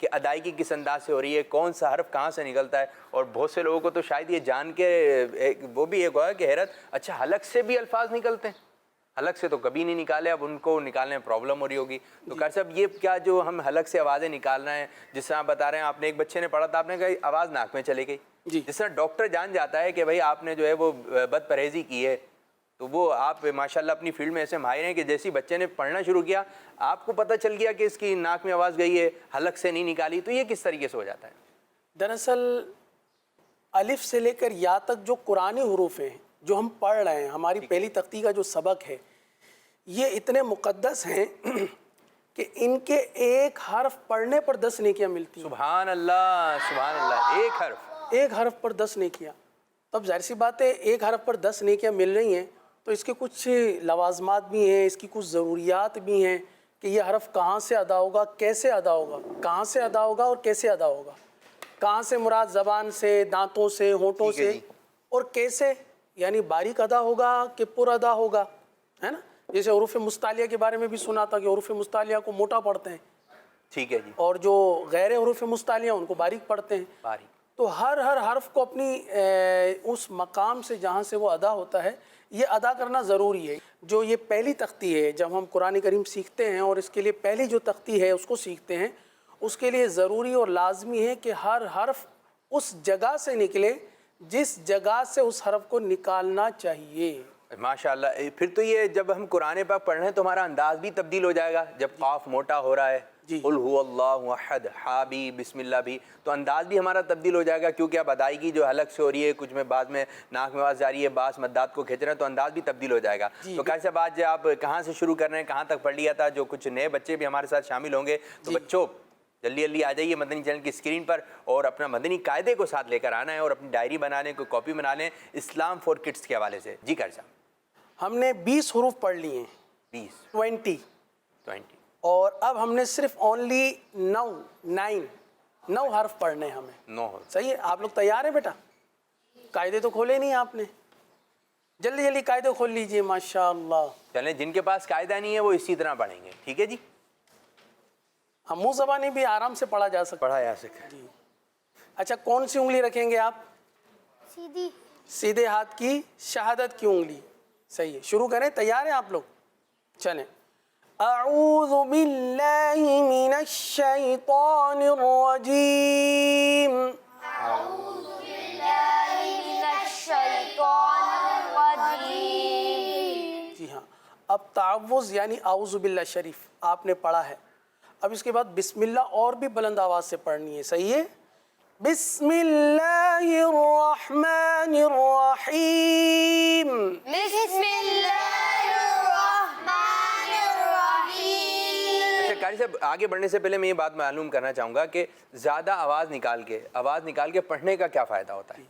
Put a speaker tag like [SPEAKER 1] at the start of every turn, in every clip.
[SPEAKER 1] کہ ادائیگی کس انداز سے ہو رہی ہے, کون سا حرف کہاں سے نکلتا ہے. اور بہت سے لوگوں کو تو شاید یہ جان کے وہ بھی ایک ہوا کہ حیرت, اچھا حلق سے بھی الفاظ نکلتے ہیں؟ حلق سے تو کبھی نہیں نکالے, اب ان کو نکالنے میں پرابلم ہو رہی ہوگی. تو قاری صاحب یہ کیا جو ہم حلق سے آوازیں نکال رہے ہیں, جس طرح آپ بتا رہے ہیں, آپ نے ایک بچے نے پڑھا تھا, آپ نے کہا آواز ناک میں چلے گئی, جس طرح ڈاکٹر جان جاتا ہے کہ بھائی آپ نے جو ہے وہ بد پرہیزی کی ہے, تو وہ آپ ماشاءاللہ اپنی فیلڈ میں ایسے ماہر ہیں کہ جیسی بچے نے پڑھنا شروع کیا آپ کو پتہ چل گیا کہ اس کی ناک میں آواز گئی ہے, حلق سے نہیں نکالی. تو یہ کس طریقے سے ہو جاتا ہے؟
[SPEAKER 2] دراصل الف سے لے کر یا تک جو قرآنی حروف ہیں جو ہم پڑھ رہے ہیں, ہماری پہلی تختی کا جو سبق ہے, یہ اتنے مقدس ہیں کہ ان کے ایک حرف پڑھنے پر 10 نیکیاں ملتی ہیں.
[SPEAKER 1] سبحان اللہ, سبحان اللہ. ایک حرف
[SPEAKER 2] پر 10 نیکیاں. تب ظاہر سی بات ہے ایک حرف پر 10 نیکیاں مل رہی ہیں تو اس کے کچھ لوازمات بھی ہیں, اس کی کچھ ضروریات بھی ہیں کہ یہ حرف کہاں سے ادا ہوگا, کیسے ادا ہوگا, کہاں سے ادا ہوگا اور کیسے ادا ہوگا. کہاں سے مراد زبان سے, دانتوں سے, ہونٹوں سے, اور کیسے یعنی باریک ادا ہوگا کہ پر ادا ہوگا, ہے نا. جیسے حروف مستعلیہ کے بارے میں بھی سنا تھا کہ حروف مستعلیہ کو موٹا پڑھتے ہیں,
[SPEAKER 1] ٹھیک ہے جی,
[SPEAKER 2] اور جو غیر حروف مستعلیہ ان کو باریک پڑھتے ہیں.
[SPEAKER 1] باریک.
[SPEAKER 2] تو ہر حرف کو اپنی اس مقام سے جہاں سے وہ ادا ہوتا ہے یہ ادا کرنا ضروری ہے. جو یہ پہلی تختی ہے جب ہم قرآن کریم سیکھتے ہیں اور اس کے لیے پہلی جو تختی ہے اس کو سیکھتے ہیں, اس کے لیے ضروری اور لازمی ہے کہ ہر حرف اس جگہ سے نکلے جس جگہ سے اس حرف کو نکالنا چاہیے.
[SPEAKER 1] ماشاءاللہ. پھر تو یہ جب ہم قرآن پاک پڑھ رہے ہیں تو ہمارا انداز بھی تبدیل ہو جائے گا. جب قاف موٹا ہو رہا ہے, قل هو اللہ احد, ہا بھی, بسم اللہ بھی, تو انداز بھی ہمارا تبدیل ہو جائے گا, کیونکہ اب ادائیگی جو حلق سے ہو رہی ہے, کچھ میں بعد میں ناک میں آواز جا رہی ہے, بعض مدات کو کھینچ رہے ہیں, تو انداز بھی تبدیل ہو جائے گا. تو قاری صاحب آج آپ کہاں سے شروع کر رہے ہیں, کہاں تک پڑھ لیا تھا؟ جو کچھ نئے بچے بھی ہمارے ساتھ شامل ہوں گے, تو بچوں جلدی جلدی آ جائیے مدنی چینل کی اسکرین پر, اور اپنا مدنی قاعدے کو ساتھ لے کر آنا ہے, اور اپنی ڈائری بنا لیں, کوئی کاپی بنا لیں اسلام فار کڈس کے حوالے سے. جی قاری صاحب.
[SPEAKER 2] ہم نے 20 حروف پڑھ لیے ہیں, 20, اور اب ہم نے صرف اونلی 9 حرف پڑھنے ہیں ہمیں.
[SPEAKER 1] 9 حرف.
[SPEAKER 2] صحیح ہے. آپ لوگ تیار ہیں بیٹا؟ قاعدے تو کھولے نہیں آپ نے, جلدی جلدی قاعدے کھول لیجئے. ماشاءاللہ.
[SPEAKER 1] چلیں, جن کے پاس قاعدہ نہیں ہے وہ اسی طرح پڑھیں گے, ٹھیک ہے جی.
[SPEAKER 2] ہم منہ زبانی بھی آرام سے پڑھا جا سکتا.
[SPEAKER 1] پڑھا جا سکتا.
[SPEAKER 2] جی. اچھا, کون سی انگلی رکھیں گے آپ؟
[SPEAKER 3] سیدھی.
[SPEAKER 2] سیدھے ہاتھ کی شہادت کی انگلی. صحیح ہے. شروع کریں. تیار ہیں آپ لوگ؟ چلیں. اعوذ باللہ من الشیطان الرجیم.
[SPEAKER 3] اعوذ باللہ من الشیطان الرجیم.
[SPEAKER 2] جی ہاں, اب تعوذ یعنی اعوذ باللہ شریف آپ نے پڑھا ہے. اب اس کے بعد بسم اللہ اور بھی بلند آواز سے پڑھنی ہے. صحیح ہے. بسم اللہ الرحمن الرحیم.
[SPEAKER 3] بسم اللہ الرحمن الرحیم.
[SPEAKER 1] اچھا قاری صاحب, آگے بڑھنے سے پہلے میں یہ بات معلوم کرنا چاہوں گا کہ زیادہ آواز نکال کے پڑھنے کا کیا فائدہ ہوتا ہے؟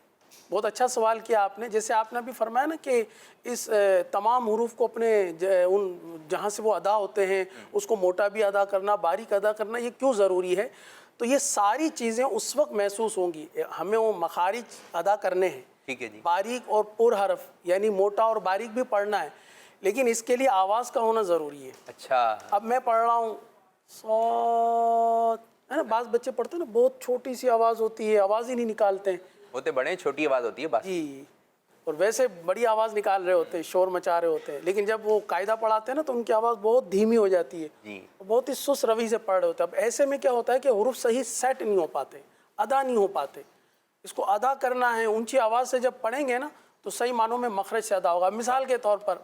[SPEAKER 2] بہت اچھا سوال کیا آپ نے. جیسے آپ نے بھی فرمایا نا کہ اس تمام حروف کو اپنے ان جہاں سے وہ ادا ہوتے ہیں اس کو موٹا بھی ادا کرنا, باریک ادا کرنا, یہ کیوں ضروری ہے؟ تو یہ ساری چیزیں اس وقت محسوس ہوں گی, ہمیں وہ مخارج ادا کرنے ہیں.
[SPEAKER 1] ٹھیک ہے جی.
[SPEAKER 2] باریک اور پر حرف یعنی موٹا اور باریک بھی پڑھنا ہے, لیکن اس کے لیے آواز کا ہونا ضروری ہے.
[SPEAKER 1] اچھا.
[SPEAKER 2] اب میں پڑھ رہا ہوں صاد, ہے نا, بعض بچے پڑھتے ہیں نا بہت چھوٹی سی آواز ہوتی ہے, آواز ہی نہیں نکالتے ہیں.
[SPEAKER 1] ہوتے بڑے, چھوٹی آواز ہوتی ہے بس.
[SPEAKER 2] جی, اور ویسے بڑی آواز نکال رہے ہوتے ہیں, شور مچا رہے ہوتے ہیں, لیکن جب وہ قاعدہ پڑھاتے ہیں نا تو ان کی آواز بہت دھیمی ہو جاتی ہے.
[SPEAKER 1] جی.
[SPEAKER 2] بہت ہی سست روی سے پڑھ رہے ہوتے ہیں. اب ایسے میں کیا ہوتا ہے کہ حروف صحیح سیٹ نہیں ہو پاتے, ادا نہیں ہو پاتے. اس کو ادا کرنا ہے, اونچی آواز سے جب پڑھیں گے نا تو صحیح معنوں میں مخرج سے ادا ہوگا. مثال کے طور پر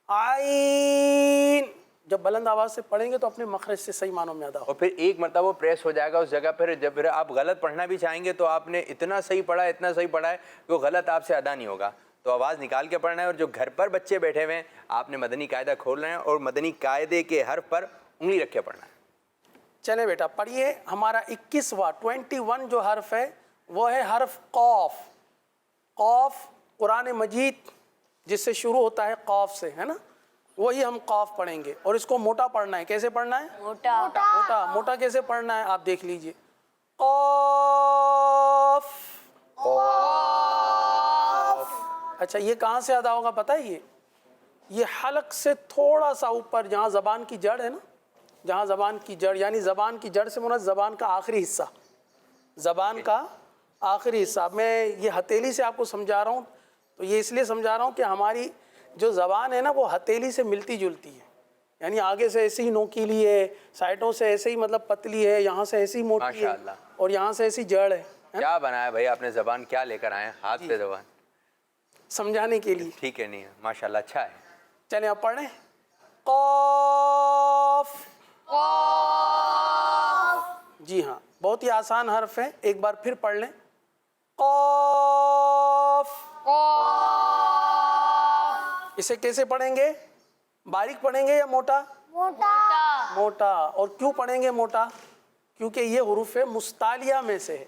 [SPEAKER 2] عین, جب بلند آواز سے پڑھیں گے تو اپنے مخرج سے صحیح معنوں میں ادا ہوگا.
[SPEAKER 1] اور پھر ایک مرتبہ وہ پریس ہو جائے گا اس جگہ پر. جب پھر آپ غلط پڑھنا بھی چاہیں گے تو آپ نے اتنا صحیح پڑھا ہے کہ وہ غلط آپ سے ادا نہیں ہوگا. تو آواز نکال کے پڑھنا ہے. اور جو گھر پر بچے بیٹھے ہوئے ہیں, آپ نے مدنی قاعدہ کھول رہے ہیں اور مدنی قاعدے کے حرف پر انگلی رکھ کے پڑھنا ہے.
[SPEAKER 2] چلے بیٹا پڑھیے. ہمارا 21 جو حرف ہے وہ ہے حرف قاف. قاف قرآن مجید جس سے شروع ہوتا ہے قاف سے, ہے نا, وہی ہم قاف پڑھیں گے. اور اس کو موٹا پڑھنا ہے. کیسے پڑھنا ہے؟
[SPEAKER 3] موٹا.
[SPEAKER 2] موٹا کیسے پڑھنا ہے آپ دیکھ لیجئے. قاف. اچھا, یہ کہاں سے ادا ہوگا پتہ ہے؟ یہ حلق سے تھوڑا سا اوپر جہاں زبان کی جڑ ہے نا, جہاں زبان کی جڑ، یعنی زبان کی جڑ سے مراد زبان کا آخری حصہ، زبان کا آخری حصہ. میں یہ ہتھیلی سے آپ کو سمجھا رہا ہوں، تو یہ اس لیے سمجھا رہا ہوں کہ ہماری جو زبان ہے نا وہ ہتھیلی سے ملتی جلتی ہے، یعنی آگے سے ایسی ہی نوکیلی ہے، سائڈوں سے ایسے ہی مطلب پتلی ہے، یہاں سے ایسی موٹی ہے
[SPEAKER 1] ماشاءاللہ.
[SPEAKER 2] اور یہاں سے ایسی جڑ ہے.
[SPEAKER 1] کیا بنایا بھائی آپ نے؟ زبان کیا لے کر آئے ہیں؟ ہاتھ پہ زبان.
[SPEAKER 2] سمجھانے کے لیے.
[SPEAKER 1] ٹھیک ہے، نہیں ہے ماشاءاللہ، اچھا ہے.
[SPEAKER 2] چلیں آپ پڑھ لیں. قاف. جی ہاں، بہت ہی آسان حرف ہے، ایک بار پھر پڑھ لیں. قاف. اسے کیسے پڑھیں گے؟ باریک پڑھیں گے یا موٹا؟
[SPEAKER 3] موٹا.
[SPEAKER 2] موٹا. اور کیوں پڑھیں گے موٹا؟ کیونکہ یہ حروف مستعلیہ میں سے ہے.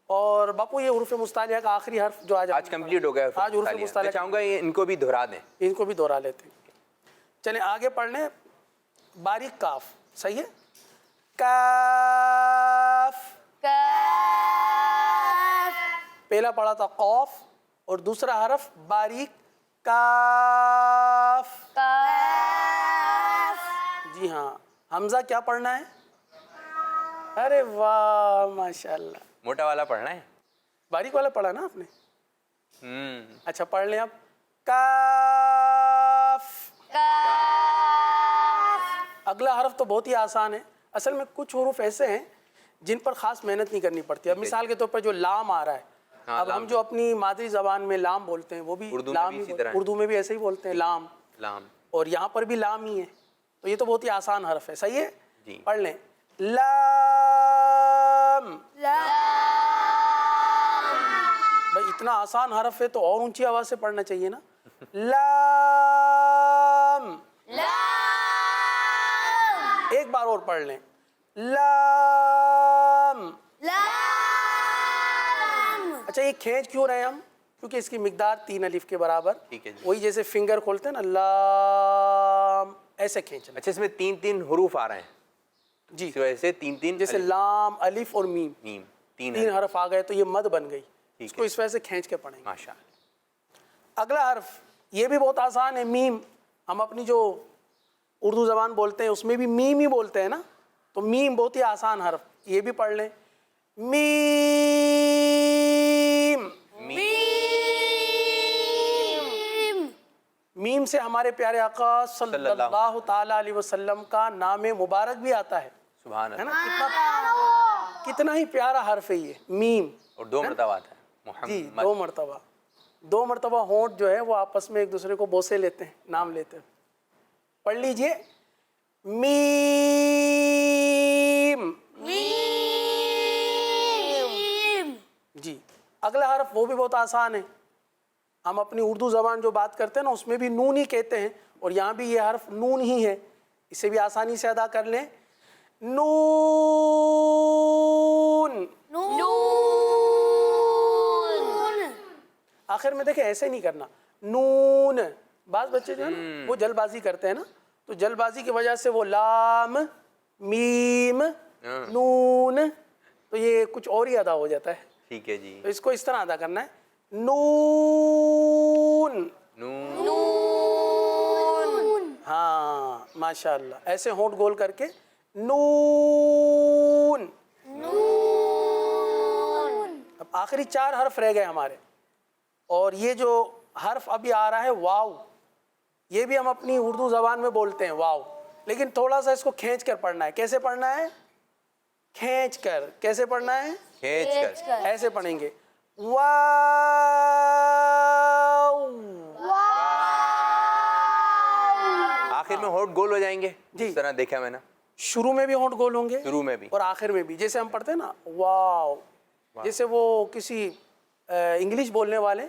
[SPEAKER 2] اور باپو یہ حروف مستعلیہ کا آخری حرف جو
[SPEAKER 1] آج کمپلیٹ ہو گیا.
[SPEAKER 2] آج حروف
[SPEAKER 1] میں
[SPEAKER 2] مستعلیہ
[SPEAKER 1] چاہوں گا ان کو بھی دہرا دیں.
[SPEAKER 2] ان کو بھی دہرا لیتے ہیں. چلیں آگے پڑھ لیں. باریک کاف. صحیح ہے. کاف.
[SPEAKER 3] کاف.
[SPEAKER 2] پہلا پڑھا تھا قوف اور دوسرا حرف باریک کاف.
[SPEAKER 3] کاف.
[SPEAKER 2] جی ہاں. حمزہ کیا پڑھنا ہے؟ ارے واہ ماشاءاللہ.
[SPEAKER 1] موٹا والا پڑھنا ہے.
[SPEAKER 2] باریک والا پڑھا نا آپ نے؟ اچھا پڑھ لیں اب. کاف.
[SPEAKER 3] کاف.
[SPEAKER 2] اگلا حرف تو بہت ہی آسان ہے. اصل میں کچھ حروف ایسے ہیں جن پر خاص محنت نہیں کرنی پڑتی. اب مثال کے طور پر جو لام آ رہا ہے، اب ہم جو اپنی مادری زبان میں لام بولتے ہیں وہ بھی لام ہی، اردو میں بھی ایسے ہی بولتے ہیں لام.
[SPEAKER 1] لام.
[SPEAKER 2] اور یہاں پر بھی لام ہی ہے. تو یہ تو بہت ہی آسان حرف ہے. صحیح ہے.
[SPEAKER 1] جی.
[SPEAKER 2] پڑھ لیں. لام. بھائی اتنا آسان حرف ہے تو اور اونچی آواز سے پڑھنا چاہیے نا. لام. ایک بار اور پڑھ لیں. لام. اچھا یہ کھینچ کیوں رہے ہیں ہم؟ کیونکہ اس کی مقدار 3 الف کے برابر.
[SPEAKER 1] ٹھیک ہے جی.
[SPEAKER 2] وہی جیسے فنگر کھولتے ہیں نا، لام ایسے کھینچنا.
[SPEAKER 1] اچھا اس میں 3 حروف آ رہے ہیں
[SPEAKER 2] جی
[SPEAKER 1] اس وجہ سے 3
[SPEAKER 2] جیسے لام الف اور میم،
[SPEAKER 1] میم
[SPEAKER 2] 3 حرف آ گئے تو یہ مد بن گئی. اس کو
[SPEAKER 1] ہے.
[SPEAKER 2] اس وجہ سے کھینچ کے پڑھیں گے.
[SPEAKER 1] ماشاءاللہ.
[SPEAKER 2] اگلا حرف یہ بھی بہت آسان ہے. میم. ہم اپنی جو اردو زبان بولتے ہیں اس میں بھی میم ہی بولتے ہیں نا، تو میم بہت ہی آسان حرف. یہ بھی پڑھ لیں. میم. میم سے ہمارے پیارے آقا صلی اللہ تعالی علیہ وسلم کا نام مبارک بھی آتا ہے.
[SPEAKER 1] سبحان
[SPEAKER 2] ہے
[SPEAKER 1] اللہ.
[SPEAKER 2] نا؟ کتنا ہی پیارا حرف ہے یہ میم.
[SPEAKER 1] اور 2 مرتبہ آتا ہے
[SPEAKER 2] جی
[SPEAKER 1] محمد.
[SPEAKER 2] 2 مرتبہ ہونٹ جو ہے وہ آپس میں ایک دوسرے کو بوسے لیتے ہیں، نام لیتے ہیں. پڑھ لیجئے. میم. جی. اگلا حرف وہ بھی بہت آسان ہے. ہم اپنی اردو زبان جو بات کرتے ہیں نا اس میں بھی نون ہی کہتے ہیں، اور یہاں بھی یہ حرف نون ہی ہے. اسے بھی آسانی سے ادا کر لیں. نون. آخر میں دیکھیں ایسے نہیں کرنا. نون. بعض بچے جو ہے نا وہ جلد بازی کرتے ہیں نا، تو جلد بازی کی وجہ سے وہ لام میم نون، تو یہ کچھ اور ہی ادا ہو جاتا ہے.
[SPEAKER 1] ٹھیک ہے جی.
[SPEAKER 2] تو اس کو اس طرح ادا کرنا ہے. نون. ہاں ماشاءاللہ. ایسے ہونٹ گول کر کے نون. اب آخری 4 حرف رہ گئے ہمارے، اور یہ جو حرف ابھی آ رہا ہے واو، یہ بھی ہم اپنی اردو زبان میں بولتے ہیں واو، لیکن تھوڑا سا اس کو کھینچ کر پڑھنا ہے. کیسے پڑھنا ہے؟ کھینچ کر. کیسے پڑھنا ہے؟
[SPEAKER 1] کھینچ کر.
[SPEAKER 2] ایسے پڑھیں گے. واو.
[SPEAKER 1] آخر میں ہونٹ گول ہو جائیں گے جس طرح دیکھا میں نے.
[SPEAKER 2] شروع میں بھی ہونٹ گول ہوں گے،
[SPEAKER 1] شروع میں بھی
[SPEAKER 2] اور آخر میں بھی. جیسے ہم پڑھتے ہیں نا واو، جیسے وہ کسی انگلش بولنے والے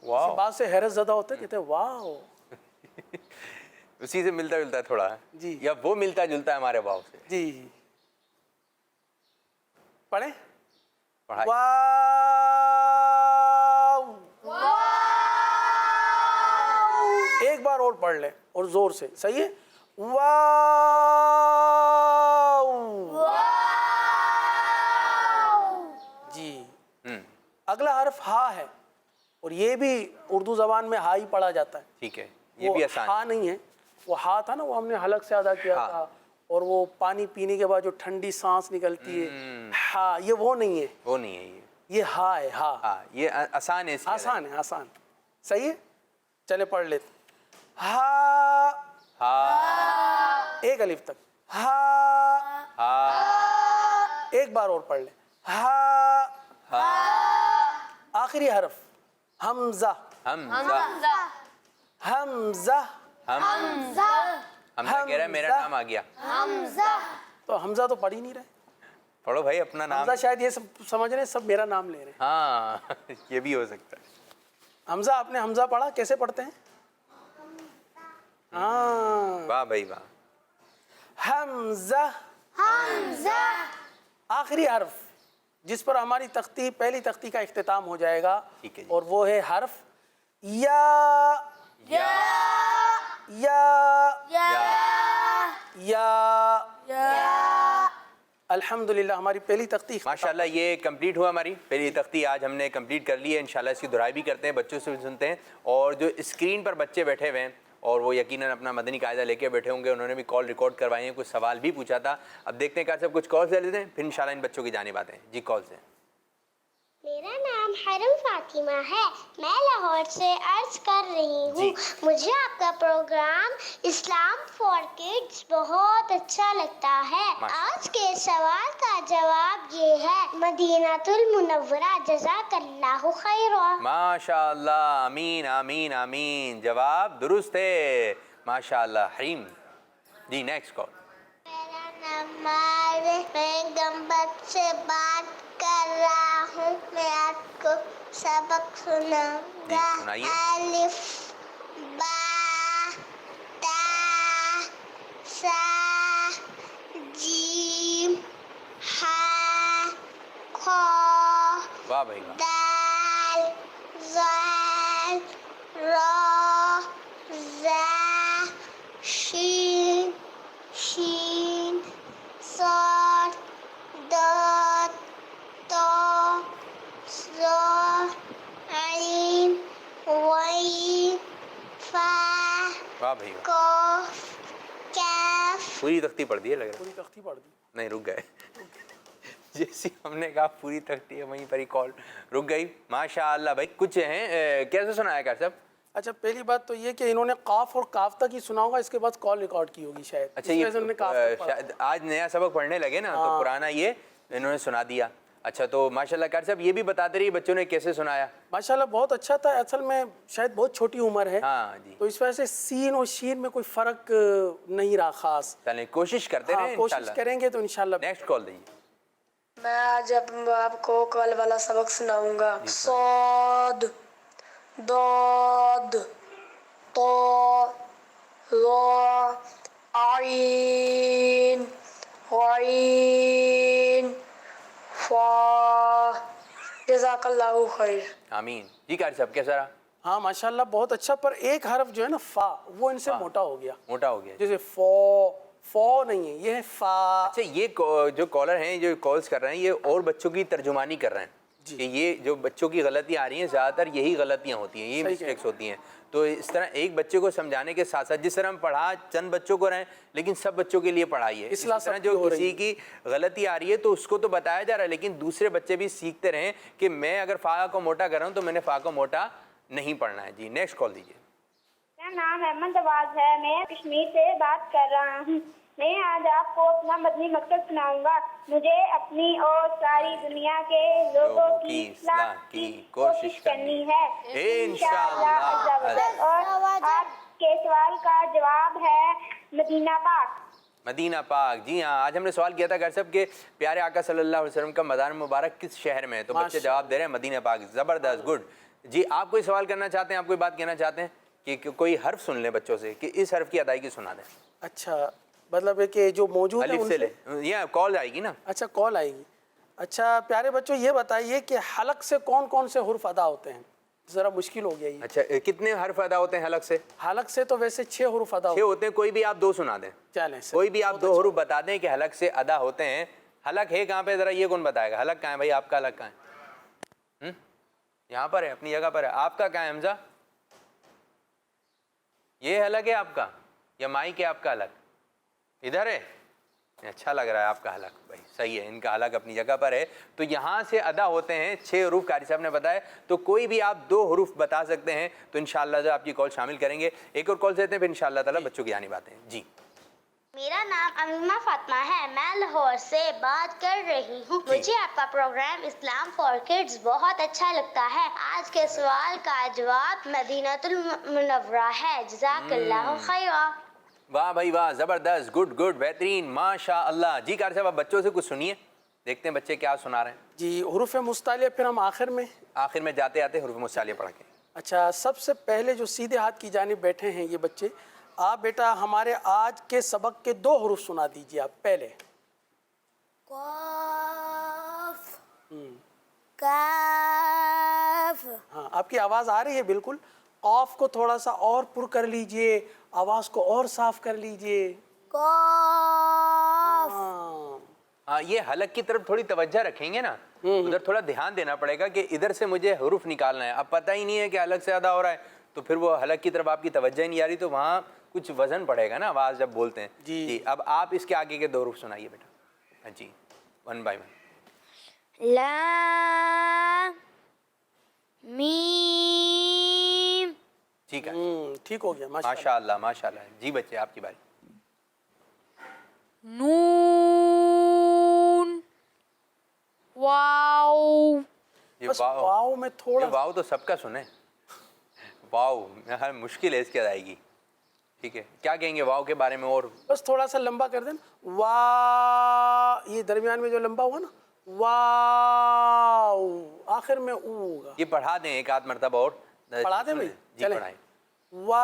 [SPEAKER 1] واو
[SPEAKER 2] بات سے حیرت زدہ ہوتے کہتے ہیں واو.
[SPEAKER 1] اسی سے ملتا جلتا ہے تھوڑا
[SPEAKER 2] جی.
[SPEAKER 1] یا وہ ملتا جلتا ہے ہمارے واو سے.
[SPEAKER 2] جی پڑھیں.
[SPEAKER 1] پڑھائیں.
[SPEAKER 2] واو. ایک بار اور پڑھ لیں اور زور سے. صحیح ہے. واو. جی. اگلا حرف ہا ہے، اور یہ بھی اردو زبان میں ہا ہی پڑھا جاتا ہے.
[SPEAKER 1] ٹھیک ہے. یہ بھی آسان.
[SPEAKER 2] ہا نہیں ہے، وہ ہا تھا نا وہ ہم نے حلق سے ادا کیا تھا، اور وہ پانی پینے کے بعد جو ٹھنڈی سانس نکلتی ہے، ہاں یہ وہ نہیں ہے،
[SPEAKER 1] وہ نہیں ہے
[SPEAKER 2] یہ ہا ہے، ہا
[SPEAKER 1] ہاں یہ آسان ہے اس کی
[SPEAKER 2] آسان ہے، آسان صحیح ہے. چلے پڑھ لیتے. ہا،
[SPEAKER 1] ہا
[SPEAKER 2] ایک الف تک، ہا،
[SPEAKER 1] ہا
[SPEAKER 2] ایک بار اور پڑھ لیں. ہا،
[SPEAKER 1] ہا
[SPEAKER 2] آخری حرف حمزہ،
[SPEAKER 1] حمزہ
[SPEAKER 2] حمزہ،
[SPEAKER 1] حمزہ کہہ رہا ہے میرا نام آ گیا.
[SPEAKER 2] تو حمزہ تو پڑھ ہی نہیں رہے.
[SPEAKER 1] پڑھو بھائی اپنا نام.
[SPEAKER 2] حمزہ شاید یہ سب سمجھ رہے ہیں سب میرا نام لے رہے ہیں.
[SPEAKER 1] ہاں یہ بھی ہو سکتا ہے.
[SPEAKER 2] حمزہ، آپ نے حمزہ پڑھا؟ کیسے پڑھتے ہیں؟ ہاں،
[SPEAKER 1] واہ بھائی واہ.
[SPEAKER 2] حمزہ. آخری حرف جس پر ہماری تختی، پہلی تختی کا اختتام ہو جائے گا،
[SPEAKER 1] ٹھیک ہے جی.
[SPEAKER 2] اور وہ ہے حرف یا.
[SPEAKER 1] یا
[SPEAKER 2] یا الحمدللہ ہماری پہلی تختی
[SPEAKER 1] ماشاءاللہ یہ کمپلیٹ ہوا. ہماری پہلی تختی آج ہم نے کمپلیٹ کر لی ہے. انشاءاللہ اس کی دہرائی بھی کرتے ہیں، بچوں سے بھی سنتے ہیں. اور جو اسکرین پر بچے بیٹھے ہوئے ہیں اور وہ یقیناً اپنا مدنی قاعدہ لے کے بیٹھے ہوں گے، انہوں نے بھی کال ریکارڈ کروائی ہیں، کچھ سوال بھی پوچھا تھا. اب دیکھتے ہیں کہ صاحب کچھ کال سے لیتے ہیں، پھر انشاءاللہ ان بچوں کی جانب آتے ہیں. جی کال سے.
[SPEAKER 4] میرا نام حرم فاطمہ ہے، میں لاہور سے عرض کر رہی ہوں.
[SPEAKER 1] جی.
[SPEAKER 4] مجھے آپ کا پروگرام اسلام فار کڈس بہت اچھا لگتا ہے. آج کے سوال کا جواب یہ ہے، مدینہ المنورہ. جزاک اللہ خیرا.
[SPEAKER 1] ماشاءاللہ، آمین آمین آمین. جواب درست ہے ماشاءاللہ. حریم جی نیکسٹ کال.
[SPEAKER 4] میرا نام مارف، میں گمبت سے بات کر رہا ہوں. میں آپ کو سبق سناؤں گا.
[SPEAKER 1] جی، سنائیے.
[SPEAKER 4] الف با تا سا جیم ہا کھا
[SPEAKER 1] واہ بھائی واہ.
[SPEAKER 4] دال زال را زا شین شین صاد داد تا ظا عین وعین فا
[SPEAKER 1] واہ بھائی واہ.
[SPEAKER 4] قاف کاف.
[SPEAKER 1] پوری تختی پڑھ دی ہے لگ رہا ہے.
[SPEAKER 2] پوری تختی پڑھ دی.
[SPEAKER 1] نہیں رک گئے. جیسی ہم نے کہا پوری تختی ہے وہیں پر ہی کال رک گئی. ماشاءاللہ بھائی. کچھ ہیں کیسے سنایا کر صاحب؟
[SPEAKER 2] اچھا، پہلی بات تو یہ کہ انہوں نے قاف اور کاف تک ہی سنا ہوگا، اس کے بعد کال ریکارڈ کی ہوگی شاید.
[SPEAKER 1] اچھا
[SPEAKER 2] اس وجہ سے انہوں نے کاف
[SPEAKER 1] یہ
[SPEAKER 2] تک پڑھا.
[SPEAKER 1] شاید آج نیا سبق پڑھنے لگے نا تو پرانا یہ انہوں نے سنا دیا. اچھا تو ماشاءاللہ کار صاحب یہ بھی بتاتے رہیے بچوں نے کیسے سنایا.
[SPEAKER 2] ماشاءاللہ بہت اچھا تھا. اصل میں شاید بہت چھوٹی عمر ہے،
[SPEAKER 1] ہاں جی.
[SPEAKER 2] تو اس وجہ سے سین اور شین میں کوئی فرق نہیں رہا خاص.
[SPEAKER 1] چلیں کوشش کرتے
[SPEAKER 2] ہاں
[SPEAKER 1] رہیں
[SPEAKER 2] کوشش
[SPEAKER 1] انشاءاللہ.
[SPEAKER 2] کریں گے تو انشاءاللہ.
[SPEAKER 1] نیکسٹ کال دیجیے.
[SPEAKER 5] میں آج آپ کو کل والا سبق سناؤں گا. صاد ضاد طا ظا عین غین فا. جزاک اللہ خیر.
[SPEAKER 1] آمین. جی کار صاحب کیسا رہا؟
[SPEAKER 2] ہاں ماشاءاللہ بہت اچھا، پر ایک حرف جو ہے نا فا، وہ ان سے موٹا ہو گیا.
[SPEAKER 1] موٹا ہو گیا.
[SPEAKER 2] جیسے فو، فو نہیں ہے، یہ ہے فا.
[SPEAKER 1] اچھا یہ جو کالر ہیں جو کالز کر رہے ہیں یہ اور بچوں کی ترجمانی کر رہے ہیں کہ یہ جو بچوں کی غلطیاں آ رہی ہیں زیادہ تر یہی غلطیاں ہوتی ہیں، یہ مسٹیکس ہوتی ہیں. تو اس طرح ایک بچے کو سمجھانے کے ساتھ ساتھ جس طرح ہم پڑھا چند بچوں کو رہے لیکن سب بچوں کے لیے پڑھائیے. اس طرح جو کسی کی غلطی آ رہی ہے تو اس کو تو بتایا جا رہا ہے لیکن دوسرے بچے بھی سیکھتے رہیں کہ میں اگر فا کو موٹا کر رہا ہوں تو میں نے فا کو موٹا نہیں پڑھنا ہے. جی نیکسٹ کال دیجیے.
[SPEAKER 6] میرا نام احمد آواز ہے، میں کشمیر سے بات کر رہا ہوں. میں آج آپ کو اپنا مدنی مقصد سناؤں گا. مجھے اپنی اور ساری دنیا کے لوگوں کی اصلاح کی کوشش کرنی ہے انشاءاللہ. اور آپ کے سوال کا جواب ہے مدینہ پاک.
[SPEAKER 1] مدینہ پاک. جی ہاں آج ہم نے سوال کیا تھا گھر صاحب کہ پیارے آقا صلی اللہ علیہ وسلم کا مزار مبارک کس شہر میں ہے، تو بچے جواب دے رہے ہیں مدینہ پاک. زبردست، گڈ. جی آپ کوئی سوال کرنا چاہتے ہیں، آپ کوئی بات کہنا چاہتے ہیں کہ کوئی حرف سن لیں بچوں سے کہ اس حرف کی ادائیگی سنا دیں.
[SPEAKER 2] اچھا مطلب ہے کہ جو موجود ہے
[SPEAKER 1] الف
[SPEAKER 2] ان
[SPEAKER 1] سے
[SPEAKER 2] سے.
[SPEAKER 1] لے یہ کال آئے گی نا.
[SPEAKER 2] اچھا کال آئے گی. اچھا پیارے بچوں یہ بتائیے کہ حلق سے کون کون سے حروف ادا ہوتے ہیں؟ ذرا مشکل ہو گیا یہ.
[SPEAKER 1] اچھا کتنے حرف ادا ہوتے ہیں حلق سے؟
[SPEAKER 2] حلق سے تو ویسے 6 حروف ادا
[SPEAKER 1] چھ ہوتے ہیں. کوئی بھی آپ 2 سنا دیں.
[SPEAKER 2] چلیں سر.
[SPEAKER 1] کوئی بھی آپ 2 حروف بتا دیں کہ حلق سے ادا ہوتے ہیں. حلق ہے کہاں پہ ذرا یہ کون بتائے گا؟ حلق کہاں ہے بھائی؟ آپ کا حلق کہاں ہے؟ یہاں پر ہے اپنی جگہ پر ہے. آپ کا کہاں ہے حمزہ؟ یہ حلق ہے آپ کا یا مائک ہے آپ کا حلق؟ ادھر ہے. اچھا لگ رہا ہے آپ کا حلق بھائی، صحیح ہے، ان کا حلق اپنی جگہ پر ہے. تو یہاں سے ادا ہوتے ہیں 6 حروف قاری صاحب نے بتائے، تو کوئی بھی آپ 2 حروف بتا سکتے ہیں تو انشاءاللہ جو آپ کی کال شامل کریں گے. ایک اور کال دیتے ہیں پھر انشاءاللہ تعالیٰ بچوں کی جانب آتے ہیں. جی
[SPEAKER 4] میرا نام امیمہ فاطمہ ہے، میں لاہور سے بات کر رہی ہوں. مجھے آپ کا پروگرام اسلام فار کڈز بہت اچھا لگتا ہے. آج کے سوال کا جواب مدینہ المنورہ ہے. جزاک اللہ خیرا.
[SPEAKER 1] واہ بھائی واہ، زبردست، گڈ گڈ، بہترین، ماشاء اللہ. جی قاری صاحب آپ بچوں سے کچھ سنیے، دیکھتے ہیں بچے کیا سنا رہے ہیں.
[SPEAKER 2] جی حروف مستعلیہ پھر ہم آخر میں.
[SPEAKER 1] آخر میں جاتے آتے حروف مستعلیہ پڑھ کے.
[SPEAKER 2] اچھا سب سے پہلے جو سیدھے ہاتھ کی جانب بیٹھے ہیں یہ بچے، آپ بیٹا ہمارے آج کے سبق کے 2 حروف سنا دیجیے آپ. پہلے
[SPEAKER 3] قاف کاف.
[SPEAKER 2] ہاں آپ کی آواز آ رہی ہے بالکل. قاف کو تھوڑا سا اور پر کر لیجئے، آواز کو اور صاف کر لیجئے.
[SPEAKER 3] قاف.
[SPEAKER 1] ہاں یہ حلق کی طرف تھوڑی توجہ رکھیں گے نا، ادھر تھوڑا دھیان دینا پڑے گا کہ ادھر سے مجھے حروف نکالنا ہے. اب پتہ ہی نہیں ہے کہ حلق سے ادا ہو رہا ہے تو پھر وہ حلق کی طرف آپ کی توجہ ہی نہیں آ رہی، تو وہاں کچھ وزن پڑے گا نا آواز جب بولتے ہیں. جی اب آپ اس کے آگے کے 2 حروف سنائیے بیٹا. جی 1 بائی 1.
[SPEAKER 3] لام میم.
[SPEAKER 1] ٹھیک ہے،
[SPEAKER 2] ٹھیک ہو گیا
[SPEAKER 1] ماشاء اللہ ماشاء اللہ. جی بچے آپ کی باری.
[SPEAKER 3] نون واو.
[SPEAKER 1] یہ
[SPEAKER 2] بس
[SPEAKER 1] واو،
[SPEAKER 2] واو میں تھوڑا
[SPEAKER 1] یہ واو تو سب کا سنیں. واو ہر مشکل ہے اس کی ادائیگی. ٹھیک ہے، کیا کہیں گے واو کے بارے میں؟ اور
[SPEAKER 2] بس تھوڑا سا لمبا کر دیں. وا، یہ درمیان میں جو لمبا ہوا نا، واو، آخر میں او ہوگا.
[SPEAKER 1] یہ پڑھا دیں ایک آدھ مرتبہ اور.
[SPEAKER 2] پڑھا دیں بھائی؟
[SPEAKER 1] جی
[SPEAKER 2] چلیں.
[SPEAKER 1] پڑھائیں.
[SPEAKER 2] واو.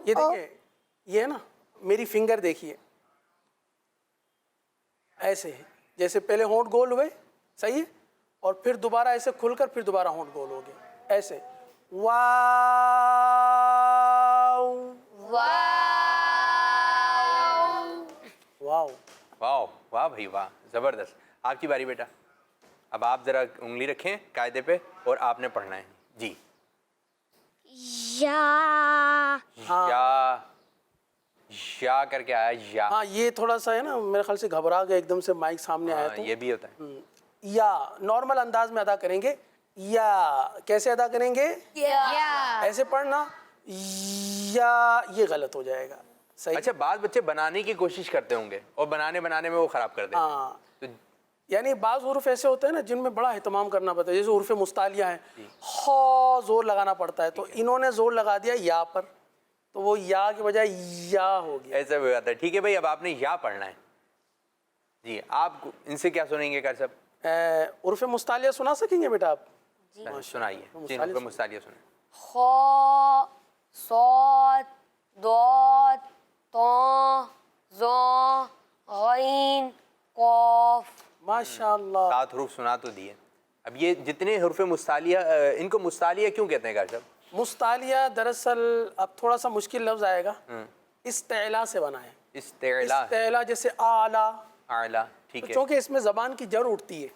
[SPEAKER 2] یہ دیکھیے، یہ ہے نا میری فنگر دیکھیے ایسے ہے، جیسے پہلے ہونٹ گول ہوئے، صحیح ہے، اور پھر دوبارہ ایسے کھل کر پھر دوبارہ ہونٹ گول ہو گیا ایسے. واو واو.
[SPEAKER 1] واو واہ بھائی واہ، زبردست. آپ کی باری بیٹا. اب آپ ذرا انگلی رکھیں قاعدے پہ اور آپ نے پڑھنا ہے. جی
[SPEAKER 3] یا.
[SPEAKER 1] یا، یا کر کے آیا یا.
[SPEAKER 2] ہاں یہ تھوڑا سا ہے نا میرے خیال سے گھبرا گیا ایک دم سے مائک سامنے آیا تو.
[SPEAKER 1] یہ بھی ہوتا ہے.
[SPEAKER 2] یا نارمل انداز میں ادا کریں گے. یا کیسے ادا کریں گے؟ ایسے پڑھنا یا، یہ غلط ہو جائے گا. صحیح.
[SPEAKER 1] اچھا بعض بچے بنانے کی کوشش کرتے ہوں گے اور بنانے میں وہ خراب کر دیتے ہیں.
[SPEAKER 2] ہاں یعنی بعض حروف ایسے ہوتے ہیں نا جن میں بڑا اہتمام کرنا پڑتا ہے، جیسے حروف مستعلیہ ہیں، خا زور لگانا پڑتا ہے، تو انہوں نے زور لگا دیا یا پر، تو وہ یا کے بجائے یا ہو گیا.
[SPEAKER 1] ایسا بھی ہوتا ہے. ٹھیک ہے بھائی، اب آپ نے یا پڑھنا ہے. جی آپ ان سے کیا سنیں گے قاری صاحب؟
[SPEAKER 2] حروف مستعلیہ سنا سکیں گے بیٹا آپ؟
[SPEAKER 1] سنائیے. جی حروف مستعلیہ سنیں.
[SPEAKER 5] خا صاد ضاد طا ظا غین قاف.
[SPEAKER 2] ماشاء اللہ.
[SPEAKER 1] 7 حروف سنا تو دیے. اب یہ جتنے حروف مستعلیہ، ان کو مستعلیہ کیوں کہتے ہیں قاری صاحب؟
[SPEAKER 2] مستعلیہ دراصل اب تھوڑا سا مشکل لفظ آئے گا، استعلا سے بنا ہے.
[SPEAKER 1] استعلا.
[SPEAKER 2] استعلا جیسے اعلیٰ.
[SPEAKER 1] اعلیٰ. ٹھیک ہے.
[SPEAKER 2] چونکہ اس میں زبان کی جڑ اٹھتی ہے،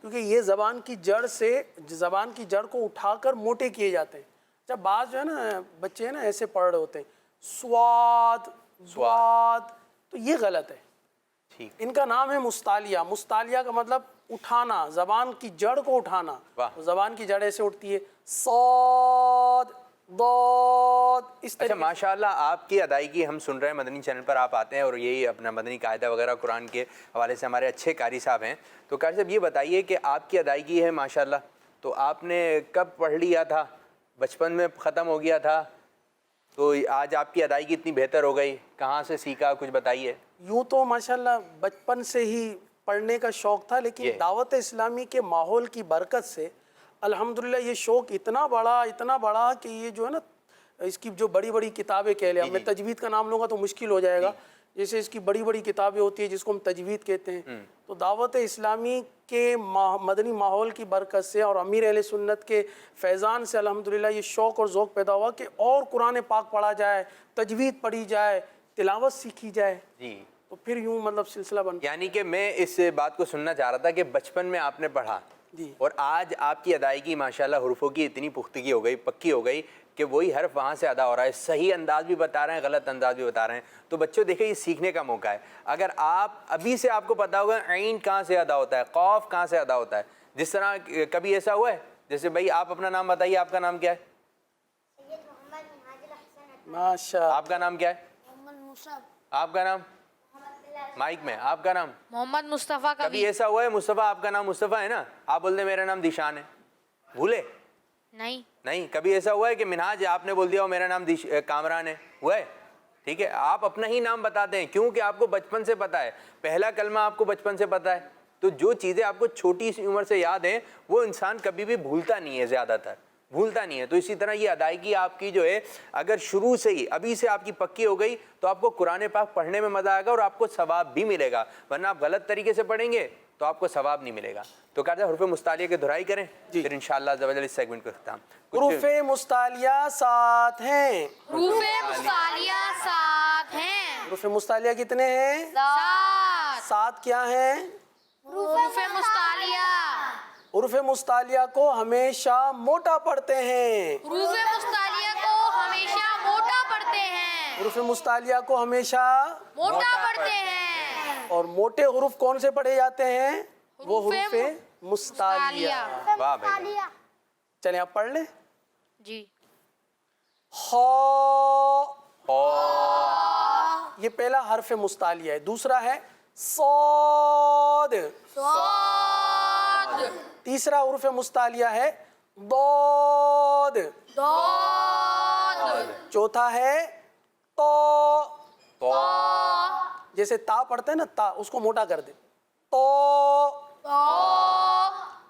[SPEAKER 2] کیونکہ یہ زبان کی جڑ سے زبان کی جڑ کو اٹھا کر موٹے کیے جاتے ہیں. جب بعض جو ہے نا بچے ہیں نا ایسے پڑھ رہے ہوتے ہیں سواد سواد، تو یہ غلط ہے.
[SPEAKER 1] ٹھیک.
[SPEAKER 2] ان کا نام ہے مستعلیہ. مستعلیہ کا مطلب اٹھانا، زبان کی جڑ کو اٹھانا. زبان کی جڑ ایسے اٹھتی ہے صاد ضاد اس
[SPEAKER 1] اچھا
[SPEAKER 2] طرح.
[SPEAKER 1] ماشاءاللہ آپ کی ادائیگی ہم سن رہے ہیں، مدنی چینل پر آپ آتے ہیں اور یہی اپنا مدنی قاعدہ وغیرہ قرآن کے حوالے سے ہمارے اچھے قاری صاحب ہیں. تو قاری صاحب یہ بتائیے کہ آپ کی ادائیگی ہے ماشاءاللہ، تو آپ نے کب پڑھ لیا تھا؟ بچپن میں ختم ہو گیا تھا تو آج آپ کی ادائیگی اتنی بہتر ہو گئی، کہاں سے سیکھا کچھ بتائیے.
[SPEAKER 2] یوں تو ماشاءاللہ بچپن سے ہی پڑھنے کا شوق تھا، لیکن دعوت اسلامی کے ماحول کی برکت سے الحمدللہ یہ شوق اتنا بڑا کہ یہ جو ہے نا اس کی جو بڑی بڑی کتابیں کہہ لیں، میں تجوید کا نام لوں گا تو مشکل ہو جائے گا، جیسے اس کی بڑی بڑی کتابیں ہوتی ہیں جس کو ہم تجوید کہتے ہیں، تو دعوت اسلامی کے مدنی ماحول کی برکت سے اور امیر اہل سنت کے فیضان سے الحمدللہ یہ شوق اور ذوق پیدا ہوا کہ اور قرآن پاک پڑھا جائے، تجوید پڑھی جائے، تلاوت سیکھی جائے.
[SPEAKER 1] جی
[SPEAKER 2] تو پھر یوں مطلب سلسلہ بن.
[SPEAKER 1] یعنی کہ میں اس بات کو سننا چاہ رہا تھا کہ بچپن میں آپ نے پڑھا اور آج آپ کی ادائیگی ماشاءاللہ حروفوں کی اتنی پختگی ہو گئی، پکی ہو گئی کہ وہی حرف وہاں سے ادا ہو رہا ہے، صحیح انداز بھی بتا رہے ہیں، غلط انداز بھی بتا رہے ہیں. تو بچوں دیکھیں یہ سیکھنے کا موقع ہے. اگر آپ ابھی سے آپ کو پتا ہوگا عین کہاں سے ادا ہوتا ہے، قاف کہاں سے ادا ہوتا ہے. جس طرح کبھی ایسا ہوا ہے، جیسے بھائی آپ اپنا نام بتائیے، آپ کا نام کیا ہے؟
[SPEAKER 2] ماشاء اللہ.
[SPEAKER 1] آپ کا نام کیا ہے؟ آپ کا نام مائک میں، آپ کا نام؟
[SPEAKER 3] محمد مصطفیٰ.
[SPEAKER 1] کبھی ایسا ہوا ہے مصطفیٰ، آپ کا نام مصطفیٰ ہے نا، آپ بولتے ہیں میرا نام دیشان ہے، بھولے؟ نہیں. کبھی ایسا ہوا ہے کہ منہاج آپ نے بول دیا ہو میرا نام کامران ہے، ہوا ہے؟ ٹھیک ہے، آپ اپنا ہی نام بتاتے ہیں کیونکہ آپ کو بچپن سے پتا ہے، پہلا کلمہ آپ کو بچپن سے پتا ہے. تو جو چیزیں آپ کو چھوٹی سی عمر سے یاد ہیں وہ انسان کبھی بھی بھولتا نہیں ہے، زیادہ تر بھولتا نہیں ہے. تو اسی طرح یہ ادائیگی آپ کی جو ہے اگر شروع سے ہی ابھی سے آپ کی پکی ہو گئی تو آپ کو قرآن پاک پڑھنے میں مزہ آئے گا اور آپ کو ثواب بھی ملے گا، ورنہ آپ غلط طریقے سے پڑھیں گے تو آپ کو ثواب نہیں ملے گا. تو کہتے ہیں حروف مستعلیہ کی دہرائی کریں، پھر انشاءاللہ عز و جل اس سیگمنٹ کو اختتام.
[SPEAKER 2] حروف مستعلیہ 7 ہیں.
[SPEAKER 3] حروف مستعلیہ 7 ہیں.
[SPEAKER 2] حروف مستعلیہ کتنے ہیں؟ 7 کیا ہیں؟
[SPEAKER 3] حروف مستعلیہ.
[SPEAKER 2] حروف مستعلیہ کو ہمیشہ موٹا پڑھتے ہیں.
[SPEAKER 3] حروف مستعلیہ کو ہمیشہ موٹا پڑھتے ہیں.
[SPEAKER 2] حروف مستعلیہ کو ہمیشہ
[SPEAKER 3] موٹا پڑھتے ہیں.
[SPEAKER 2] اور موٹے حروف کون سے پڑھے جاتے ہیں؟ وہ حروف مستعلیہ.
[SPEAKER 1] واہ بھائی.
[SPEAKER 2] چلیں آپ پڑھ لیں.
[SPEAKER 3] جی.
[SPEAKER 2] خا، یہ پہلا حرف مستعلیہ ہے. دوسرا ہے صاد.
[SPEAKER 3] صاد.
[SPEAKER 2] تیسرا حرف مستعلیہ ہے ضاد.
[SPEAKER 3] ضاد.
[SPEAKER 2] چوتھا ہے طا. جیسے تا پڑھتے ہیں نا، تا اس کو موٹا کر دیں، تو.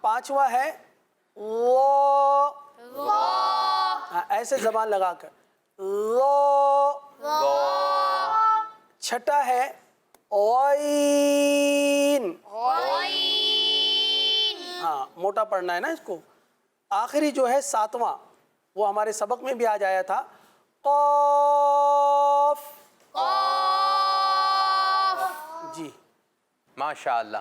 [SPEAKER 2] پانچواں ہے وا. ہاں، ایسے زبان لگا کر وا. چھٹا ہے عین. ہاں موٹا پڑھنا ہے نا اس کو. آخری جو ہے 7واں، وہ ہمارے سبق میں بھی آ جایا تھا، قاف. جی
[SPEAKER 1] ماشاءاللہ.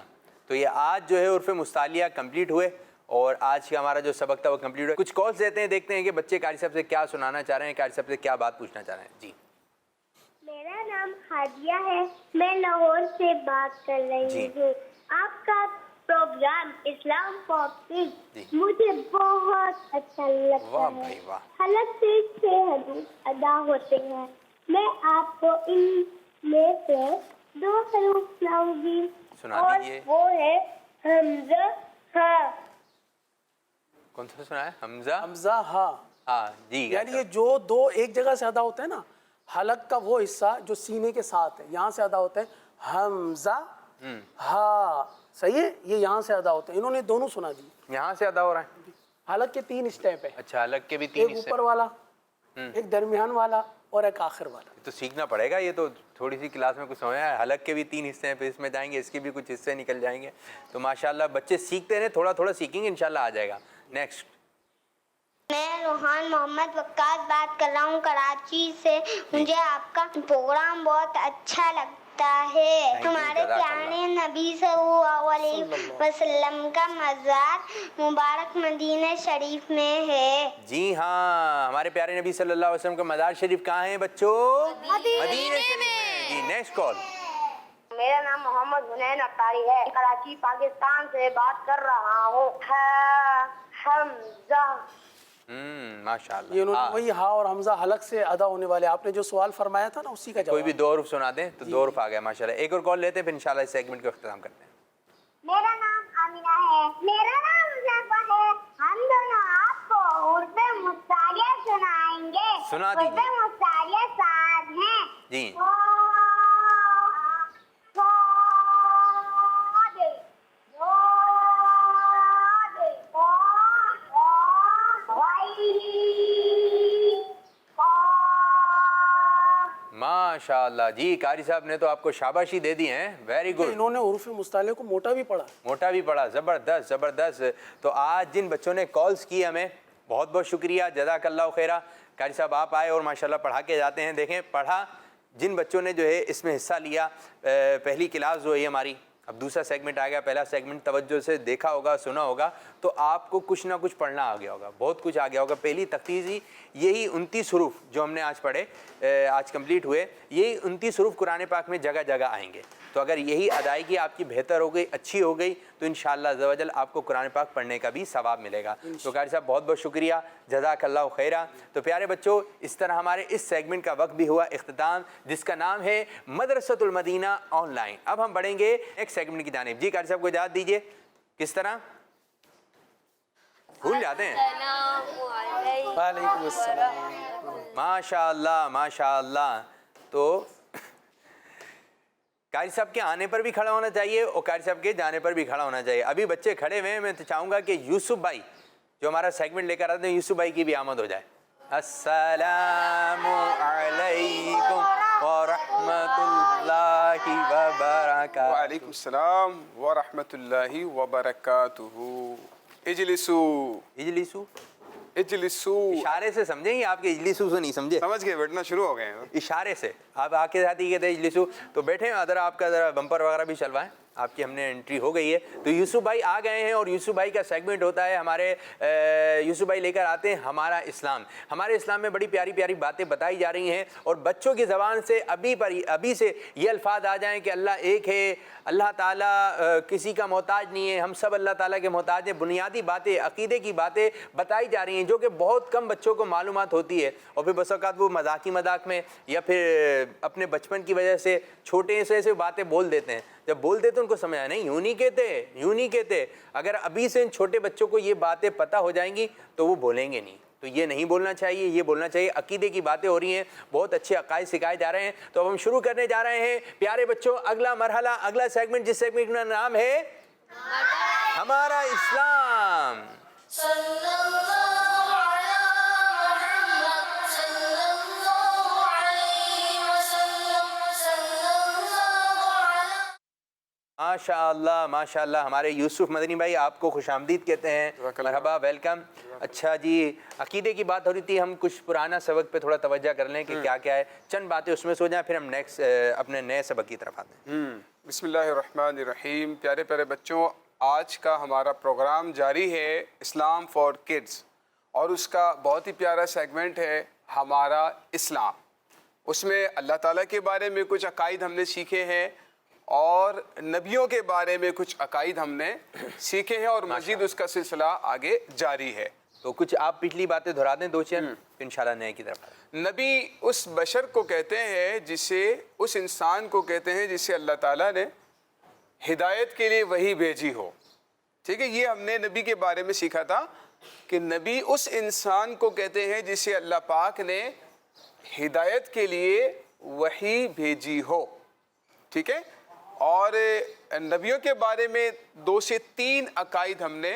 [SPEAKER 1] تو یہ آج جو ہے حروف مستعلیہ کمپلیٹ ہوئے اور آج کا ہمارا جو سبق تھا وہ کمپلیٹ ہوا. کچھ کالز دیتے ہیں، دیکھتے ہیں کہ بچے قاری صاحب سے کیا سنانا چاہ رہے ہیں، قاری صاحب سے کیا بات پوچھنا چاہ رہے ہیں. جی.
[SPEAKER 6] میرا نام ہادیہ ہے، میں لاہور سے بات کر رہی ہوں. آپ کا پروگرام اسلام فار کڈز مجھے بہت اچھا لگتا
[SPEAKER 1] واہ
[SPEAKER 6] ہے.
[SPEAKER 1] بھائی واہ.
[SPEAKER 6] حلق سے 6 حروف ادا ہوتے ہیں. میں آپ کو ان میں سے 2 حروف سناؤں گی
[SPEAKER 1] سنا
[SPEAKER 6] اور
[SPEAKER 1] دیجیے.
[SPEAKER 6] وہ ہے حمزہ ہا.
[SPEAKER 1] کون سا سنا ہے؟ حمزہ.
[SPEAKER 2] حمزہ ہاں.
[SPEAKER 1] ہاں جی.
[SPEAKER 2] یعنی یہ جو 2 ایک جگہ سے ادا ہوتے ہیں نا، حلق کا وہ حصہ جو سینے کے ساتھ ہے یہاں سے ادا ہوتا ہے حمزہ ہا. صحیح ہے، یہ یہاں سے ادا ہوتے ہیں. انہوں نے دونوں سنا دی.
[SPEAKER 1] یہاں سے ادا ہو رہا ہے.
[SPEAKER 2] حلق کے 3 اسٹیپ ہے.
[SPEAKER 1] اچھا، الگ کے بھی 3
[SPEAKER 2] ایک
[SPEAKER 1] حصے.
[SPEAKER 2] اوپر والا، ایک درمیان والا اور ایک آخر والا.
[SPEAKER 1] تو سیکھنا پڑے گا. یہ تو تھوڑی سی کلاس میں کچھ سمجھا ہے. حلق کے بھی 3 حصے ہیں، پھر اس میں جائیں گے اس کے بھی کچھ حصے نکل جائیں گے. تو ماشاءاللہ بچے سیکھتے رہیں، تھوڑا تھوڑا سیکھیں گے، انشاءاللہ آ جائے گا. نیکسٹ.
[SPEAKER 4] میں روحان محمد وقاص بات کر رہا ہوں کراچی سے. مجھے آپ کا پروگرام بہت اچھا لگتا ہے. ہمارے پیارے نبی صلی اللہ علیہ وسلم کا مزار مبارک مدینہ شریف میں ہے.
[SPEAKER 1] جی ہاں، ہمارے پیارے نبی صلی اللہ علیہ وسلم کا مزار شریف کہاں ہے بچوں؟ مدینہ شریف میں. جی نیکسٹ کال.
[SPEAKER 6] میرا نام محمد حنین اختاری ہے، کراچی پاکستان سے بات کر رہا ہوں. حمزہ.
[SPEAKER 1] ماشاءاللہ.
[SPEAKER 2] یہ انہوں نے وہی ہا اور حمزہ حلق سے ادا ہونے والے. آپ نے جو سوال فرمایا تھا نا اسی کا
[SPEAKER 1] کوئی بھی
[SPEAKER 2] جواب.
[SPEAKER 1] 2 حروف سنا دیں تو 2 حروف آ گئے ماشاءاللہ. ایک اور کال لیتے ہیں پھر انشاءاللہ اس سیگمنٹ کو اختتام کرتے ہیں.
[SPEAKER 6] میرا نام آمینہ ہے. میرا نام مصطفیٰ ہے. ہم دونوں آپ کو حروف مستعلیہ سنائیں گے.
[SPEAKER 1] سنا دیجیے.
[SPEAKER 6] حروف مستعلیہ 7 ہیں.
[SPEAKER 1] جی. ماشاءاللہ. جی قاری صاحب نے تو آپ کو شاباشی دے دی ہیں. Very good.
[SPEAKER 2] انہوں نے حروف مستعلیہ کو موٹا بھی پڑھا.
[SPEAKER 1] موٹا بھی پڑھا. زبردست زبردست. تو آج جن بچوں نے کالز کی ہمیں بہت بہت شکریہ، جزاک اللہ خیرہ. قاری صاحب آپ آئے اور ماشاءاللہ پڑھا کے جاتے ہیں. دیکھیں پڑھا جن بچوں نے جو ہے اس میں حصہ لیا، پہلی کلاس جو ہے ہماری اب دوسرا سیگمنٹ آ گیا. پہلا سیگمنٹ توجہ سے دیکھا ہوگا, سنا ہوگا تو آپ کو کچھ نہ کچھ پڑھنا آ گیا ہوگا, بہت کچھ آ گیا ہوگا. پہلی تختیزی یہی 29 حروف جو ہم نے آج پڑھے, آج کمپلیٹ ہوئے, یہی 29 حروف قرآن پاک میں جگہ جگہ آئیں گے. تو اگر یہی ادائیگی آپ کی بہتر ہو گئی, اچھی ہو گئی, تو انشاءاللہ عز و جل آپ کو قرآن پاک پڑھنے کا بھی ثواب ملے گا. تو قاری صاحب بہت بہت شکریہ, جزاک اللہ خیرہ. تو پیارے بچوں, اس طرح ہمارے اس سیگمنٹ کا وقت بھی ہوا اختتام, جس کا نام ہے مدرسۃ المدینہ آن لائن. اب ہم بڑھیں گے ایک سیگمنٹ کی جانب. جی قاری صاحب کو اجازت دیجیے. کس طرح بھول جاتے ہیں؟
[SPEAKER 2] وعلیکم السلام.
[SPEAKER 1] ماشاء اللہ ماشاء اللہ. تو قاری صاحب کے آنے پر بھی کھڑا ہونا چاہیے اور قاری صاحب کے جانے پر بھی کھڑا ہونا چاہیے. ابھی بچے کھڑے ہوئے ہیں, میں تو چاہوں گا کہ یوسف بھائی جو ہمارا سیگمنٹ لے کر آتے ہیں, یوسف بھائی کی بھی آمد ہو جائے. السلام علیکم ورحمۃ اللہ وبرکاتہ.
[SPEAKER 7] وعلیکم السلام ورحمۃ اللہ وبرکاتہ. اجلسو
[SPEAKER 1] اجلسو,
[SPEAKER 7] اجلسو.
[SPEAKER 1] اشارے سے سمجھیں گے, آپ کے اجلسو سے نہیں سمجھے,
[SPEAKER 7] سمجھ گئے, بیٹھنا شروع ہو گئے ہیں.
[SPEAKER 1] اشارے سے. آپ آ کے ساتھ ہی کہتے ہیں اجلسو, تو بیٹھے ہیں. ذرا آپ کا ذرا بمپر وغیرہ بھی چلوائیں. آپ کی ہم نے انٹری ہو گئی ہے. تو یوسف بھائی آ گئے ہیں اور یوسف بھائی کا سیگمنٹ ہوتا ہے ہمارے. یوسف بھائی لے کر آتے ہیں ہمارا اسلام. ہمارے اسلام میں بڑی پیاری پیاری باتیں بتائی جا رہی ہیں, اور بچوں کی زبان سے ابھی سے یہ الفاظ آ جائیں کہ اللہ ایک ہے, اللہ تعالیٰ کسی کا محتاج نہیں ہے, ہم سب اللہ تعالیٰ کے محتاج ہیں. بنیادی باتیں, عقیدے کی باتیں بتائی جا رہی ہیں جو کہ بہت کم بچوں کو معلومات ہوتی ہے, اور پھر بس اوقات وہ مذاق میں یا پھر اپنے بچپن کی وجہ سے چھوٹے سے باتیں بول دیتے ہیں. جب بول دیتے ان کو سمجھا نہیں, یوں نہیں کہتے. اگر ابھی سے ان چھوٹے بچوں کو یہ باتیں پتہ ہو جائیں گی تو وہ بولیں گے نہیں. تو یہ نہیں بولنا چاہیے, یہ بولنا چاہیے. عقیدے کی باتیں ہو رہی ہیں, بہت اچھے عقائد سکھائے جا رہے ہیں. تو اب ہم شروع کرنے جا رہے ہیں پیارے بچوں اگلا مرحلہ, اگلا سیگمنٹ, جس سیگمنٹ کا نام ہے ہمارا اسلام. ماشاء اللہ ماشاء اللہ. ہمارے یوسف مدنی بھائی آپ کو خوش آمدید کہتے ہیں, مرحبا, ویلکم. اچھا جی, عقیدے کی بات ہو رہی تھی, ہم کچھ پرانا سبق پہ تھوڑا توجہ کر لیں کہ کیا کیا ہے, چند باتیں اس میں سو جائیں, پھر ہم نیکسٹ اپنے نئے سبق کی طرف آتے ہیں.
[SPEAKER 7] بسم اللہ الرحمن الرحیم. پیارے پیارے بچوں, آج کا ہمارا پروگرام جاری ہے اسلام فار کڈز, اور اس کا بہت ہی پیارا سیگمنٹ ہے ہمارا اسلام. اس میں اللہ تعالیٰ کے بارے میں کچھ عقائد ہم نے سیکھے ہیں, اور نبیوں کے بارے میں کچھ عقائد ہم نے سیکھے ہیں, اور مزید اس کا سلسلہ آگے جاری ہے.
[SPEAKER 1] تو کچھ آپ پچھلی باتیں دہرا دیں, دو چند, انشاءاللہ نئے کی طرف.
[SPEAKER 7] نبی اس بشر کو کہتے ہیں, جسے اس انسان کو کہتے ہیں جسے اللہ تعالیٰ نے ہدایت کے لیے وحی بھیجی ہو. ٹھیک ہے, یہ ہم نے نبی کے بارے میں سیکھا تھا کہ نبی اس انسان کو کہتے ہیں جسے اللہ پاک نے ہدایت کے لیے وحی بھیجی ہو. ٹھیک ہے, اور نبیوں کے بارے میں 2 سے 3 عقائد ہم نے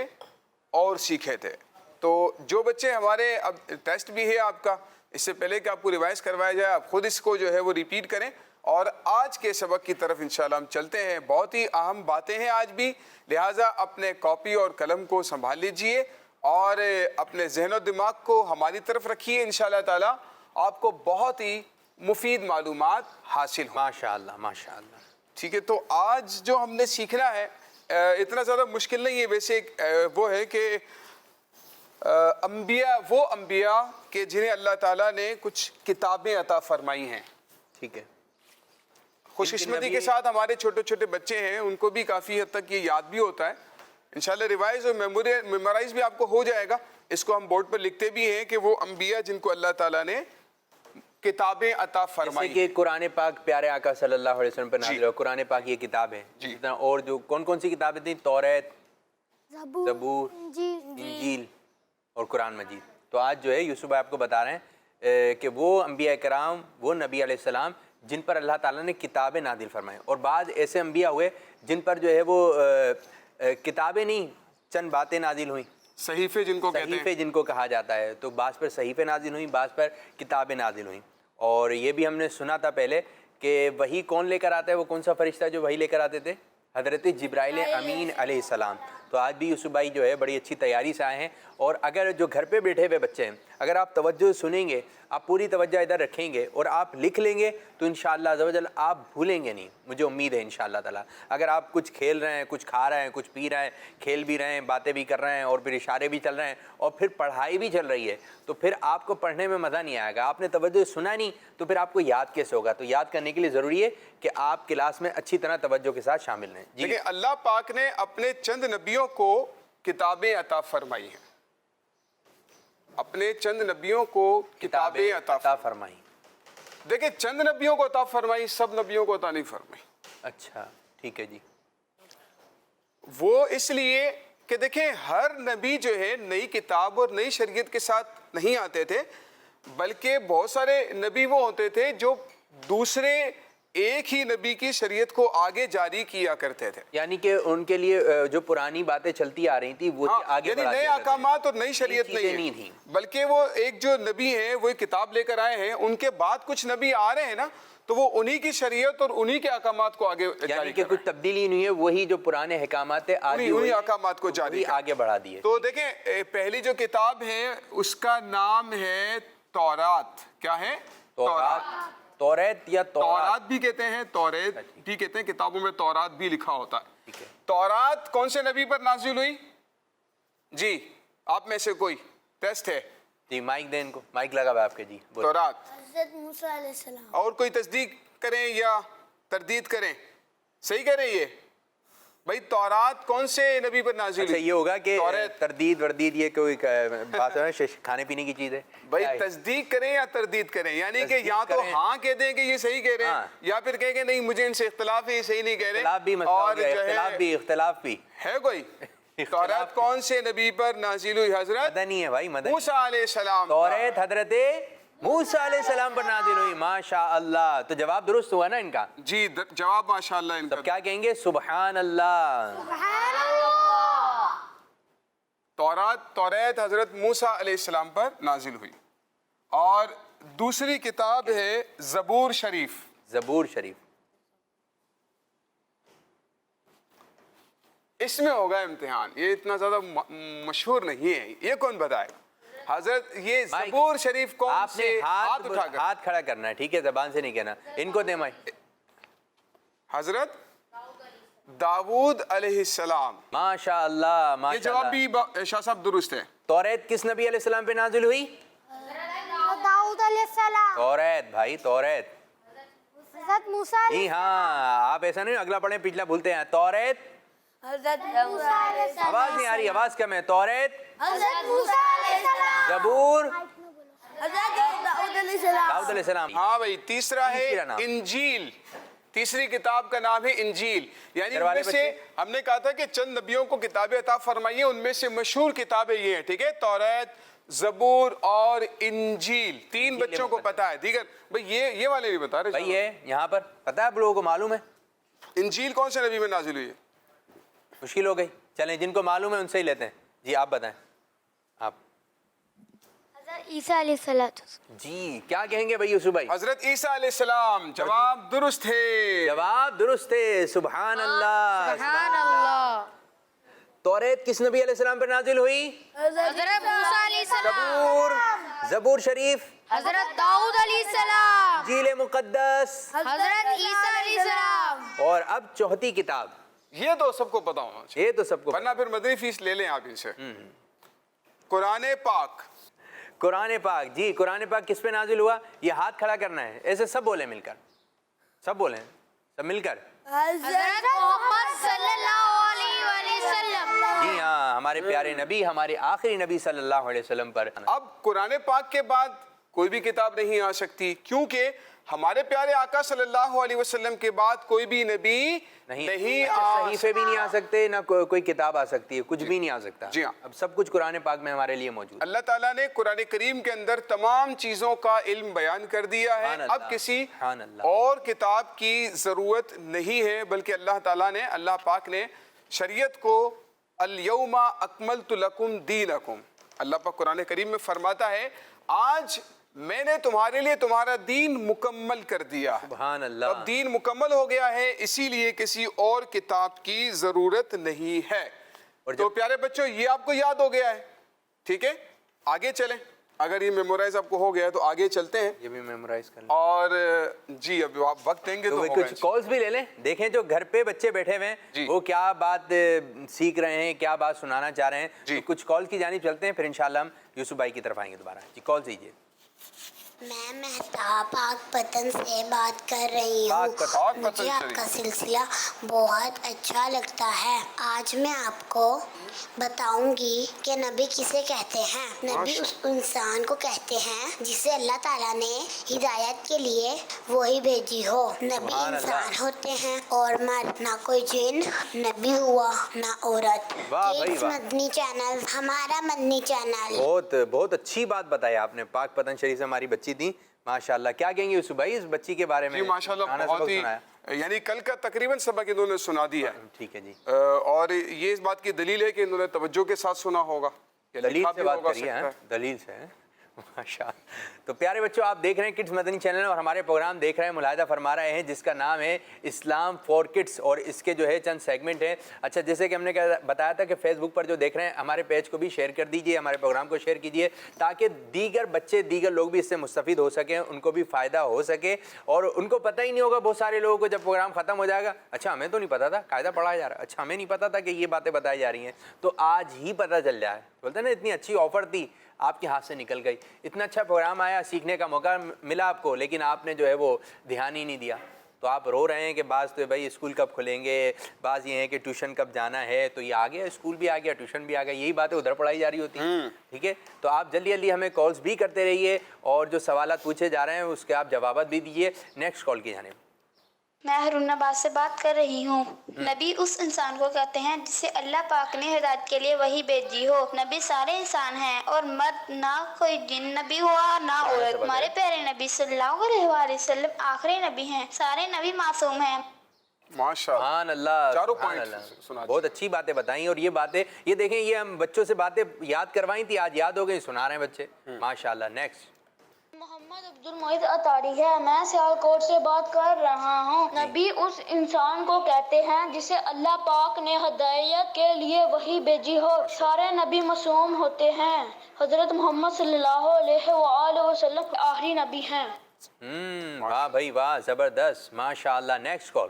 [SPEAKER 7] اور سیکھے تھے. تو جو بچے ہمارے, اب ٹیسٹ بھی ہے آپ کا, اس سے پہلے کہ آپ کو ریوائز کروایا جائے, آپ خود اس کو جو ہے وہ ریپیٹ کریں, اور آج کے سبق کی طرف انشاءاللہ ہم چلتے ہیں. بہت ہی اہم باتیں ہیں آج بھی, لہٰذا اپنے کاپی اور قلم کو سنبھال لیجئے اور اپنے ذہن و دماغ کو ہماری طرف رکھیے. انشاءاللہ تعالیٰ آپ کو بہت ہی مفید معلومات حاصل ہوں.
[SPEAKER 1] ماشاءاللہ ماشاءاللہ.
[SPEAKER 7] ٹھیک ہے, تو آج جو ہم نے سیکھنا ہے اتنا زیادہ مشکل نہیں ہے. ویسے وہ ہے کہ وہ انبیاء کہ جنہیں اللہ تعالیٰ نے کچھ کتابیں عطا فرمائی ہیں.
[SPEAKER 1] ٹھیک ہے,
[SPEAKER 7] خوش قسمتی کے ساتھ ہمارے چھوٹے چھوٹے بچے ہیں, ان کو بھی کافی حد تک یہ یاد بھی ہوتا ہے. انشاءاللہ ریوائز اور میمورائز بھی آپ کو ہو جائے گا. اس کو ہم بورڈ پر لکھتے بھی ہیں کہ وہ انبیاء جن کو اللہ تعالیٰ نے کتابیں عطا فرمائی.
[SPEAKER 1] جیسے کہ قرآن پاک پیارے آقا صلی اللہ علیہ وسلم پر نازل ہوا, قرآن پاک یہ کتاب ہے. اور جو کون سی کتابیں تھیں, توریت, زبور, انجیل اور قرآن مجید. تو آج جو ہے یوسف بھائی آپ کو بتا رہے ہیں کہ وہ انبیاء کرام, وہ نبی علیہ السلام جن پر اللہ تعالیٰ نے کتابیں نازل فرمائیں, اور بعض ایسے انبیاء ہوئے جن پر جو ہے وہ کتابیں نہیں, چند باتیں نازل ہوئیں,
[SPEAKER 7] صحیفے جن کو کہتے ہیں,
[SPEAKER 1] صحیفے جن کو کہا جاتا ہے. تو بعض پر صحیفے نازل ہوئیں, بعض پر کتابیں نازل ہوئیں. اور یہ بھی ہم نے سنا تھا پہلے کہ وحی کون لے کر آتا ہے, وہ کون سا فرشتہ جو وحی لے کر آتے تھے, حضرت جبرائیل امین علیہ السلام. تو آج بھی یوسف بھائی جو ہے بڑی اچھی تیاری سے آئے ہیں, اور اگر جو گھر پہ بیٹھے ہوئے بچے ہیں, اگر آپ توجہ سنیں گے, آپ پوری توجہ ادھر رکھیں گے اور آپ لکھ لیں گے تو انشاءاللہ عز و جل آپ بھولیں گے نہیں, مجھے امید ہے انشاءاللہ تعالیٰ. اگر آپ کچھ کھیل رہے ہیں, کچھ کھا رہے ہیں, کچھ پی رہے ہیں, کھیل بھی رہے ہیں, باتیں بھی کر رہے ہیں اور پھر اشارے بھی چل رہے ہیں اور پھر پڑھائی بھی چل رہی ہے, تو پھر آپ کو پڑھنے میں مزہ نہیں آئے گا. آپ نے توجہ سنا نہیں تو پھر آپ کو یاد کیسے ہوگا؟ تو یاد کرنے کے لیے ضروری ہے کہ آپ کلاس میں اچھی طرح توجہ کے ساتھ شامل رہیں. جی
[SPEAKER 7] دیکھیں اللہ پاک نے اپنے چند نبیوں کو کتابیں عطا فرمائی ہیں, اپنے چند نبیوں کو کتابیں عطا
[SPEAKER 1] فرمائی.
[SPEAKER 7] دیکھیں چند نبیوں کو عطا فرمائی, سب نبیوں کو عطا نہیں فرمائی.
[SPEAKER 1] اچھا ٹھیک ہے جی.
[SPEAKER 7] وہ اس لیے کہ دیکھیں ہر نبی جو ہے نئی کتاب اور نئی شریعت کے ساتھ نہیں آتے تھے, بلکہ بہت سارے نبی وہ ہوتے تھے جو دوسرے ایک ہی نبی کی شریعت کو آگے جاری کیا کرتے تھے.
[SPEAKER 1] یعنی کہ ان کے لیے جو پرانی باتیں چلتی آ رہی تھی وہ آگے
[SPEAKER 7] یعنی
[SPEAKER 1] بڑھا
[SPEAKER 7] نئے
[SPEAKER 1] دیا کرتے تھے.
[SPEAKER 7] احکامات اور نئی شریعت نہیں
[SPEAKER 1] تھیں,
[SPEAKER 7] بلکہ وہ ایک جو نبی ہیں وہ ایک کتاب لے کر آئے ہیں, ان کے بعد کچھ نبی آ رہے ہیں نا, تو وہ انہی کی شریعت اور انہی کے احکامات کو آگے
[SPEAKER 1] یعنی
[SPEAKER 7] جاری
[SPEAKER 1] کہ
[SPEAKER 7] کر
[SPEAKER 1] کچھ تبدیلی نہیں ہے, وہی جو پرانے احکامات ہیں
[SPEAKER 7] انہی احکامات کو جاری
[SPEAKER 1] آگے بڑھا دیے.
[SPEAKER 7] تو دیکھیں پہلی جو کتاب ہے اس کا نام ہے تورات. کیا ہے؟
[SPEAKER 1] توریت یا
[SPEAKER 7] تورات بھی کہتے ہیں, توریت بھی کہتے ہیں, کتابوں میں تورات بھی لکھا ہوتا ہے. تورات کون سے نبی پر نازل ہوئی؟ جی آپ میں سے کوئی ٹیسٹ ہے؟
[SPEAKER 1] جی مائک دیں ان کو, مائک لگا ہوا آپ کے. جی
[SPEAKER 7] تورات
[SPEAKER 4] حضرت موسیٰ علیہ السلام.
[SPEAKER 7] اور کوئی تصدیق کریں یا تردید کریں؟ صحیح کہہ رہے ہیں یہ بھائی, تورات کون سے نبی پر نازل
[SPEAKER 1] اچھا
[SPEAKER 7] ہوئی؟
[SPEAKER 1] یہ ہوگا کہ تردید وردید یہ کوئی بات ہے, کھانے پینے کی چیز ہے
[SPEAKER 7] بھائی تصدیق کریں یا تردید کریں, یعنی کہ یا تو ہاں کہہ دیں کہ یہ صحیح کہہ رہے ہیں, یا پھر کہیں کہ نہیں مجھے ان سے اختلاف ہے, یہ صحیح نہیں کہہ رہے.
[SPEAKER 1] اختلاف بھی مسئلہ ہو گیا, اختلاف بھی
[SPEAKER 7] ہے کوئی. تورات کون سے نبی پر نازل ہوئی؟ حضرت
[SPEAKER 1] مدنی ہے بھائی, مدنی.
[SPEAKER 7] موسیٰ علیہ السلام.
[SPEAKER 1] توریت حضرت موسیٰ علیہ السلام پر نازل ہوئی. ماشاء اللہ. تو جواب درست ہوا نا ان کا؟
[SPEAKER 7] جی جواب ماشاءاللہ ان کا.
[SPEAKER 1] کیا کہیں گے؟ سبحان اللہ.
[SPEAKER 7] توریت حضرت موسیٰ علیہ السلام پر نازل ہوئی. اور دوسری کتاب ہے زبور شریف.
[SPEAKER 1] زبور شریف
[SPEAKER 7] اس میں ہوگا امتحان, یہ اتنا زیادہ مشہور نہیں ہے, یہ کون بتائے حضرت یہ زبور شریف کون
[SPEAKER 1] آپ نے
[SPEAKER 7] سے؟ ہاتھ اٹھا کر
[SPEAKER 1] ہاتھ کھڑا کرنا ہے, ٹھیک ہے, زبان سے نہیں کہنا. ان کو دے مائک.
[SPEAKER 7] حضرت داؤد علیہ السلام.
[SPEAKER 1] ماشاء اللہ.
[SPEAKER 7] یہ جواب بھی شاہ صاحب درست ہے.
[SPEAKER 1] توریت کس نبی علیہ السلام پہ نازل ہوئی؟
[SPEAKER 4] داؤد علیہ السلام.
[SPEAKER 1] توریت بھائی, توریت.
[SPEAKER 4] حضرت موسیٰ
[SPEAKER 1] جی ہاں, آپ ایسا نہیں اگلا پڑھیں پچھلا بھولتے ہیں. توریت.
[SPEAKER 4] حضرت موسیٰ علیہ السلام.
[SPEAKER 1] آواز نہیں آ رہی, آواز کم ہے. توریت,
[SPEAKER 4] حضرت موسیٰ علیہ السلام.
[SPEAKER 1] زبور,
[SPEAKER 4] حضرت داؤد علیہ السلام.
[SPEAKER 1] داؤد علیہ السلام.
[SPEAKER 7] ہاں بھائی. تیسرا ہے
[SPEAKER 1] تیسرا نام.
[SPEAKER 7] انجیل. تیسری کتاب کا نام ہے انجیل. یعنی ان میں سے ہم نے کہا تھا کہ چند نبیوں کو کتابیں عطا فرمائی ہیں, ان میں سے مشہور کتابیں یہ ہیں, ٹھیک ہے, توریت, زبور اور انجیل. تین بچوں کو پتا ہے, دیگر بھئی یہ والے نہیں بتا رہے.
[SPEAKER 1] بھئی یہ یہاں پر پتہ ہے آپ لوگوں کو معلوم ہے
[SPEAKER 7] انجیل کون سے نبی میں نازل ہوئی ہے؟
[SPEAKER 1] مشکل ہو گئی. چلیں جن کو معلوم ہے ان سے ہی لیتے ہیں. جی آپ بتائیں. آپ
[SPEAKER 4] حضرت عیسیٰ علیہ السلام.
[SPEAKER 1] جی کیا کہیں گے بھائی یوسف بھائی؟
[SPEAKER 7] حضرت عیسیٰ علیہ السلام. جواب درست ہے.
[SPEAKER 1] جواب درست ہے. سبحان اللہ.
[SPEAKER 3] سبحان اللہ.
[SPEAKER 1] توریت کس نبی علیہ السلام پر نازل ہوئی؟
[SPEAKER 3] حضرت موسیٰ علیہ السلام.
[SPEAKER 1] زبور, زبور شریف,
[SPEAKER 3] حضرت داؤد علیہ السلام.
[SPEAKER 1] انجیل مقدس,
[SPEAKER 3] حضرت عیسیٰ علیہ السلام.
[SPEAKER 1] اور اب چوتھی کتاب.
[SPEAKER 7] یہ تو سب کو پتا ہونا چاہیے,
[SPEAKER 1] یہ تو سب کو
[SPEAKER 7] ورنہ پھر مدنی فیس لے لیں آپ ان سے. قرآن پاک.
[SPEAKER 1] قرآن پاک. جی قرآن پاک کس پہ نازل ہوا؟ یہ ہاتھ کھڑا کرنا ہے, ایسے سب بولیں مل کر, سب بولیں, سب مل کر.
[SPEAKER 3] حضرت محمد صلی اللہ علیہ وآلہ وسلم.
[SPEAKER 1] جی ہاں, ہمارے پیارے نبی, ہمارے آخری نبی صلی اللہ علیہ وسلم پر.
[SPEAKER 7] اب قرآن پاک کے بعد کوئی بھی کتاب نہیں آ سکتی, کیونکہ ہمارے پیارے آقا صلی اللہ علیہ وسلم کے بعد کوئی بھی نبی نہیں
[SPEAKER 1] صحیفے بھی نہیں آ سکتے, نہ کوئی کتاب آ سکتی ہے, کچھ بھی نہیں آ سکتا.
[SPEAKER 7] جی ہاں,
[SPEAKER 1] اب سب کچھ قرآن پاک میں ہمارے لیے موجود.
[SPEAKER 7] اللہ تعالیٰ نے قرآن کریم کے اندر تمام چیزوں کا علم بیان کر دیا ہے. اب کسی اور کتاب کی ضرورت نہیں ہے, بلکہ اللہ تعالیٰ نے, اللہ پاک نے شریعت کو الیوم اکملت لکم دینکم, اللہ پاک قرآن کریم میں فرماتا ہے آج میں نے تمہارے لیے تمہارا دین مکمل کر دیا.
[SPEAKER 1] سبحان اللہ.
[SPEAKER 7] اب دین مکمل ہو گیا ہے, اسی لیے کسی اور کتاب کی ضرورت نہیں ہے. تو پیارے بچوں یہ آپ کو یاد ہو گیا ہے, ٹھیک ہے, آگے چلیں. اگر یہ میمورائز آپ کو ہو گیا تو آگے چلتے ہیں
[SPEAKER 1] یہ بھی میمورائز کر لیں
[SPEAKER 7] اور جی اب آپ وقت دیں گے
[SPEAKER 1] تو
[SPEAKER 7] تو ہوگا
[SPEAKER 1] کچھ کالز بھی لے لیں دیکھیں جو گھر پہ بچے بیٹھے ہوئے
[SPEAKER 7] جی
[SPEAKER 1] ہیں وہ کیا بات سیکھ رہے ہیں کیا بات سنانا چاہ رہے ہیں
[SPEAKER 7] جی
[SPEAKER 1] تو کچھ کال کی جانب چلتے ہیں پھر انشاءاللہ ہم یوسف بھائی کی طرف آئیں گے دوبارہ جی کال دیجیے
[SPEAKER 4] میں مہتاب پاک پتن سے بات کر رہی
[SPEAKER 1] پاک
[SPEAKER 4] ہوں
[SPEAKER 1] پتن
[SPEAKER 4] مجھے آپ کا سلسلہ بہت اچھا لگتا ہے آج میں آپ کو بتاؤں گی کہ نبی کسے کہتے ہیں نبی اس انسان کو کہتے ہیں جسے اللہ تعالیٰ نے ہدایت کے لیے وہی بھیجی ہو نبی انسان ہوتے ہیں اور مرد نہ کوئی جن نبی ہوا نہ عورت کڈس مدنی چینل ہمارا مدنی چینل
[SPEAKER 1] بہت بہت اچھی بات بتائی آپ نے پاک پتن شریف سے ہماری بچی تھی ماشاءاللہ کیا کہیں گے یوسف بھائی اس بچی کے بارے میں
[SPEAKER 7] جی ماشاءاللہ بہت ہی یعنی کل کا تقریباً سبق انہوں نے سنا دیا
[SPEAKER 1] ٹھیک ہے جی
[SPEAKER 7] اور یہ اس بات کی دلیل ہے کہ انہوں نے توجہ کے ساتھ سنا ہوگا
[SPEAKER 1] دلیل سے بات کریے ہیں دلیل سے ماشاء تو پیارے بچوں آپ دیکھ رہے ہیں کڈس مدنی چینل اور ہمارے پروگرام دیکھ رہے ہیں ملاحظہ فرما رہے ہیں جس کا نام ہے اسلام فار کڈس اور اس کے جو ہے چند سیگمنٹ ہیں اچھا جیسے کہ ہم نے بتایا تھا کہ فیس بک پر جو دیکھ رہے ہیں ہمارے پیج کو بھی شیئر کر دیجئے ہمارے پروگرام کو شیئر کیجئے تاکہ دیگر بچے دیگر لوگ بھی اس سے مستفید ہو سکیں ان کو بھی فائدہ ہو سکے اور ان کو پتہ ہی نہیں ہوگا بہت سارے لوگوں کو جب پروگرام ختم ہو جائے گا اچھا ہمیں تو نہیں پتا تھا قاعدہ پڑھایا جا رہا ہے اچھا ہمیں نہیں پتا تھا کہ یہ باتیں بتائی جا رہی ہیں تو آج ہی پتہ چل جائے بولتے ہیں نا اتنی اچھی آفر تھی آپ کے ہاتھ سے نکل گئی اتنا اچھا پروگرام آیا سیکھنے کا موقع ملا آپ کو لیکن آپ نے جو ہے وہ دھیان ہی نہیں دیا تو آپ رو رہے ہیں کہ بعض تو بھائی اسکول کب کھلیں گے بعض یہ ہیں کہ ٹیوشن کب جانا ہے تو یہ آ گیا اسکول بھی آ گیا ٹیوشن بھی آ گیا یہی باتیں ادھر پڑھائی جا رہی ہوتی ہیں ٹھیک ہے تو آپ جلدی جلدی ہمیں کالز بھی کرتے رہیے اور جو سوالات پوچھے جا رہے ہیں اس کے آپ جوابات بھی دیجیے نیکسٹ کال کی جانب
[SPEAKER 8] میں ہرون آباد سے بات کر رہی ہوں نبی اس انسان کو کہتے ہیں جسے اللہ پاک نے ہدایت کے لیے وہی بھیجی ہو نبی سارے انسان ہیں اور مرد نہ کوئی جن نبی ہوا نہ عورت ہمارے پیارے نبی صلی اللہ علیہ وآلہ وسلم آخری نبی ہیں سارے نبی معصوم ہیں
[SPEAKER 1] سبحان اللہ سبحان اللہ بہت اچھی باتیں بتائیں اور یہ باتیں یہ دیکھیں یہ ہم بچوں سے باتیں یاد کروائیں تھی آج یاد ہو گئی سنا رہے ہیں بچے ماشاءاللہ نیکسٹ
[SPEAKER 8] محمد عبد المعید اطاری ہے میں سیالکوٹ سے بات کر رہا ہوں نبی اس انسان کو کہتے ہیں جسے اللہ پاک نے ہدایت کے لیے وہی بھیجی ہو سارے نبی معصوم ہوتے ہیں حضرت محمد صلی اللہ علیہ وآلہ وسلم آخری نبی ہیں
[SPEAKER 1] واہ بھائی واہ زبردست ماشاءاللہ نیکسٹ کال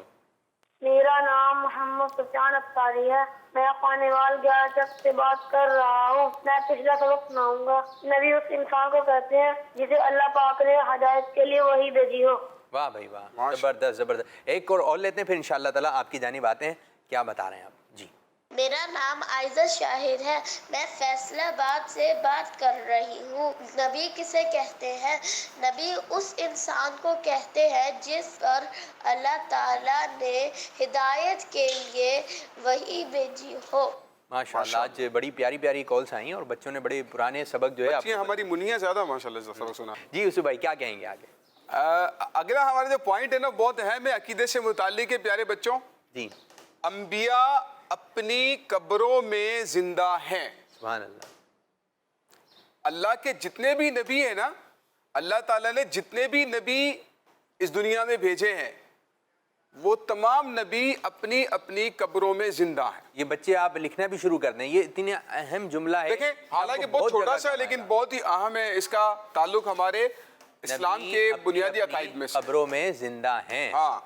[SPEAKER 6] میرا نام محمد سفیان اختاری ہے میں خانوال 11 چک سے بات کر رہا ہوں میں پچھلا سبق سناؤں گا نبی اس انسان کو کہتے ہیں جسے اللہ پاک نے ہدایت کے لیے وہی بھیجی ہو
[SPEAKER 1] واہ بھائی واہ زبردست زبردست ایک اور لے لیتے ہیں پھر انشاءاللہ تعالیٰ آپ کی جانب آتے ہیں کیا بتا رہے ہیں آپ جی
[SPEAKER 4] میرا نام عائزہ شاہد ہے میں فیصلہ آباد سے بات کر رہی ہوں نبی کسے کہتے ہیں نبی اس انسان کو کہتے ہیں جس پر اللہ تعالیٰ نے ہدایت کے لیے وہی بھیجی ہو
[SPEAKER 1] ماشاءاللہ آج بڑی پیاری پیاری کالز آئیں اور بچوں نے بڑے پرانے سبق جو ہے
[SPEAKER 7] ہماری منیاں زیادہ ماشاءاللہ سبق سنا
[SPEAKER 1] جی یوسف بھائی کیا کہیں گے آگے
[SPEAKER 7] اگلا ہمارا جو پوائنٹ ہے نا بہت اہم ہے عقیدے سے متعلق ہے پیارے بچوں
[SPEAKER 1] جی
[SPEAKER 7] انبیاء اپنی قبروں میں زندہ ہیں
[SPEAKER 1] سبحان اللہ
[SPEAKER 7] اللہ کے جتنے بھی نبی ہیں نا اللہ تعالیٰ نے جتنے بھی نبی اس دنیا میں بھیجے ہیں وہ تمام نبی اپنی اپنی قبروں میں زندہ ہیں
[SPEAKER 1] یہ بچے آپ لکھنا بھی شروع کر دیں یہ اتنی اہم جملہ ہے
[SPEAKER 7] دیکھیں حالانکہ بہت چھوٹا سا ہے لیکن بہت ہی اہم ہے اس کا تعلق ہمارے اسلام کے بنیادی عقائد میں
[SPEAKER 1] قبروں میں زندہ ہیں
[SPEAKER 7] ہاں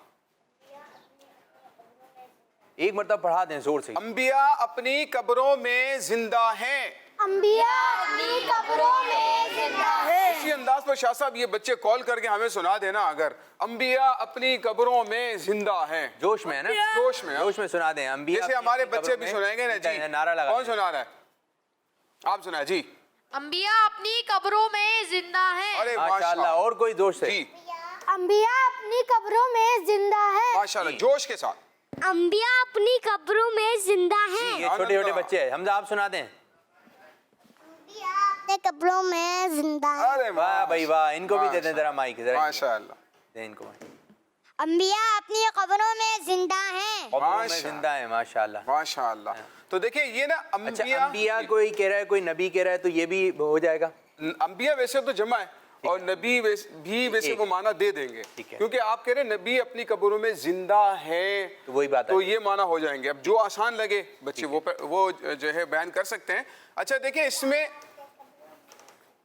[SPEAKER 1] ایک مرتبہ پڑھا دیں زور سے
[SPEAKER 7] انبیاء اپنی قبروں میں زندہ ہیں
[SPEAKER 4] انبیاء اپنی قبروں میں زندہ ہیں
[SPEAKER 7] اسی انداز پر شاہ صاحب یہ بچے کال کر کے ہمیں سنا دینا اگر انبیاء اپنی قبروں میں زندہ ہیں
[SPEAKER 1] جوش میں ہے نا جوش میں سنا دیں انبیاء
[SPEAKER 7] جیسے ہمارے بچے بھی سنائیں گے نا جی
[SPEAKER 1] نعرہ لگا
[SPEAKER 7] کون سنا رہا ہے آپ سنائیں جی
[SPEAKER 3] انبیاء اپنی قبروں میں زندہ ہیں
[SPEAKER 7] ارے
[SPEAKER 1] ماشاءاللہ اور کوئی جوش سے
[SPEAKER 7] جی
[SPEAKER 4] انبیاء اپنی قبروں میں زندہ ہیں
[SPEAKER 7] ماشاءاللہ جوش کے ساتھ
[SPEAKER 4] انبیاء اپنی قبروں میں زندہ ہیں
[SPEAKER 1] یہ چھوٹے چھوٹے بچے ہیں حمزہ آپ سنا دیں
[SPEAKER 4] انبیاء اپنے قبروں میں زندہ ہیں
[SPEAKER 7] ارے
[SPEAKER 1] واہ بھائی واہ ان کو بھی دے دیں ذرا مائک
[SPEAKER 7] ماشاءاللہ
[SPEAKER 1] دیں ان کو
[SPEAKER 4] انبیاء اپنی قبروں میں زندہ ہیں
[SPEAKER 1] قبروں میں زندہ ہیں ماشاءاللہ
[SPEAKER 7] ماشاءاللہ تو دیکھیں یہ نا
[SPEAKER 1] اچھا انبیاء کوئی کہہ رہا ہے کوئی نبی کہہ رہا ہے تو یہ بھی ہو جائے گا
[SPEAKER 7] انبیاء ویسے تو جمع ہے اور نبی بھی ویسے وہ معنی دے دیں گے کیونکہ آپ کہہ رہے ہیں نبی اپنی قبروں میں زندہ ہیں
[SPEAKER 1] تو وہی بات
[SPEAKER 7] تو یہ معنی ہو جائیں گے اب جو آسان لگے بچے وہ جو ہے بیان کر سکتے ہیں اچھا دیکھیں اس میں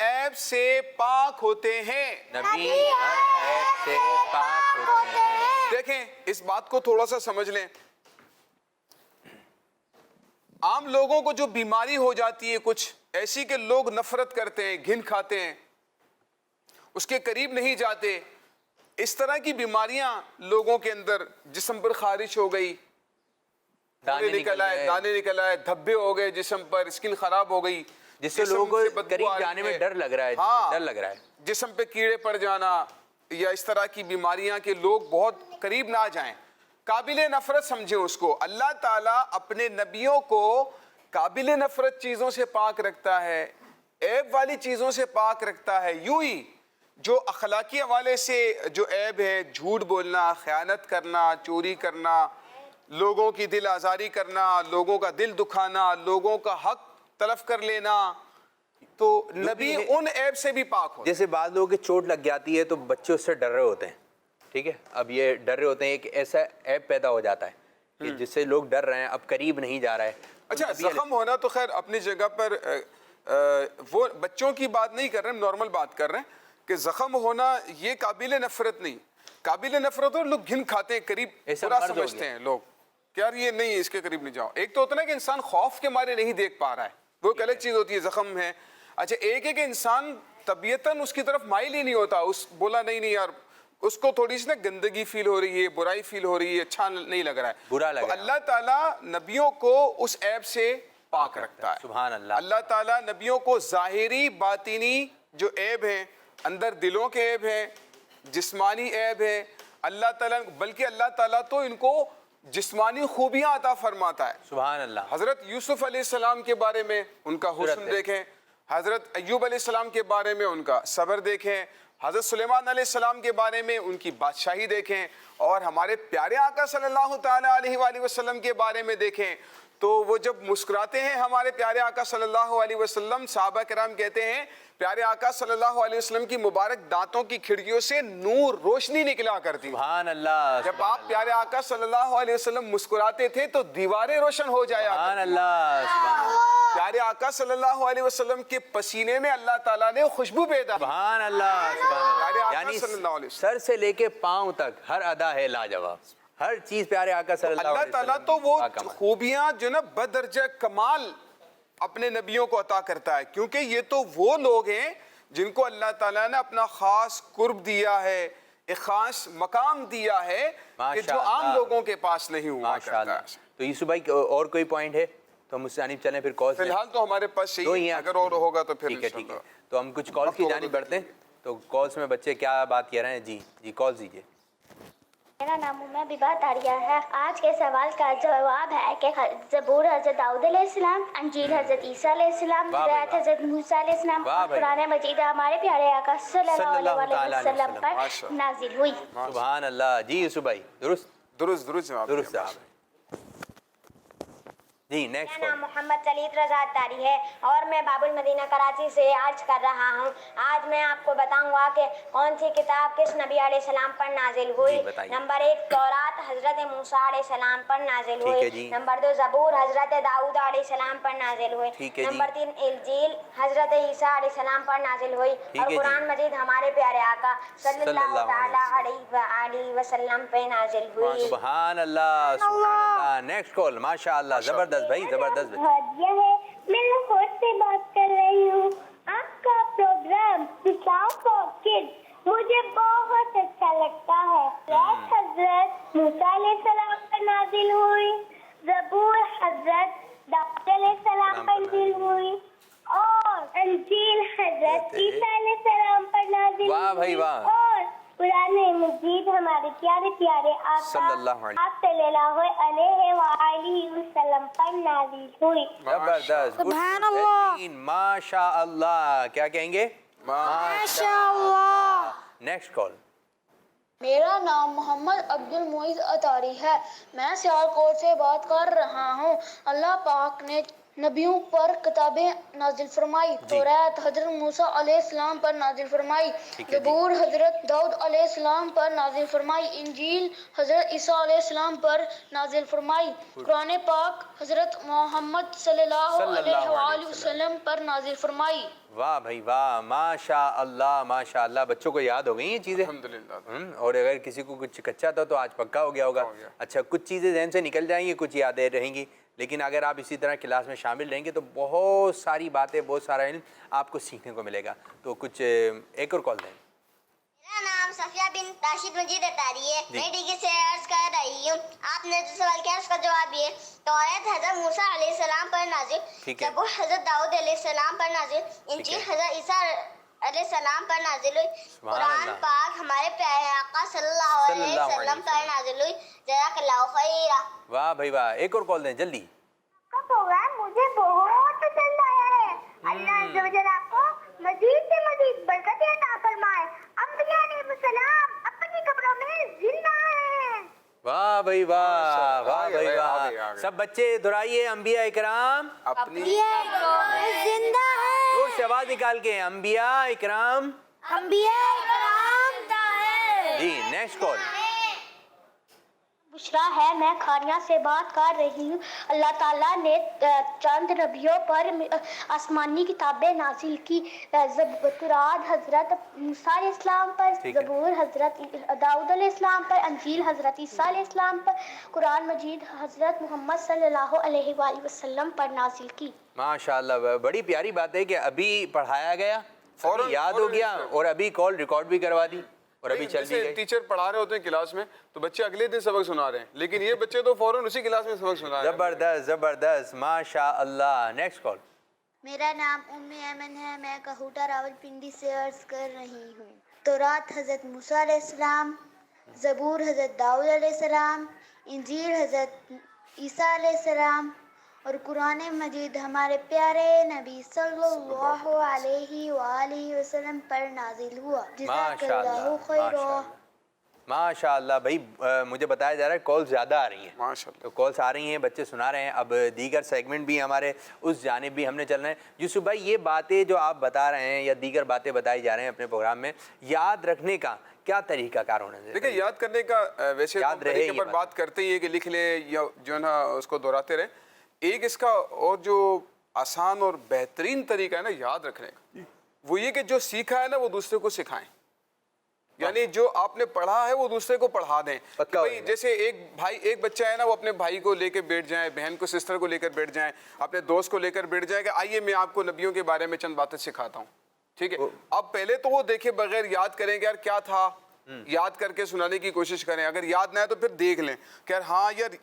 [SPEAKER 7] عیب سے پاک ہوتے ہیں.
[SPEAKER 1] نبی ہر عیب سے پاک ہوتے ہیں.
[SPEAKER 7] دیکھیں اس بات کو تھوڑا سا سمجھ لیں. عام لوگوں کو جو بیماری ہو جاتی ہے کچھ ایسی کہ لوگ نفرت کرتے ہیں, گھن کھاتے ہیں, اس کے قریب نہیں جاتے, اس طرح کی بیماریاں لوگوں کے اندر جسم پر خارش ہو گئی, دانے نکل آئے, دھبے ہو گئے جسم پر, اسکن خراب ہو گئی,
[SPEAKER 1] جس سے لوگوں کو قریب جانے میں ڈر لگ رہا ہے. ڈر لگ رہا ہے.
[SPEAKER 7] جسم پہ کیڑے پڑ جانا یا اس طرح کی بیماریاں کہ لوگ بہت قریب نہ جائیں. قابل نفرت سمجھیں اس کو. اللہ تعالیٰ اپنے نبیوں کو قابل نفرت چیزوں سے پاک رکھتا ہے, عیب والی چیزوں سے پاک رکھتا ہے. یوں ہی جو اخلاقی حوالے سے جو عیب ہے, جھوٹ بولنا, خیانت کرنا, چوری کرنا, لوگوں کی دل آزاری کرنا, لوگوں کا دل دکھانا, لوگوں کا حق تلف کر لینا, تو نبی ان عیب سے بھی پاک ہو.
[SPEAKER 1] جیسے بعض لوگوں کی چوٹ لگ جاتی ہے تو بچے اس سے ڈر رہے ہوتے ہیں, ٹھیک ہے, اب یہ ڈر رہے ہوتے ہیں, ایک ایسا عیب پیدا ہو جاتا ہے کہ جس سے لوگ ڈر رہے ہیں, اب قریب نہیں جا رہا ہے.
[SPEAKER 7] اچھا, زخم ہونا تو خیر اپنی جگہ پر, وہ بچوں کی بات نہیں کر رہے ہیں, نارمل بات کر رہے ہیں کہ زخم ہونا یہ قابل نفرت نہیں. قابل نفرت ہو لوگ گھن کھاتے ہیں, قریب برا سمجھتے ہیں لوگ کہ یار یہ نہیں, اس کے قریب نہیں جاؤ. ایک تو ہوتا ہے کہ انسان خوف کے مارے نہیں دیکھ پا رہا ہے, وہ ایک الگ چیز ہوتی ہے, زخم ہے. اچھا, ایک ہے کہ انسان طبیعتاً اس کی طرف مائل ہی نہیں ہوتا, اس بولا نہیں یار, اس کو تھوڑی سی نا گندگی فیل ہو رہی ہے, برائی فیل ہو رہی ہے, اچھا نہیں لگ رہا ہے,
[SPEAKER 1] برا لگ رہا ہے.
[SPEAKER 7] اللہ تعالیٰ نبیوں کو اس عیب سے پاک رکھتا ہے.
[SPEAKER 1] سبحان اللہ.
[SPEAKER 7] اللہ تعالیٰ نبیوں کو ظاہری باطنی جو عیب ہیں, اندر دلوں کے عیب ہیں, جسمانی عیب ہے, اللہ تعالیٰ, بلکہ اللہ تعالیٰ تو ان کو جسمانی خوبیاں عطا فرماتا ہے.
[SPEAKER 1] سبحان اللہ.
[SPEAKER 7] حضرت یوسف علیہ السلام کے بارے میں ان کا حسن دیکھیں, حضرت ایوب علیہ السلام کے بارے میں ان کا صبر دیکھیں, حضرت سلیمان علیہ السلام کے بارے میں ان کی بادشاہی دیکھیں, اور ہمارے پیارے آقا صلی اللہ تعالیٰ علیہ وآلہ وسلم کے بارے میں دیکھیں تو وہ جب مسکراتے ہیں ہمارے پیارے آقا صلی اللہ علیہ وسلم, صحابہ کرام کہتے ہیں پیارے آقا صلی اللہ علیہ وسلم کی مبارک دانتوں کی کھڑکیوں سے نور, روشنی نکلا کرتی.
[SPEAKER 1] سبحان اللہ.
[SPEAKER 7] جب آپ پیارے آقا صلی اللہ علیہ وسلم مسکراتے تھے تو دیواریں روشن ہو جایا.
[SPEAKER 1] سبحان اللہ. سبحان اللہ.
[SPEAKER 7] پیارے آقا صلی اللہ علیہ وسلم کے پسینے میں اللہ تعالیٰ نے خوشبو پیدا.
[SPEAKER 1] سبحان اللہ. سبحان اللہ. یعنی
[SPEAKER 7] صلی اللہ علیہ وسلم
[SPEAKER 1] سر سے لے کے پاؤں تک ہر ادا ہے لاجواب, ہر چیز پیارے آقا صلی اللہ علیہ وسلم.
[SPEAKER 7] اللہ تعالیٰ تو وہ خوبیاں جو نا بدرجہ کمال اپنے نبیوں کو عطا کرتا ہے, کیونکہ یہ تو وہ لوگ ہیں جن کو اللہ تعالیٰ نے اپنا خاص قرب دیا ہے, ایک خاص مقام دیا ہے کہ جو عام لوگوں کے پاس نہیں ہوا کرتا ہے.
[SPEAKER 1] تو یوسف بھائی اور کوئی پوائنٹ ہے تو ہم اس سے جانب چلیں, پھر کالز.
[SPEAKER 7] فی الحال تو ہمارے پاس یہی, اگر اور ہوگا تو پھر
[SPEAKER 1] ٹھیک ہے. تو ہم کچھ کالز کی جانب بڑھتے ہیں. تو کالز میں بچے کیا بات کہہ رہے ہیں؟ جی کالز دیجیے.
[SPEAKER 4] میرا نام ببا تاریہ ہے. آج کے سوال کا جواب ہے کہ زبور حضرت داؤد علیہ السلام, انجیل حضرت عیسیٰ علیہ السلام, ہدایت حضرت موسیٰ علیہ السلام, اور قرآن مجید ہمارے پیارے آقا صلی اللہ علیہ وسلم پر نازل ہوئی.
[SPEAKER 1] سبحان اللہ. جی یوسف بھائی, درست جواب. جی نیکسٹ.
[SPEAKER 6] میرا نام محمد سلید رضا اتاری ہے اور میں باب المدینہ کراچی سے عرض کر رہا ہوں. آج میں آپ کو بتاؤں گا کہ کون سی کتاب کس نبی علیہ السلام پر نازل ہوئی. نمبر 1 تورات حضرت موسیٰ علیہ السلام پر نازل ہوئی. نمبر 2 زبور حضرت داؤد علیہ السلام پر نازل ہوئی. نمبر 3 انجیل حضرت عیسیٰ علیہ السلام پر نازل ہوئی. اور قرآن مجید ہمارے پیارے آقا صلی اللہ تعالیٰ علیہ وسلم پہ نازل ہوئی.
[SPEAKER 1] سبحان اللہ. سبحان اللہ. Next call. ماشاء اللہ, زبردست بھائی, زبردست.
[SPEAKER 4] ہادیہ ہے, میں لاہور سے بات کر رہی ہوں. آپ کا پروگرام اسلام فار کڈز مجھے بہت اچھا لگتا ہے. حضرت موسیٰ علیہ السلام پر نازل ہوئی, زبور حضرت داؤد علیہ السلام پر نازل ہوئی, اور انجیل حضرت عیسیٰ علیہ السلام پر نازل ہوئی.
[SPEAKER 1] واہ بھائی واہ.
[SPEAKER 4] اور قرآن مجید ہمارے پیارے آقا صلی اللہ علیہ وآلہ وسلم پر نازل ہوئی.
[SPEAKER 1] زبردست.
[SPEAKER 3] سبحان اللہ.
[SPEAKER 1] ماشاء اللہ. کیا کہیں گے؟
[SPEAKER 3] ماشاء اللہ.
[SPEAKER 1] Next call.
[SPEAKER 8] میرا نام محمد عبد المعید اتاری ہے. میں سیالکوٹ سے بات کر رہا ہوں. اللہ پاک نے نبیوں پر کتابیں نازل فرمائی. تورات حضرت موسیٰ علیہ السلام پر نازل فرمائی. زبور حضرت داؤد علیہ السلام پر نازل فرمائی. انجیل حضرت عیسیٰ علیہ السلام پر نازل فرمائی. قرآن پاک حضرت محمد صلی اللہ علیہ وآلہ وسلم پر نازل فرمائی.
[SPEAKER 1] واہ بھائی واہ، ماشاء اللہ، بچوں کو یاد ہو گئی یہ چیزیں
[SPEAKER 7] الحمدللہ۔
[SPEAKER 1] اور اگر کسی کو کچھ کچا تھا تو آج پکا ہو گیا ہوگا۔ اچھا، کچھ چیزیں ذہن سے نکل جائیں گی، کچھ یادیں رہیں گی، لیکن اگر آپ اسی طرح کلاس میں شامل رہیں گے تو بہت ساری باتیں، بہت سارا علم آپ کو سیکھنے کو ملے گا۔ تو کچھ ایک اور کال دیں۔
[SPEAKER 4] میرا نام صفیہ بن راشد مجید اطاری ہے، میں ڈگری سے عرض کر رہی ہوں۔ آپ نے جو سوال کیا اس کا جواب یہ: توریت حضرت موسیٰ علیہ السلام پر نازل، زبور حضرت داؤد علیہ السلام پر نازل، انجیل حضرت عیسیٰ علیہ السلام پر نازل ہوئی، قرآن پاک ہمارے پیارے آقا صلی اللہ علیہ وسلم پر نازل ہوئی۔ جزاک اللہ خیرا۔
[SPEAKER 1] واہ بھائی واہ، ایک اور کال دیں جلدی۔
[SPEAKER 4] کا پروگرام مجھے بہت پسند آیا ہے۔ اللہ عز و جل آپ کو مزید سے مزید برکت عطا فرمائے۔ انبیاء علیہ السلام اپنی قبروں میں زندہ ہیں۔
[SPEAKER 1] واہ بھائی واہ، واہ
[SPEAKER 7] آگے
[SPEAKER 1] بھائی
[SPEAKER 7] آگے
[SPEAKER 1] واہ،
[SPEAKER 7] آگے۔
[SPEAKER 1] سب بچے دہرائیے، انبیاء اکرام
[SPEAKER 7] اپنی
[SPEAKER 4] زندہ ہے۔
[SPEAKER 1] زور سے آواز نکال کے، انبیاء اکرام۔
[SPEAKER 4] انبیاء کرام
[SPEAKER 1] جی نیکسٹ کال۔
[SPEAKER 4] بشرا ہے، میں کھاریاں سے بات کر رہی ہوں۔ اللہ تعالیٰ نے چند نبیوں پر آسمانی کتابیں نازل کی۔ تورات حضرت موسیٰ علیہ السلام پر، زبور حضرت داؤد علیہ السلام پر، انجیل حضرت عیسیٰ علیہ السلام پر، قرآن مجید حضرت محمد صلی اللہ علیہ وآلہ وسلم پر نازل کی۔
[SPEAKER 1] ماشاءاللہ، بڑی پیاری بات ہے کہ ابھی پڑھایا گیا، ابھی یاد ہو گیا، اور ابھی کال ریکارڈ بھی کروا دی، اور ابھی چل بھی
[SPEAKER 7] جیسے
[SPEAKER 1] گئی۔
[SPEAKER 7] ٹیچر پڑھا رہے ہوتے ہیں کلاس میں تو بچے اگلے دن سبق سنا رہے ہیں، لیکن یہ بچے تو فوراً اسی کلاس میں سبق سنا رہے ہیں۔
[SPEAKER 1] زبردست زبردست، ماشاء اللہ۔ Next call.
[SPEAKER 8] میرا نام ام ایمن ہے، میں کہوٹہ راولپنڈی سے عرض کر رہی ہوں۔ تورات حضرت موسیٰ علیہ السلام، زبور حضرت داؤد علیہ السلام، انجیل حضرت عیسیٰ علیہ السلام اور قرآن مجید ہمارے پیارے نبی صلی اللہ علیہ وآلہ وسلم پر نازل ہوا۔ جزاک اللہ خیرا۔
[SPEAKER 1] ماشاء اللہ بھائی، مجھے بتایا جا رہا ہے کال زیادہ آ رہی ہیں،
[SPEAKER 7] ماشاءاللہ۔
[SPEAKER 1] تو کالس آ رہی ہیں، بچے سنا رہے ہیں۔ اب دیگر سیگمنٹ بھی ہمارے اس جانب بھی ہم نے چلنا ہے۔ یوسف بھائی، یہ باتیں جو آپ بتا رہے ہیں یا دیگر باتیں بتائی جا رہے ہیں اپنے پروگرام میں، یاد رکھنے کا کیا طریقہ کار ہونا چاہیے؟
[SPEAKER 7] دیکھیں، یاد کرنے کا ویسے
[SPEAKER 1] یاد رہے
[SPEAKER 7] طریقے پر بات کرتے ہی ہے کہ لکھ لیں یا جو ہے نا اس کو دہراتے رہیں۔ ایک اس کا اور جو آسان اور بہترین طریقہ ہے نا یاد رکھنے کا، وہ یہ کہ جو سیکھا ہے نا وہ دوسرے کو سکھائیں، یعنی جو آپ نے پڑھا ہے وہ دوسرے کو پڑھا دیں۔ بھائی جیسے ایک بچہ ہے نا، وہ اپنے بھائی کو لے کے بیٹھ جائیں، بہن کو، سسٹر کو لے کر بیٹھ جائیں، اپنے دوست کو لے کر بیٹھ جائیں کہ آئیے میں آپ کو نبیوں کے بارے میں چند باتیں سکھاتا ہوں، ٹھیک ہے؟ اب پہلے تو وہ دیکھے بغیر یاد کریں کہ یار کیا تھا، یاد کر کے سنانے کی کوشش کریں۔ اگر یاد نہ ہے تو پھر دیکھ لیں کہ یار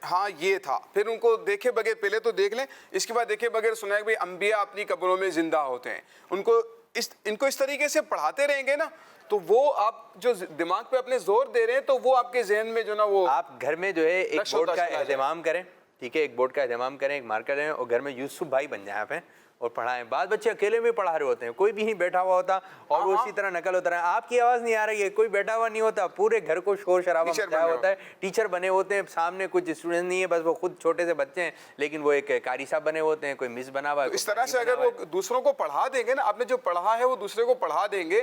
[SPEAKER 7] ہاں یہ تھا، پھر ان کو دیکھے بغیر پہلے تو دیکھ لیں، اس کے بعد دیکھے بغیر سنائیں کہ بھائی انبیاء اپنی قبروں میں زندہ ہوتے ہیں۔ ان کو اس طریقے سے پڑھاتے رہیں گے نا تو وہ آپ جو دماغ پہ اپنے زور دے رہے ہیں تو وہ آپ کے ذہن میں جو نا وہ
[SPEAKER 1] آپ گھر میں جو ہے ایک بورڈ کا اہتمام کریں، ٹھیک ہے؟ ایک بورڈ کا اہتمام کریں، ایک مارکر لیں، اور گھر میں یوسف بھائی بن جائیں آپ ہیں اور پڑھائیں۔ بعض بچے اکیلے میں پڑھا رہے ہوتے ہیں، کوئی بھی نہیں بیٹھا ہوا ہوتا اور وہ اسی طرح نقل ہوتا ہے، آپ کی آواز نہیں آ رہی ہے، کوئی بیٹھا ہوا نہیں ہوتا، پورے گھر کو شور شرابہ مچایا ہوتا ہے، ٹیچر بنے ہوتے ہیں، سامنے کچھ اسٹوڈنٹ نہیں ہے، بس وہ خود چھوٹے سے بچے ہیں لیکن وہ ایک قاری صاحب بنے ہوتے ہیں، کوئی مس بنا ہوا ہے۔
[SPEAKER 7] اس طرح سے اگر وہ دوسروں کو پڑھا دیں گے نا، آپ نے جو پڑھا ہے وہ دوسرے کو پڑھا دیں گے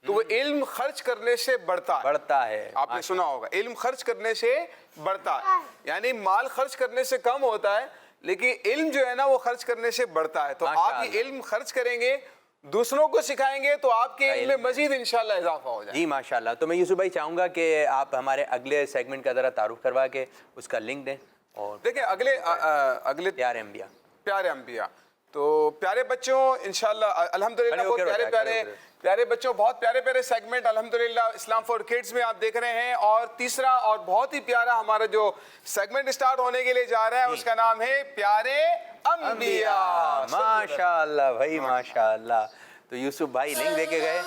[SPEAKER 7] تو وہ علم خرچ کرنے سے بڑھتا ہے۔ آپ نے سنا ہوگا علم خرچ کرنے سے بڑھتا ہے، یعنی مال خرچ کرنے سے کم ہوتا ہے لیکن علم جو ہے نا وہ خرچ کرنے سے بڑھتا ہے۔ تو آپ یہ علم خرچ کریں گے، دوسروں کو سکھائیں گے تو آپ کے علم میں مزید انشاءاللہ اضافہ ہو جائے۔
[SPEAKER 1] جی ماشاءاللہ۔ تو میں یوسف بھائی چاہوں گا کہ آپ ہمارے اگلے سیگمنٹ کا ذرا تعارف کروا کے اس کا لنک دیں۔ اور
[SPEAKER 7] دیکھیں اگلے
[SPEAKER 1] پیارے انبیاء،
[SPEAKER 7] تو پیارے بچوں انشاءاللہ الحمدللہ بہت پیارے بچوں، بہت پیارے سیگمنٹ الحمدللہ اسلام فار کڈز میں آپ دیکھ رہے ہیں، اور تیسرا اور بہت ہی پیارا ہمارا جو سیگمنٹ اسٹارٹ ہونے کے لیے جا رہا ہے اس کا نام ہے پیارے انبیاء۔
[SPEAKER 1] ماشاءاللہ بھائی ماشاءاللہ۔ تو یوسف بھائی لنک دے کے گئے۔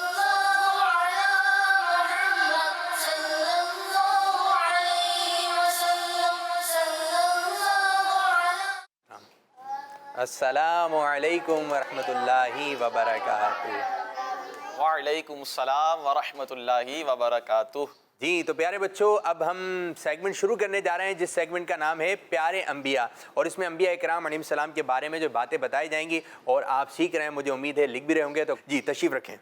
[SPEAKER 1] السلام علیکم ورحمۃ اللہ وبرکاتہ۔
[SPEAKER 9] وعلیکم السلام ورحمۃ اللہ وبرکاتہ۔
[SPEAKER 1] جی تو پیارے بچوں، اب ہم سیگمنٹ شروع کرنے جا رہے ہیں جس سیگمنٹ کا نام ہے پیارے انبیاء، اور اس میں انبیاء اکرام علیہ السلام کے بارے میں جو باتیں بتائی جائیں گی اور آپ سیکھ رہے ہیں، مجھے امید ہے لکھ بھی رہے ہوں گے۔ تو جی تشریف رکھیں۔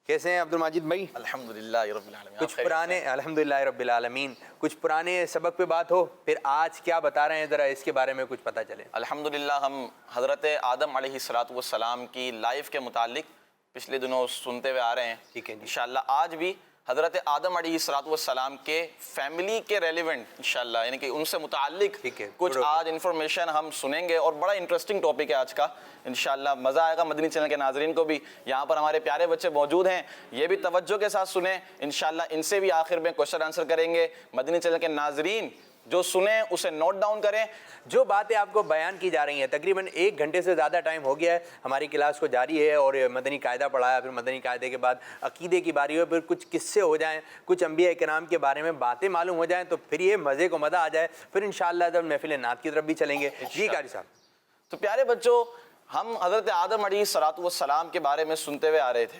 [SPEAKER 1] کیسے ہیں عبد الماجد بھائی؟
[SPEAKER 9] الحمدللہ رب العالمین۔
[SPEAKER 1] کچھ پرانے الحمدللہ رب العالمین، کچھ پرانے سبق پہ بات ہو، پھر آج کیا بتا رہے ہیں ذرا اس کے بارے میں کچھ پتہ چلے۔
[SPEAKER 9] الحمدللہ ہم حضرت آدم علیہ السلام کی لائف کے متعلق پچھلے دنوں سنتے ہوئے آ رہے ہیں.
[SPEAKER 1] ٹھیک ہے جی.
[SPEAKER 9] انشاءاللہ آج بھی حضرت آدم علیہ السلام کے فیملی کے ریلیونٹ انشاءاللہ یعنی کہ ان سے متعلق
[SPEAKER 1] ٹھیک ہے.
[SPEAKER 9] کچھ آج انفارمیشن ہم سنیں گے اور بڑا انٹرسٹنگ ٹاپک ہے آج کا. انشاءاللہ مزہ آئے گا مدنی چینل کے ناظرین کو بھی. یہاں پر ہمارے پیارے بچے موجود ہیں, یہ بھی توجہ کے ساتھ سنیں. انشاءاللہ ان سے بھی آخر میں کوشچن آنسر کریں گے. مدنی چینل کے ناظرین جو سنیں اسے نوٹ ڈاؤن کریں.
[SPEAKER 1] جو باتیں آپ کو بیان کی جا رہی ہیں تقریباً 1 گھنٹے سے زیادہ ٹائم ہو گیا ہے ہماری کلاس کو جاری ہے, اور مدنی قاعدہ پڑھایا, پھر مدنی قاعدے کے بعد عقیدے کی باری ہو, پھر کچھ قصے ہو جائیں, کچھ انبیاء کرام کے بارے میں باتیں معلوم ہو جائیں, تو پھر یہ مزے کو مزہ آ جائے. پھر انشاءاللہ جب محفل نعت کی طرف بھی چلیں گے. جی قاری صاحب.
[SPEAKER 9] تو پیارے بچوں, ہم حضرت آدم علیہ السلام کے بارے میں سنتے ہوئے آ رہے تھے.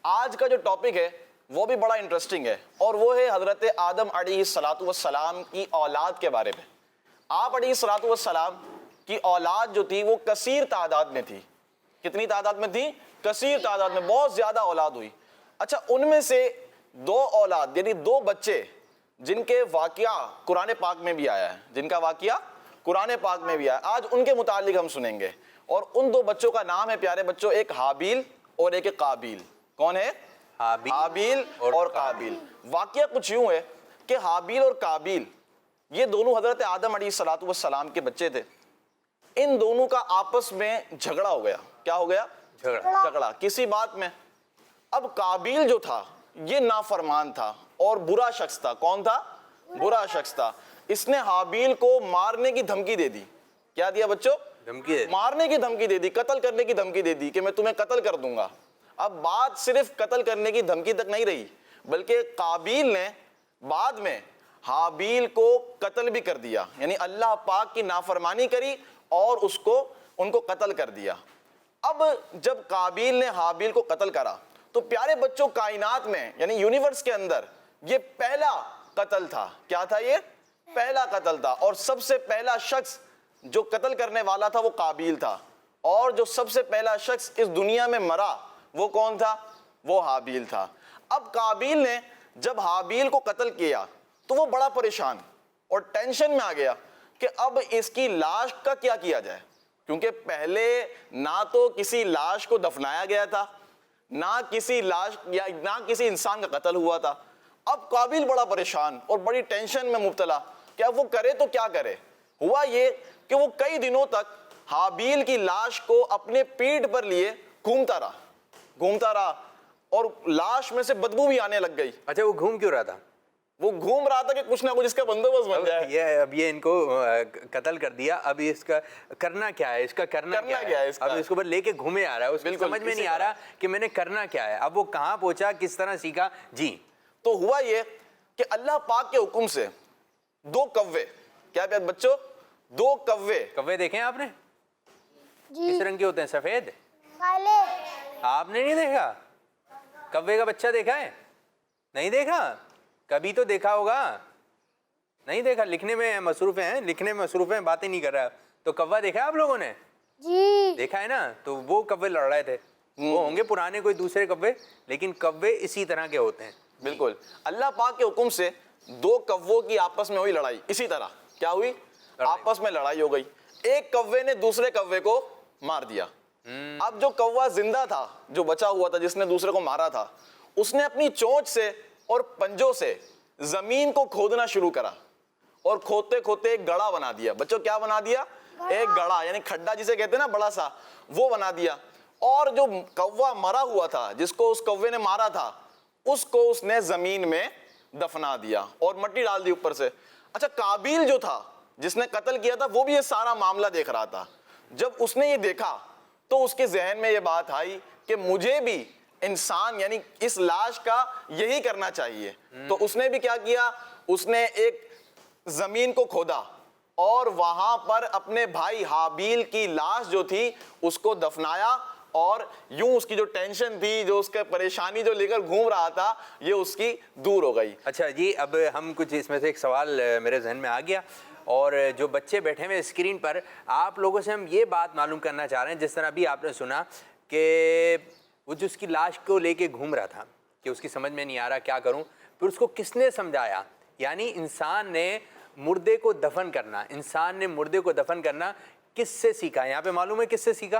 [SPEAKER 9] آج کا جو ٹاپک ہے وہ بھی بڑا انٹرسٹنگ ہے, اور وہ ہے حضرت آدم علیہ السلام کی اولاد کے بارے میں. آپ علیہ السلام کی اولاد جو تھی وہ کثیر تعداد میں تھی. کتنی تعداد میں تھی؟ کثیر تعداد میں, بہت زیادہ اولاد ہوئی. اچھا, ان میں سے 2 اولاد یعنی 2 بچے جن کے واقعہ قرآن پاک میں بھی آیا ہے, جن کا واقعہ قرآن پاک میں بھی آیا ہے, آج ان کے متعلق ہم سنیں گے. اور ان 2 بچوں کا نام ہے پیارے بچوں, ایک حابیل اور ایک قابیل. کون ہے؟ حابیل اور قابیل. واقعہ کچھ یوں ہے کہ حابیل اور قابیل یہ دونوں حضرت آدم علیہ السلام کے بچے تھے. ان دونوں کا آپس میں جھگڑا ہو گیا. کیا ہو گیا؟ جھگڑا کسی بات میں. اب قابیل جو تھا یہ نافرمان تھا اور برا شخص تھا. کون تھا؟ برا شخص تھا. اس نے حابیل کو مارنے کی دھمکی دے دی. کیا دیا بچوں؟
[SPEAKER 1] دھمکی.
[SPEAKER 9] مارنے کی دھمکی دے دی, قتل کرنے کی دھمکی دے دی کہ میں تمہیں قتل کر دوں گا. اب بات صرف قتل کرنے کی دھمکی تک نہیں رہی, بلکہ قابیل نے بعد میں حابیل کو قتل بھی کر دیا. یعنی اللہ پاک کی نافرمانی کری اور ان کو قتل کر دیا. اب جب قابیل نے حابیل کو قتل کرا تو پیارے بچوں کائنات میں یعنی یونیورس کے اندر یہ پہلا قتل تھا. کیا تھا یہ؟ پہلا قتل تھا. اور سب سے پہلا شخص جو قتل کرنے والا تھا وہ قابیل تھا, اور جو سب سے پہلا شخص اس دنیا میں مرا وہ کون تھا؟ وہ حابیل تھا. اب قابیل نے جب حابیل کو قتل کیا تو وہ بڑا پریشان اور ٹینشن میں آ گیا کہ اب اس کی لاش کا کیا کیا جائے, کیونکہ پہلے نہ تو کسی لاش کو دفنایا گیا تھا, نہ کسی انسان کا قتل ہوا تھا. اب قابیل بڑا پریشان اور بڑی ٹینشن میں مبتلا کہ اب وہ کرے تو کیا کرے. ہوا یہ کہ وہ کئی دنوں تک حابیل کی لاش کو اپنے پیٹھ پر لیے گھومتا رہا اور لاش میں سے بدبو بھی آنے لگ گئی.
[SPEAKER 1] اچھا, وہ گھوم کیوں رہا تھا؟
[SPEAKER 9] وہ گھوم رہا تھا کہ کچھ نہ کچھ اس کا بندوبست بن جائے.
[SPEAKER 1] اب یہ ان کو قتل کر دیا, اب اس کا کرنا کیا ہے, اس کا کرنا کیا ہے. اب اس کو لے کے گھومے آ رہا ہے, اس کو سمجھ میں نہیں آ رہا کہ میں نے کرنا کیا ہے. اب وہ کہاں پہنچا, کس طرح سیکھا. جی.
[SPEAKER 9] تو ہوا یہ کہ اللہ پاک کے حکم سے 2 کوے, کیا بچوں 2
[SPEAKER 1] کوے دیکھیں آپ نے؟ کس رنگ کے ہوتے ہیں؟ سفید. آپ نے نہیں دیکھا کوے کا بچہ؟ دیکھا ہے؟ نہیں دیکھا؟ کبھی تو دیکھا ہوگا. نہیں دیکھا؟ لکھنے میں مصروف ہیں, باتیں نہیں کر رہا. تو کوا دیکھا ہے آپ لوگوں نے؟
[SPEAKER 4] جی
[SPEAKER 1] دیکھا ہے نا. تو وہ کوے لڑ رہے تھے, وہ ہوں گے پرانے کوئی دوسرے کوے, لیکن کوے اسی طرح کے ہوتے ہیں.
[SPEAKER 9] بالکل. اللہ پاک کے حکم سے 2 کووں کی آپس میں ہوئی لڑائی. اسی طرح کیا ہوئی؟ آپس میں لڑائی ہو گئی. ایک کوے نے دوسرے کوے کو مار دیا. اب جو کوا زندہ تھا, جو بچا ہوا تھا, جس نے دوسرے کو مارا تھا, اس نے اپنی چونچ سے اور پنجوں سے زمین کو کھودنا شروع کرا, اور کھودتے کھودتے ایک گڑھا بنا دیا. بچوں کیا بنا دیا؟ ایک گڑھا, یعنی کھڈا جسے کہتے ہیں نا بڑا سا, وہ بنا دیا. اور جو کوا مرا ہوا تھا, جس کو اس کوے نے مارا تھا, اس کو اس نے زمین میں دفنا دیا اور مٹی ڈال دی اوپر سے. اچھا, قابیل جو تھا جس نے قتل کیا تھا وہ بھی یہ سارا معاملہ دیکھ رہا تھا. جب اس نے یہ دیکھا تو اس کے ذہن میں یہ بات آئی کہ مجھے بھی انسان یعنی اس لاش کا یہی کرنا چاہیے. تو اس نے بھی کیا کیا, اس نے ایک زمین کو کھودا اور وہاں پر اپنے بھائی حابیل کی لاش جو تھی اس کو دفنایا, اور یوں اس کی جو ٹینشن تھی, جو اس کے پریشانی جو لے کر گھوم رہا تھا, یہ اس کی دور ہو گئی.
[SPEAKER 1] اچھا جی, اب ہم کچھ اس میں سے ایک سوال میرے ذہن میں آ گیا, اور جو بچے بیٹھے ہوئے اسکرین پر, آپ لوگوں سے ہم یہ بات معلوم کرنا چاہ رہے ہیں, جس طرح ابھی آپ نے سنا کہ وہ جو اس کی لاش کو لے کے گھوم رہا تھا کہ اس کی سمجھ میں نہیں آ رہا کیا کروں, پھر اس کو کس نے سمجھایا. یعنی انسان نے مردے کو دفن کرنا کس سے سیکھا؟ یہاں پہ معلوم ہے کس سے سیکھا؟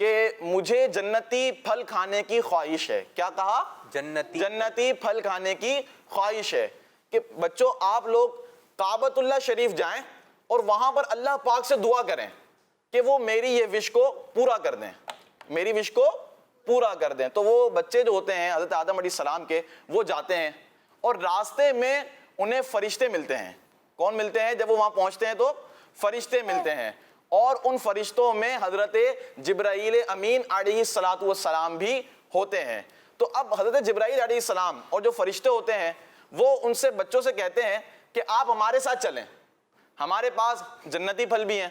[SPEAKER 9] کہ مجھے جنتی پھل کھانے کی خواہش ہے. کیا کہا؟ جنتی پھل کھانے کی خواہش ہے. کہ بچوں آپ لوگ کعبۃ اللہ شریف جائیں اور وہاں پر اللہ پاک سے دعا کریں کہ وہ میری یہ وش کو پورا کر دیں, میری وش کو پورا کر دیں. تو وہ بچے جو ہوتے ہیں حضرت آدم علیہ السلام کے, وہ جاتے ہیں اور راستے میں انہیں فرشتے ملتے ہیں. کون ملتے ہیں؟ جب وہ وہاں پہنچتے ہیں تو فرشتے ملتے ہیں, اور ان فرشتوں میں حضرت جبرائیل امین علیہ الصلوۃ والسلام بھی ہوتے ہیں. تو اب حضرت جبرائیل علیہ السلام اور جو فرشتے ہوتے ہیں وہ ان سے بچوں سے کہتے ہیں کہ آپ ہمارے ساتھ چلیں, ہمارے پاس جنتی پھل بھی ہیں.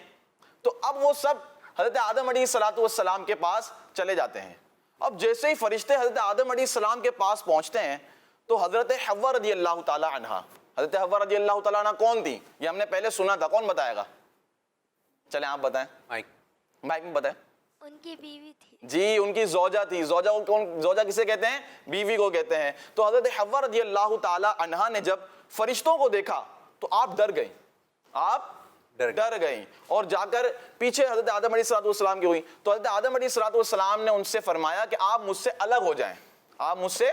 [SPEAKER 9] تو اب وہ سب حضرت آدم علیہ الصلوۃ والسلام کے پاس چلے جاتے ہیں. اب جیسے ہی فرشتے حضرت آدم علیہ السلام کے پاس پہنچتے ہیں تو حضرت حوا رضی اللہ تعالی عنہا, حضرت حوا رضی اللہ تعالی عنہ کون تھی؟ یہ ہم نے پہلے سنا تھا, کون بتائے گا؟ چلیں آپ بتائیں, مائک میں بتائیں.
[SPEAKER 3] ان کی بیوی تھی.
[SPEAKER 9] جی ان کی زوجہ تھی. زوجہ کسے کہتے ہیں؟ بیوی کو کہتے ہیں. تو حضرت حوا رضی اللہ تعالی عنہا نے جب فرشتوں کو دیکھا تو آپ ڈر گئیں, آپ ڈر گئیں اور جا کر پیچھے حضرت آدم علیہ السلام کی ہوئی. تو حضرت آدم علیہ السلام نے ان سے فرمایا کہ آپ مجھ سے الگ ہو جائیں, آپ مجھ سے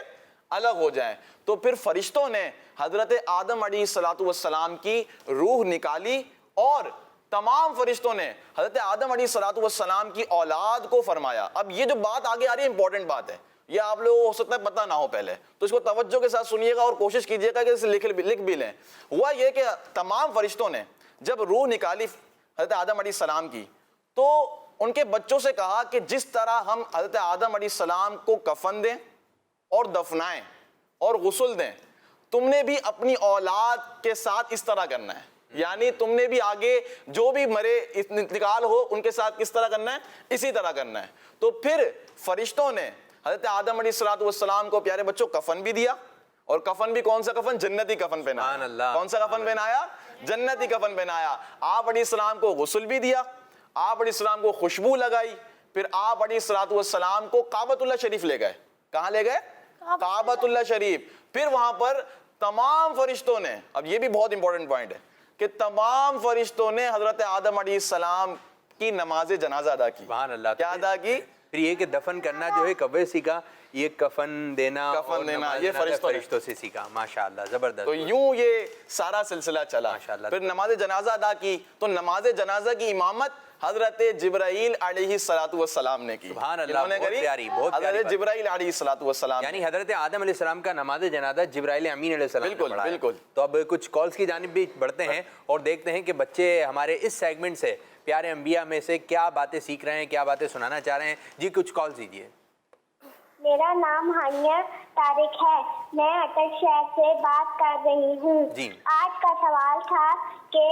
[SPEAKER 9] الگ ہو جائیں. تو پھر فرشتوں نے حضرت آدم علیہ السلام کی روح نکالی اور تمام فرشتوں نے حضرت آدم علیہ السلام کی اولاد کو فرمایا. اب یہ جو بات آگے آ رہی ہے امپورٹنٹ بات ہے, یہ آپ لوگوں کو ہو سکتا ہے پتہ نہ ہو پہلے, تو اس کو توجہ کے ساتھ سنیے گا اور کوشش کیجیے گا کہ اسے لکھ بھی لیں. ہوا یہ کہ تمام فرشتوں نے جب روح نکالی حضرت آدم علیہ السلام کی تو ان کے بچوں سے کہا کہ جس طرح ہم حضرت آدم علیہ السلام کو کفن دیں اور دفنائیں اور غسل دیں, تم نے بھی اپنی اولاد کے ساتھ اس طرح کرنا ہے. یعنی تم نے بھی آگے جو بھی مرے انتقال ہو ان کے ساتھ کس طرح کرنا ہے؟ اسی طرح کرنا ہے. تو پھر فرشتوں نے حضرت آدم علیہ السلام کو پیارے بچوں کفن بھی دیا, اور کفن بھی کون سا کفن؟ جنتی کفن پہنایا. کون سا کفن پہنایا؟ جنتی کفن پہنایا. آپ علیہ السلام کو غسل بھی دیا, آپ علیہ السلام کو خوشبو لگائی, پھر آپ علیہ السلام کو کعبۃ اللہ شریف لے گئے. کہاں لے گئے؟ کعبۃ اللہ شریف. پھر وہاں پر تمام فرشتوں نے, اب یہ بھی بہت امپورٹنٹ پوائنٹ ہے کہ تمام فرشتوں نے حضرت آدم علیہ السلام کی نماز جنازہ ادا کی.
[SPEAKER 1] سبحان اللہ.
[SPEAKER 9] کیا ادا کی؟
[SPEAKER 1] پھر یہ کہ دفن کرنا جو ہے کبے سیکھا, یہ کفن دینا
[SPEAKER 9] یہ
[SPEAKER 1] فرشتوں سے سیکھا. ماشاءاللہ زبردست.
[SPEAKER 9] تو یوں یہ سارا سلسلہ چلا. پھر نماز جنازہ ادا کی تو نماز جنازہ کی امامت حضرت جبرائیل علیہ السلام نے کی.
[SPEAKER 1] سبحان اللہ, بہت پیاری, بہت پیاری.
[SPEAKER 9] حضرت جبرائیل علیہ السلام,
[SPEAKER 1] یعنی حضرت آدم علیہ السلام کا نماز جنازہ جبرائیل امین علیہ السلام نے پڑھایا.
[SPEAKER 9] بالکل.
[SPEAKER 1] تو اب کچھ کالز کی جانب بھی بڑھتے ہیں اور دیکھتے ہیں کہ بچے ہمارے اس سیگمنٹ سے پیارے انبیاء میں سے کیا باتیں سیکھ رہے ہیں, کیا باتیں سنانا چاہ رہے ہیں. جی کچھ کالز دیجیے.
[SPEAKER 6] میرا نام ہانیہ طارق ہے, میں اٹک شہر سے بات کر رہی ہوں.
[SPEAKER 1] جی.
[SPEAKER 6] آج کا سوال تھا کہ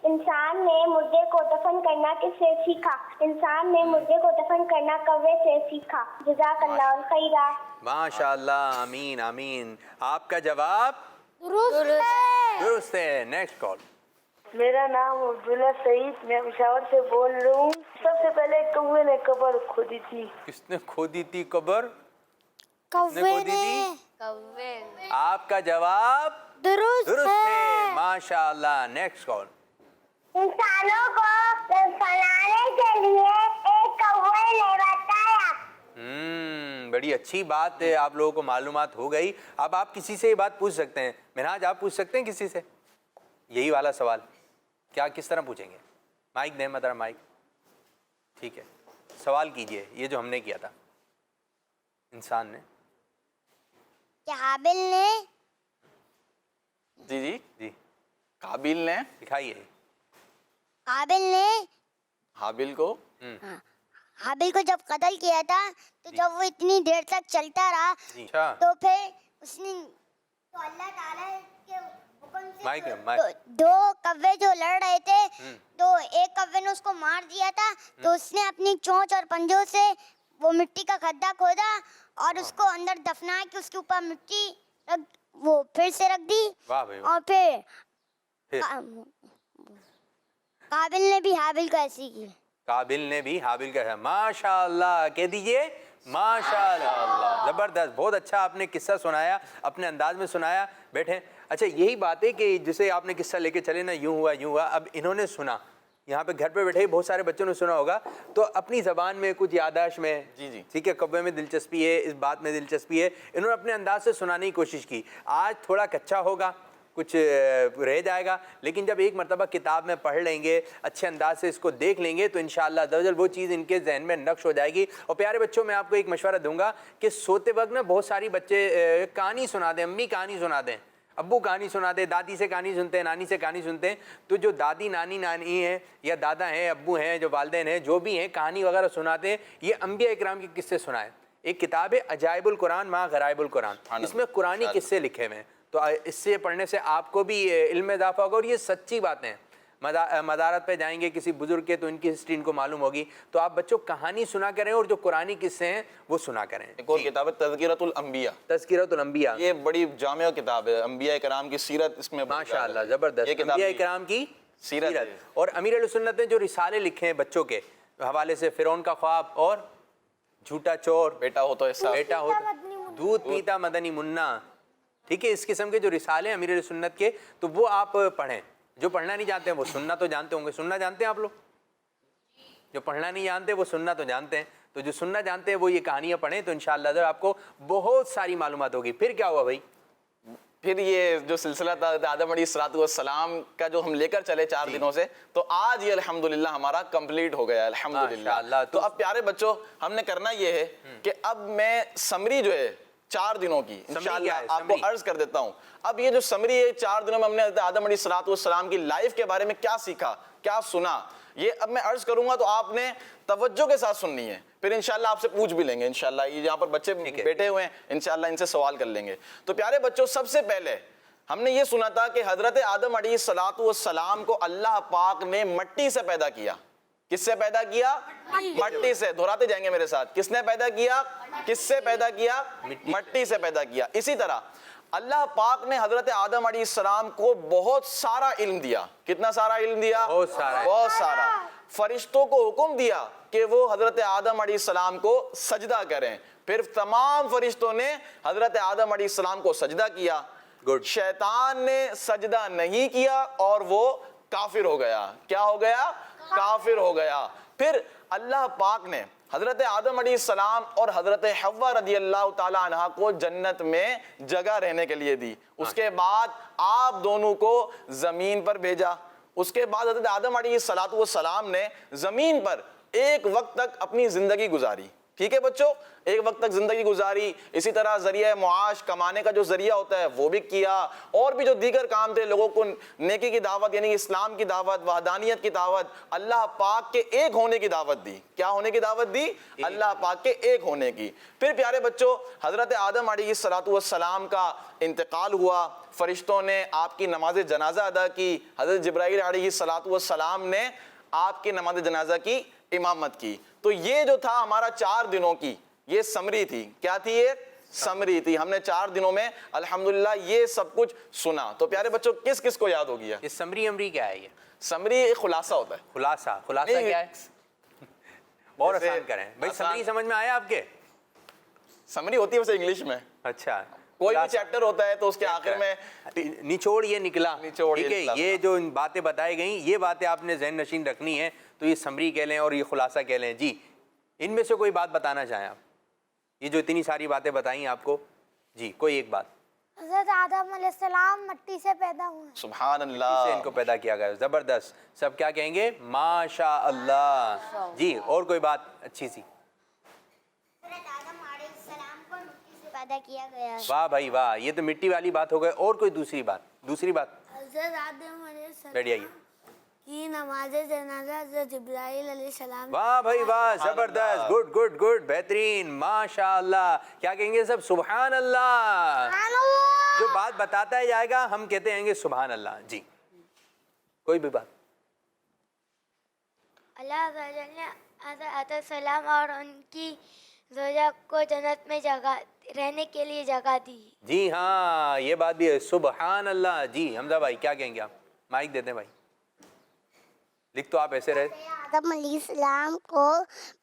[SPEAKER 6] انسان نے مردے کو دفن کرنا کس سے سیکھا؟ انسان نے مردے کو دفن کرنا کوے سے سیکھا. جزاک اللہ الخیر.
[SPEAKER 1] ماشاءاللہ, آمین آمین. آپ کا جواب درست ہے. Next call.
[SPEAKER 5] میرا نام عبداللہ سعید, میں پشاور سے بول رہا ہوں. سب سے پہلے کوے نے قبر کھودی تھی.
[SPEAKER 1] کس نے کھودی تھی قبر؟ آپ کا جواب درست ہے. ماشاءاللہ. Next call.
[SPEAKER 4] انسانوں کو دفنانے کے لیے ایک کوے نے بتایا.
[SPEAKER 1] بڑی اچھی بات ہے, آپ لوگوں کو معلومات ہو گئی. اب آپ کسی سے یہ بات پوچھ سکتے ہیں. منہاج آپ پوچھ سکتے ہیں کسی سے یہی والا سوال. کیا کس طرح پوچھیں گے؟ مائک دیں مدرہ, مائک. ٹھیک ہے, سوال کیجئے. یہ جو ہم نے کیا تھا انسان نے,
[SPEAKER 4] کیا حابل نے
[SPEAKER 9] جی جی
[SPEAKER 1] جی
[SPEAKER 9] قابیل نے
[SPEAKER 1] دکھائیے.
[SPEAKER 4] حابل نے
[SPEAKER 9] حابیل کو
[SPEAKER 4] حابل کو جب قتل کیا تھا تو جب وہ اتنی دیر تک چلتا رہا تو پھر اس نے تو اللہ تعالیٰ کے حکم سے دو کوے جو لڑ رہے تھے تو ایک کوے نے اس کو مار دیا تھا, تو اس نے اپنی چونچ اور پنجوں سے وہ مٹی کا کھڈا کھودا اور اس کو اندر دفنا کے اس کے اوپر مٹی وہ پھر سے رکھ دی. اور پھر قابل نے بھی حابل کو ایسی کی.
[SPEAKER 1] قابل نے بھی حابل کا. ماشاءاللہ کہہ دیجئے ماشاءاللہ. زبردست, بہت اچھا آپ نے قصہ سنایا, اپنے انداز میں سنایا. بیٹھیں. اچھا یہی بات ہے کہ جسے آپ نے قصہ لے کے چلے نا, یوں ہوا یوں ہوا. اب انہوں نے سنا یہاں پہ گھر پہ بیٹھے بہت سارے بچوں نے سنا ہوگا, تو اپنی زبان میں کچھ یادداشت میں,
[SPEAKER 9] جی
[SPEAKER 1] ٹھیک ہے, قوے میں دلچسپی ہے, اس بات میں دلچسپی ہے, انہوں نے اپنے انداز سے سنانے کی کوشش کی. آج تھوڑا کچا ہوگا, کچھ رہ جائے گا, لیکن جب ایک مرتبہ کتاب میں پڑھ لیں گے, اچھے انداز سے اس کو دیکھ لیں گے, تو انشاءاللہ عزوجل وہ چیز ان کے ذہن میں نقش ہو جائے گی. اور پیارے بچوں, میں آپ کو ایک مشورہ دوں گا کہ سوتے وقت نا بہت ساری بچے کہانی سنا دیں, امی کہانی سنا دیں, ابو کہانی سنا دیں, دادی سے کہانی سنتے ہیں, نانی سے کہانی سنتے ہیں. تو جو دادی نانی ہیں یا دادا ہیں, ابو ہیں, جو والدین ہیں, جو بھی ہیں, کہانی وغیرہ سناتے ہیں, یہ انبیاء اکرام کے قصے سنائیں. ایک کتاب ہے عجائب القرآن مع غرائب القرآن, اس میں قرآنی قصے لکھے ہوئے ہیں, تو اس سے پڑھنے سے آپ کو بھی علم میں اضافہ ہوگا. اور یہ سچی باتیں ہیں. مزارت پہ جائیں گے کسی بزرگ کے, تو ان کی ہسٹری ان کو معلوم ہوگی. تو آپ بچوں کہانی سنا کریں, اور جو قرآنی قصے ہیں وہ سنا کریں.
[SPEAKER 9] ایک اور کتاب ہے تذکرۃ الانبیاء.
[SPEAKER 1] تذکرۃ الانبیاء,
[SPEAKER 9] یہ بڑی جامع کتاب ہے, انبیاء کرام کی سیرت اس میں
[SPEAKER 1] ماشاءاللہ زبردست, انبیاء کرام کی
[SPEAKER 9] سیرت.
[SPEAKER 1] اور امیر علیہ سنت نے جو رسالے لکھے ہیں بچوں کے حوالے سے, فرعون کا خواب اور جھوٹا چور,
[SPEAKER 9] بیٹا ہو تو ایسا,
[SPEAKER 1] بیٹا ہو دودھ پیتا مدنی منا, ٹھیک ہے, اس قسم کے جو رسالے ہیں امیر علیہ سنت کے, تو وہ آپ پڑھیں. جو پڑھنا نہیں جانتے ہیں وہ سننا تو جانتے ہوں گے. سننا جانتے ہیں آپ لوگ؟ جو پڑھنا نہیں جانتے وہ سننا تو جانتے ہیں. تو جو سننا جانتے ہیں وہ یہ کہانیاں پڑھیں, تو انشاءاللہ آپ کو بہت ساری معلومات ہوگی. پھر کیا ہوا بھائی؟
[SPEAKER 9] پھر یہ جو سلسلہ تھا آدم علیہ الصلوۃ والسلام کا جو ہم لے کر چلے 4 دنوں سے, تو آج یہ الحمدللہ ہمارا کمپلیٹ ہو گیا الحمدللہ. تو اب پیارے بچوں, ہم نے کرنا یہ ہے کہ اب میں سمری جو ہے 4 دنوں کی انشاءاللہ آپ کو عرض کر دیتا ہوں. اب یہ جو سمری ہے 4 دنوں میں ہم نے آدم علیہ الصلوۃ والسلام کی لائف کے بارے میں کیا سیکھا, کیا سنا, یہ اب میں عرض کروں گا, تو آپ نے توجہ کے ساتھ سننی ہے. پھر انشاءاللہ آپ سے پوچھ بھی لیں گے, انشاءاللہ یہ یہاں پر بچے بیٹھے ہوئے ہیں, انشاءاللہ ان سے سوال کر لیں گے. تو پیارے بچوں, سب سے پہلے ہم نے یہ سنا تھا کہ حضرت آدم علیہ الصلوۃ والسلام کو اللہ پاک نے مٹی سے پیدا کیا. کس سے پیدا کیا؟ مٹی سے. دہراتے جائیں گے میرے ساتھ, کس نے پیدا کیا؟ کس سے پیدا کیا؟ مٹی سے پیدا کیا. اسی طرح اللہ پاک نے حضرت آدم علیہ السلام کو بہت سارا علم دیا. کتنا سارا علم دیا؟ بہت سارا. فرشتوں کو حکم دیا کہ وہ حضرت آدم علیہ السلام کو سجدہ کریں. پھر تمام فرشتوں نے حضرت آدم علیہ السلام کو سجدہ کیا. شیطان نے سجدہ نہیں کیا اور وہ کافر ہو گیا. کیا ہو گیا؟ کافر ہو گیا. پھر اللہ پاک نے حضرت آدم علیہ السلام اور حضرت حوا رضی اللہ تعالی عنہ کو جنت میں جگہ رہنے کے لیے دی. اس کے بعد آپ دونوں کو زمین پر بھیجا. اس کے بعد حضرت آدم علیہ السلام نے زمین پر ایک وقت تک اپنی زندگی گزاری. ٹھیک ہے بچوں, ایک وقت تک زندگی گزاری. اسی طرح ذریعہ معاش کمانے کا جو ذریعہ ہوتا ہے وہ بھی کیا, اور بھی جو دیگر کام تھے, لوگوں کو نیکی کی دعوت یعنی اسلام کی دعوت, وحدانیت کی دعوت, اللہ پاک کے ایک ہونے کی دعوت دی. کیا ہونے کی دعوت دی؟ اللہ پاک کے ایک ہونے کی. پھر پیارے بچوں, حضرت آدم علیہ الصلوۃ والسلام کا انتقال ہوا. فرشتوں نے آپ کی نماز جنازہ ادا کی. حضرت جبرائیل علیہ الصلوۃ والسلام نے آپ کی نماز جنازہ کی امامت کی. تو یہ جو تھا ہمارا 4 دنوں کی یہ سمری تھی. کیا تھی؟ یہ سمری تھی. ہم نے 4 دنوں میں الحمدللہ یہ سب کچھ سنا. تو پیارے بچوں, کس کس کو یاد ہو گیا؟
[SPEAKER 1] یہ سمری امری کیا ہے؟ یہ
[SPEAKER 9] سمری ایک خلاصہ ہوتا ہے.
[SPEAKER 1] خلاصہ کیا ہے؟ اور آسان کریں بھائی. سمری سمجھ میں آیا آپ کے؟
[SPEAKER 9] سمری ہوتی ہے ویسے انگلش میں.
[SPEAKER 1] اچھا,
[SPEAKER 9] کوئی بھی چیپٹر ہوتا ہے تو اس کے آخر میں
[SPEAKER 1] نچوڑ یہ نکلا. ٹھیک ہے, یہ جو باتیں بتائی گئیں یہ باتیں آپ نے ذہن نشین رکھنی ہے. تو یہ سمری کہہ لیں اور یہ خلاصہ کہہ لیں. جی, ان میں سے کوئی بات بتانا چاہیں آپ؟ یہ جو اتنی ساری باتیں بتائیں آپ کو, جی کوئی ایک بات.
[SPEAKER 4] حضرت آدم علیہ السلام مٹی سے پیدا ہوئے.
[SPEAKER 9] سبحان اللہ.
[SPEAKER 1] ان کو پیدا کیا گیا. زبردست. سب کیا کہیں گے؟ ماشاء اللہ. جی, اور کوئی بات اچھی سی؟
[SPEAKER 4] حضرت آدم علیہ السلام کو مٹی سے پیدا کیا گیا.
[SPEAKER 1] واہ بھائی واہ, یہ تو مٹی والی بات ہو گئی. اور کوئی دوسری بات؟ دوسری بات
[SPEAKER 4] حضرت آدم علیہ السلام
[SPEAKER 1] بیٹھ جائیے.
[SPEAKER 4] کی نماز جنازہ حضرت جبرائیل علیہ السلام.
[SPEAKER 1] واہ بھائی واہ, زبردست, گڈ گڈ گڈ, بہترین, ماشاء اللہ. کیا کہیں گے سب؟ سبحان اللہ. جو بات بتاتا ہے جائے گا ہم کہتے ہیں گے سبحان اللہ. جی, کوئی بھی بات؟
[SPEAKER 4] اللہ نے حضرت السلام اور ان کی زوجہ کو جنت میں جگہ رہنے کے لیے جگہ دی.
[SPEAKER 1] جی ہاں, یہ بات بھی ہے. سبحان اللہ. جی حمزہ بھائی کیا کہیں گے آپ؟ مائک دیتے ہیں بھائی. لکھ تو آپ ایسے رہے.
[SPEAKER 4] آدم علیہ السلام کو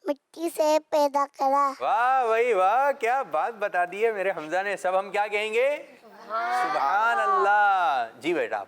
[SPEAKER 4] مٹی سے پیدا کرا.
[SPEAKER 1] واہ بھائی واہ, کیا بات بتا دی ہے میرے حمزہ نے. سب ہم کیا کہیں گے؟ سبحان اللہ. جی بیٹا آپ.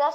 [SPEAKER 6] 10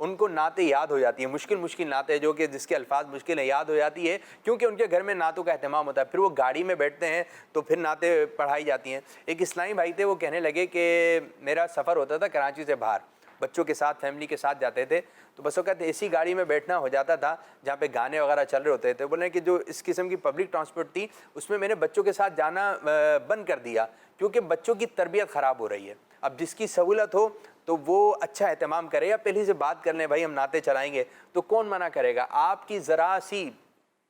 [SPEAKER 1] ان کو نعتیں یاد ہو جاتی ہیں، مشکل نعتیں جو کہ جس کے الفاظ مشکل ہیں یاد ہو جاتی ہے، کیونکہ ان کے گھر میں نعتوں کا اہتمام ہوتا ہے. پھر وہ گاڑی میں بیٹھتے ہیں تو پھر نعتیں پڑھائی جاتی ہیں. ایک اسلامی بھائی تھے، وہ کہنے لگے کہ میرا سفر ہوتا تھا کراچی سے باہر، بچوں کے ساتھ فیملی کے ساتھ جاتے تھے، تو بس وقت اے سی گاڑی میں بیٹھنا ہو جاتا تھا جہاں پہ گانے وغیرہ چل رہے ہوتے تھے. بولے کہ جو اس قسم کی پبلک ٹرانسپورٹ تھی اس میں نے بچوں کے ساتھ جانا بند کر دیا کیونکہ بچوں کی تربیت خراب ہو رہی ہے. اب جس کی سہولت ہو تو وہ اچھا اہتمام کرے، یا پہلے سے بات کر لیں بھائی ہم نعتیں چلائیں گے، تو کون منع کرے گا. آپ کی ذرا سی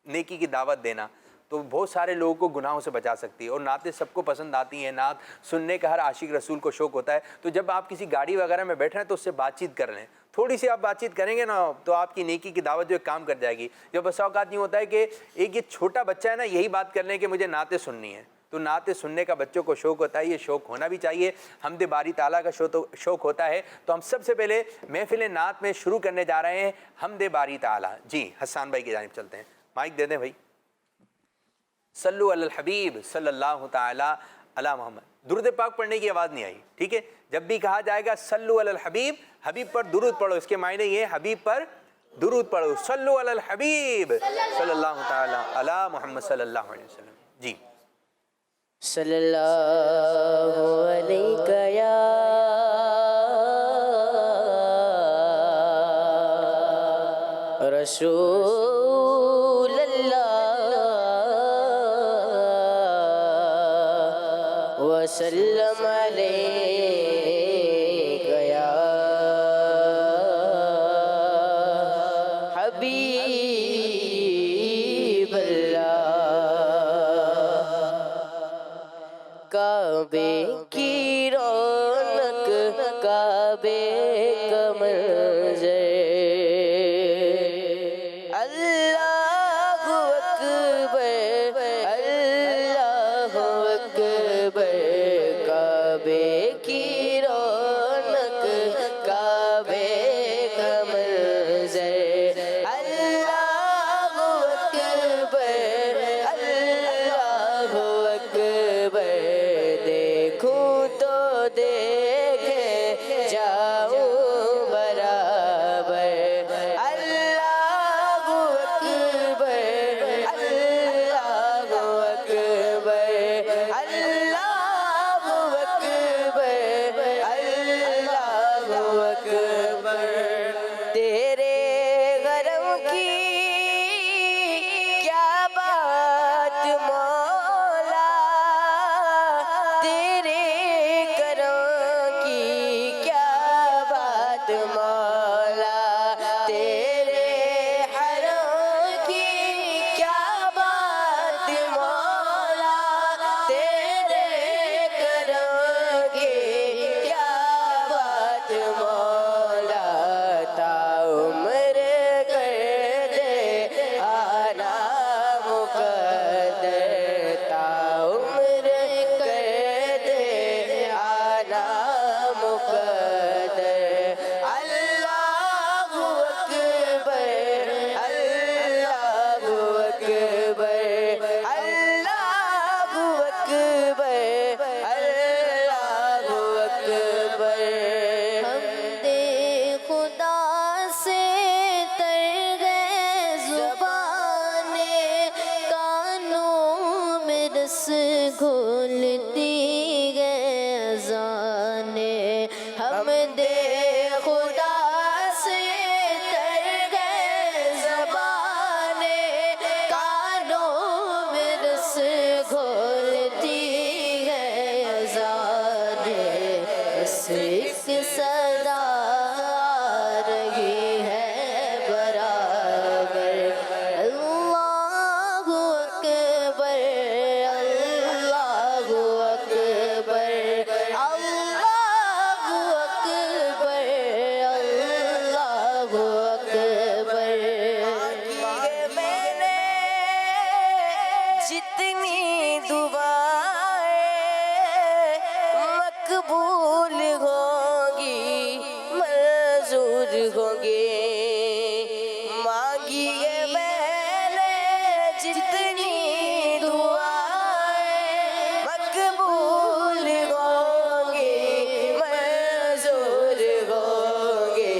[SPEAKER 1] نیکی کی دعوت دینا تو بہت سارے لوگوں کو گناہوں سے بچا سکتی ہے. اور نعتیں سب کو پسند آتی ہیں، نعت سننے کا ہر عاشق رسول کو شوق ہوتا ہے. تو جب آپ کسی گاڑی وغیرہ میں بیٹھ رہے ہیں تو اس سے بات چیت کر لیں، تھوڑی سی آپ بات چیت کریں گے نا تو آپ کی نیکی کی دعوت جو کام کر جائے گی. جب بسا اوقات یوں ہوتا ہے کہ ایک یہ چھوٹا بچہ ہے نا، یہی بات کر لیں کہ مجھے نعتیں سننی ہے، تو نعتیں سننے کا بچوں کو شوق ہوتا ہے، یہ شوق ہونا بھی چاہیے. حمد باری تعالیٰ کا شوق ہوتا ہے. تو ہم سب سے پہلے محفل نعت میں شروع کرنے جا رہے ہیں حمد باری تعالیٰ. جی حسان بھائی کی جانب چلتے ہیں، مائک دے دیں بھائی. صلو علی الحبیب صلی اللہ تعالی علی محمد. درود پاک پڑھنے کی آواز نہیں آئی، ٹھیک ہے؟ جب بھی کہا جائے گا صلو علی الحبیب، حبیب پر درود پڑھو، اس کے معنی یہ حبیب پر درود پڑھو. صلو علی الحبیب صلی اللہ تعالی علی محمد صلی اللہ علیہ وسلم. جی
[SPEAKER 10] صلی اللہ علیہ یا رسول اللہ وسلم علیک یا حبیب اللہ. کعبے کی رونق کعبے کا منظر، اللہ اکبر اللہ اکبر. کعبے کی رونق کعبے کا منظر، اللہ اکبر اللہ اکبر. دیکھوں تو دیکھے جاؤں برابر، اللہ اکبر اللہ اکبر اللہ اکبر اللہ اکبر. تیرے غرم کی کیا بات مولا، تیرے کرم کی کیا بات مولا، تیرے حرم کی کیا بات مولا، تیرے کرم کی کیا بات مولا. تا عمر کر دے آنا مقدر، تا عمر کر دے آنا مقدر. اللہ اکبر اللہ اکبر اللہ اکبر اللہ اکبر.
[SPEAKER 3] حمد خدا سے تر گئے زبانیں، کانوں میں رس گھولتی گئے اذانیں. حمد خدا سے تر گئے زبانیں، کانوں میں رس گھولتی گئے اذانیں. بس ایک صدا آ رہی ہے برابر، اللہ اکبر اللہ اکبر اللہ اکبر اللہ اکبر.
[SPEAKER 10] میں نے جتنی دعائیں مقبول ہوں گی منظور ہوں گی، مانگی ہے میں نے جتنی دعائیں مقبول ہوں گی منظور ہوں گی.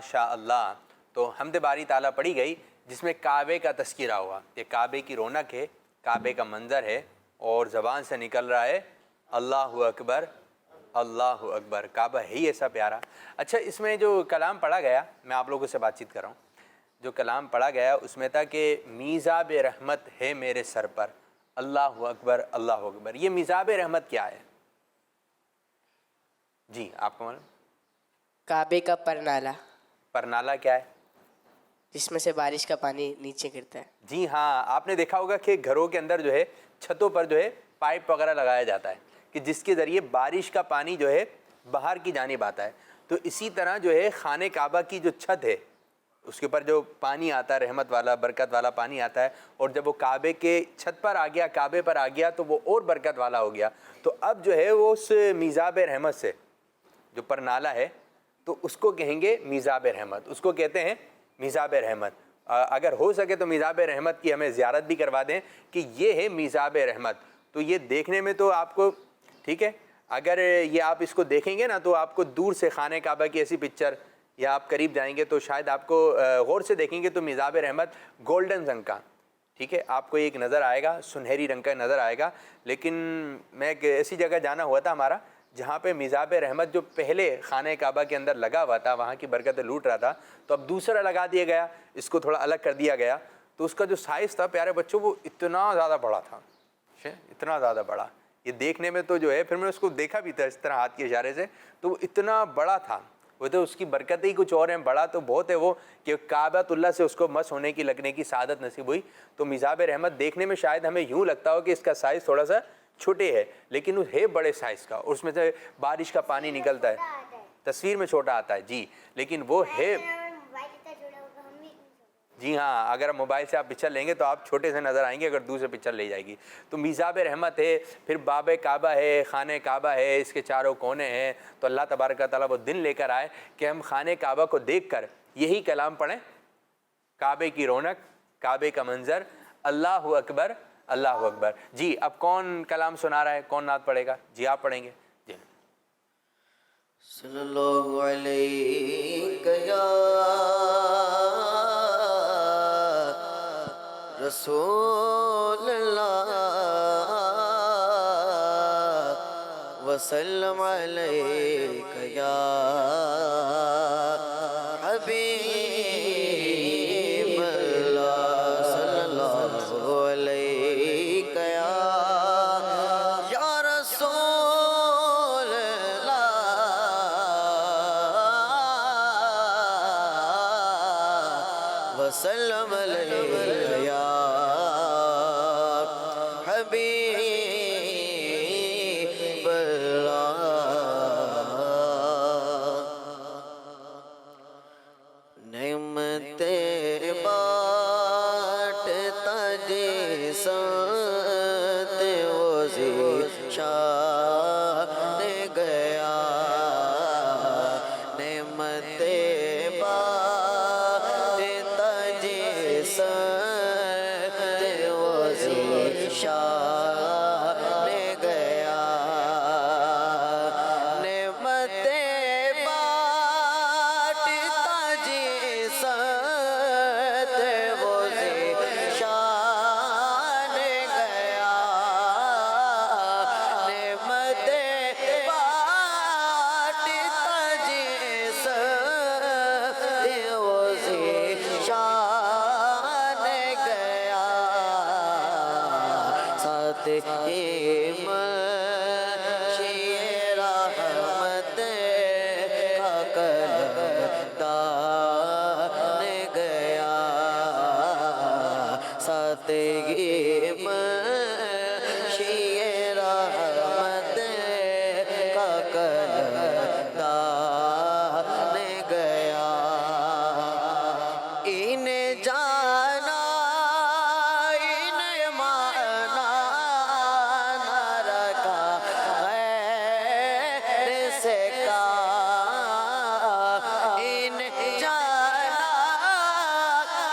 [SPEAKER 1] ماشاء اللہ. تو حمد باری تعالیٰ پڑھی گئی جس میں کعبے کا تذکرہ ہوا. یہ کعبے کی رونق ہے, کعبے کا منظر ہے, اور زبان سے نکل رہا ہے اللہ اکبر اللہ اکبر. کعبہ ہے ہی ایسا پیارا. اچھا, اس میں جو کلام پڑھا گیا, میں آپ لوگوں سے بات چیت کر رہا ہوں, جو کلام پڑھا گیا اس میں تھا کہ میزاب رحمت ہے میرے سر پر, اللہ اکبر اللہ اکبر. یہ میزاب رحمت کیا ہے جی, آپ کو معلوم؟
[SPEAKER 10] کعبے کا پرنالا,
[SPEAKER 1] پرنالا کیا ہے؟
[SPEAKER 10] جس میں سے بارش کا پانی نیچے گرتا ہے.
[SPEAKER 1] جی ہاں, آپ نے دیکھا ہوگا کہ گھروں کے اندر جو ہے چھتوں پر جو ہے پائپ وغیرہ لگایا جاتا ہے کہ جس کے ذریعے بارش کا پانی جو ہے باہر کی جانب آتا ہے. تو اسی طرح جو ہے خانہ کعبہ کی جو چھت ہے اس کے اوپر جو پانی آتا ہے, رحمت والا برکت والا پانی آتا ہے, اور جب وہ کعبے کے چھت پر آ گیا, کعبے پر آ گیا, تو وہ اور برکت والا ہو گیا. تو اب جو ہے وہ اس میزاب رحمت سے جو پرنالا ہے تو اس کو کہیں گے میزاب رحمت, اس کو کہتے ہیں میزاب رحمت. اگر ہو سکے تو میزاب رحمت کی ہمیں زیارت بھی کروا دیں کہ یہ ہے میزاب رحمت. تو یہ دیکھنے میں تو آپ کو ٹھیک ہے, اگر یہ آپ اس کو دیکھیں گے نا تو آپ کو دور سے خانہ کعبہ کی ایسی پکچر, یا آپ قریب جائیں گے تو شاید آپ کو غور سے دیکھیں گے تو میزاب رحمت گولڈن رنگ کا, ٹھیک ہے, آپ کو ایک نظر آئے گا, سنہری رنگ کا نظر آئے گا. لیکن میں ایک ایسی جگہ جانا ہوا تھا ہمارا جہاں پہ میزاب رحمت جو پہلے خانہ کعبہ کے اندر لگا ہوا تھا, وہاں کی برکتیں لوٹ رہا تھا, تو اب دوسرا لگا دیا گیا, اس کو تھوڑا الگ کر دیا گیا. تو اس کا جو سائز تھا پیارے بچوں وہ اتنا زیادہ بڑا تھا, اتنا زیادہ بڑا, یہ دیکھنے میں تو جو ہے, پھر میں اس کو دیکھا بھی تھا اس طرح ہاتھ کے اشارے سے, تو وہ اتنا بڑا تھا. وہ تو اس کی برکتیں ہی کچھ اور ہیں, بڑا تو بہت ہے وہ کہ کعبۃ اللہ سے اس کو مس ہونے کی لگنے کی سعادت نصیب ہوئی. تو میزاب رحمت دیکھنے میں شاید ہمیں یوں لگتا ہو کہ اس کا سائز تھوڑا سا چھوٹے ہے, لیکن وہ ہے بڑے سائز کا, اور اس میں سے بارش کا پانی نکلتا ہے. تصویر میں چھوٹا آتا ہے جی, لیکن وہ ہے. جی ہاں, اگر موبائل سے آپ پکچر لیں گے تو آپ چھوٹے سے نظر آئیں گے اگر دور سے پکچر لے جائے گی. تو میزاب رحمت ہے, پھر باب کعبہ ہے, خانہ کعبہ ہے, اس کے چاروں کونے ہیں. تو اللہ تبارک و تعالیٰ وہ دن لے کر آئے کہ ہم خانہ کعبہ کو دیکھ کر یہی کلام پڑھیں, کعبے کی رونق, کعبے کا منظر, اللہ اکبر اللہ اکبر. جی اب کون کلام سنا رہا ہے, کون نعت پڑھے گا؟ جی آپ پڑھیں گے. جی
[SPEAKER 11] صلی اللہ علیہ یا رسول اللہ وسلم علیک یا حبیب اللہ صلی اللہ علیک یا رسول اللہ وسلم علیک یا حبیب اللہ. نعمتیں بانٹتا جسمت وہ ذیشان گیا, نعمتیں بانٹتا جسمت وہ ذیشان گیا, نعمتیں بانٹتا جسمت وہ ذیشان گیا, نعمتیں بانٹتا جسمت وہ ذیشان گیا. ساتھ ہی منشی رحمت کا قلمدان گیا, ساتھ ہی منشی رحمت کا قلمدان گیا. انہیں جانا انہیں مانا نہ رکھا غیر سے کہا, انہیں جانا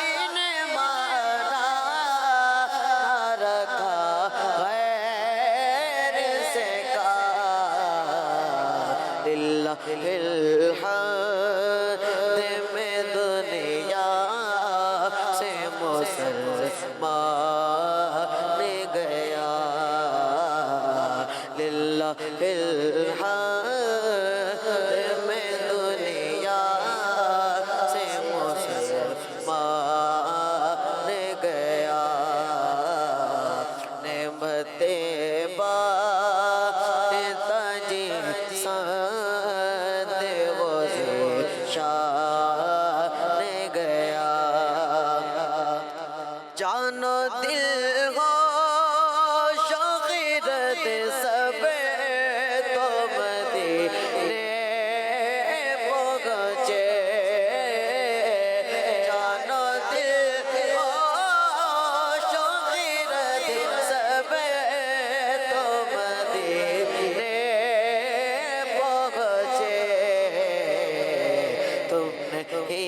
[SPEAKER 11] انہیں مانا نہ رکھا غیر سے کہا. للہ الحمد میں مان گیا للہ الحمد میں دنیا سے مسلمان گیا نعمتیں بانٹتا جی ساتھ وہ شان گیا جانو دل ہو شوقیرت سب تو مدینے پہنچے جانو دل ہو شوقیرت سب تو مدینے پہنچے تم نے ہی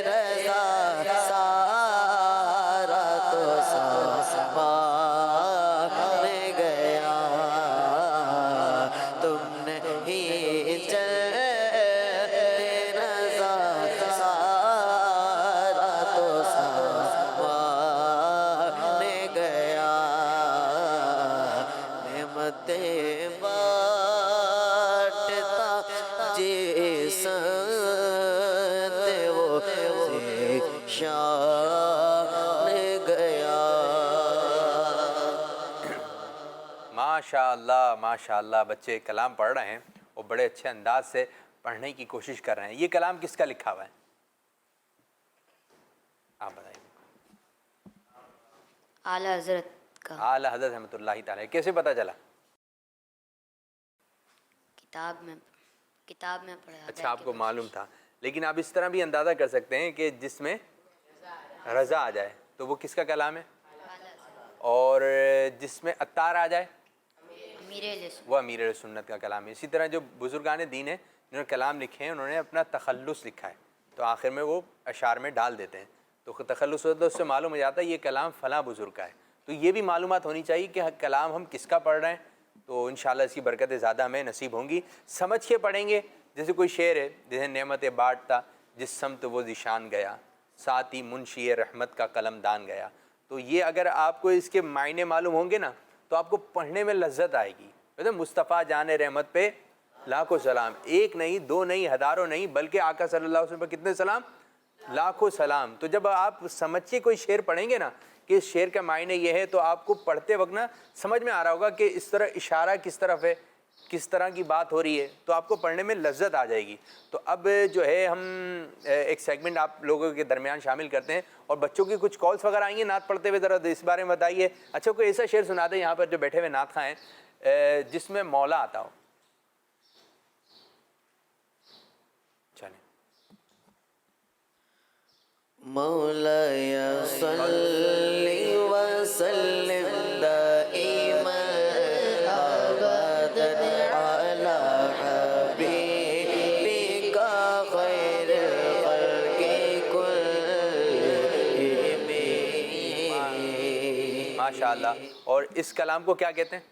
[SPEAKER 11] رضا سارا تو سامان گیا تم نے ہی رضا سارا تو سامان گیا نعمتیں بانٹتا جس وہ شان گیا
[SPEAKER 1] ماشاء اللہ بچے کلام پڑھ رہے ہیں اور بڑے اچھے انداز سے پڑھنے کی کوشش کر رہے ہیں. یہ کلام کس کا لکھا ہوا ہے آپ بتائیے؟
[SPEAKER 12] اعلیٰ حضرت کا.
[SPEAKER 1] اعلیٰ حضرت رحمۃ اللہ تعالیٰ. کیسے پتہ چلا؟
[SPEAKER 12] کتاب میں پڑھا.
[SPEAKER 1] اچھا آپ کو معلوم تھا. لیکن آپ اس طرح بھی اندازہ کر سکتے ہیں کہ جس میں رضا آ جائے تو وہ کس کا کلام ہے, اور جس میں عطار آ جائے وہ امیر علیہ سنت کا کلام ہے. اسی طرح جو بزرگان دین ہیں جنہوں نے کلام لکھے ہیں انہوں نے اپنا تخلص لکھا ہے تو آخر میں وہ اشعار میں ڈال دیتے ہیں تو تخلص ہوتا ہے, اس سے معلوم ہو جاتا ہے یہ کلام فلاں بزرگ کا ہے. تو یہ بھی معلومات ہونی چاہیے کہ کلام ہم کس کا پڑھ رہے ہیں, تو انشاءاللہ اس کی برکتیں زیادہ ہمیں نصیب ہوں گی. سمجھ کے پڑھیں گے. جیسے کوئی شعر ہے جیسے نعمت بانٹتا جس سمت وہ ذیشان گیا ساتھی منشی رحمت کا قلم دان گیا. تو یہ اگر آپ کو اس کے معنی معلوم ہوں گے نا تو آپ کو پڑھنے میں لذت آئے گی. مصطفیٰ جان رحمت پہ لاکھوں سلام, ایک نہیں دو نہیں ہزاروں نہیں بلکہ آقا صلی اللہ علیہ وسلم پر کتنے سلام؟ لاکھوں سلام. تو جب آپ سمجھ کے کوئی شعر پڑھیں گے نا کہ اس شعر کا معنی یہ ہے تو آپ کو پڑھتے وقت نا سمجھ میں آ رہا ہوگا کہ اس طرح اشارہ کس طرف ہے, کس طرح کی بات ہو رہی ہے, تو آپ کو پڑھنے میں لذت آ جائے گی. تو اب جو ہے ہم ایک سیگمنٹ آپ لوگوں کے درمیان شامل کرتے ہیں اور بچوں کی کچھ کالس وغیرہ آئیں گے نعت پڑھتے ہوئے, ذرا اس بارے میں بتائیے. اچھا کوئی ایسا شعر سنا دیں یہاں پر جو بیٹھے ہوئے نعت خواں ہیں جس میں مولا آتا ہو. چلیں.
[SPEAKER 11] مولاي صل وسلم دائما ابدا على حبيبك خير الخلق كلهم.
[SPEAKER 1] ماشاءاللہ. اور اس کلام کو کیا کہتے ہیں؟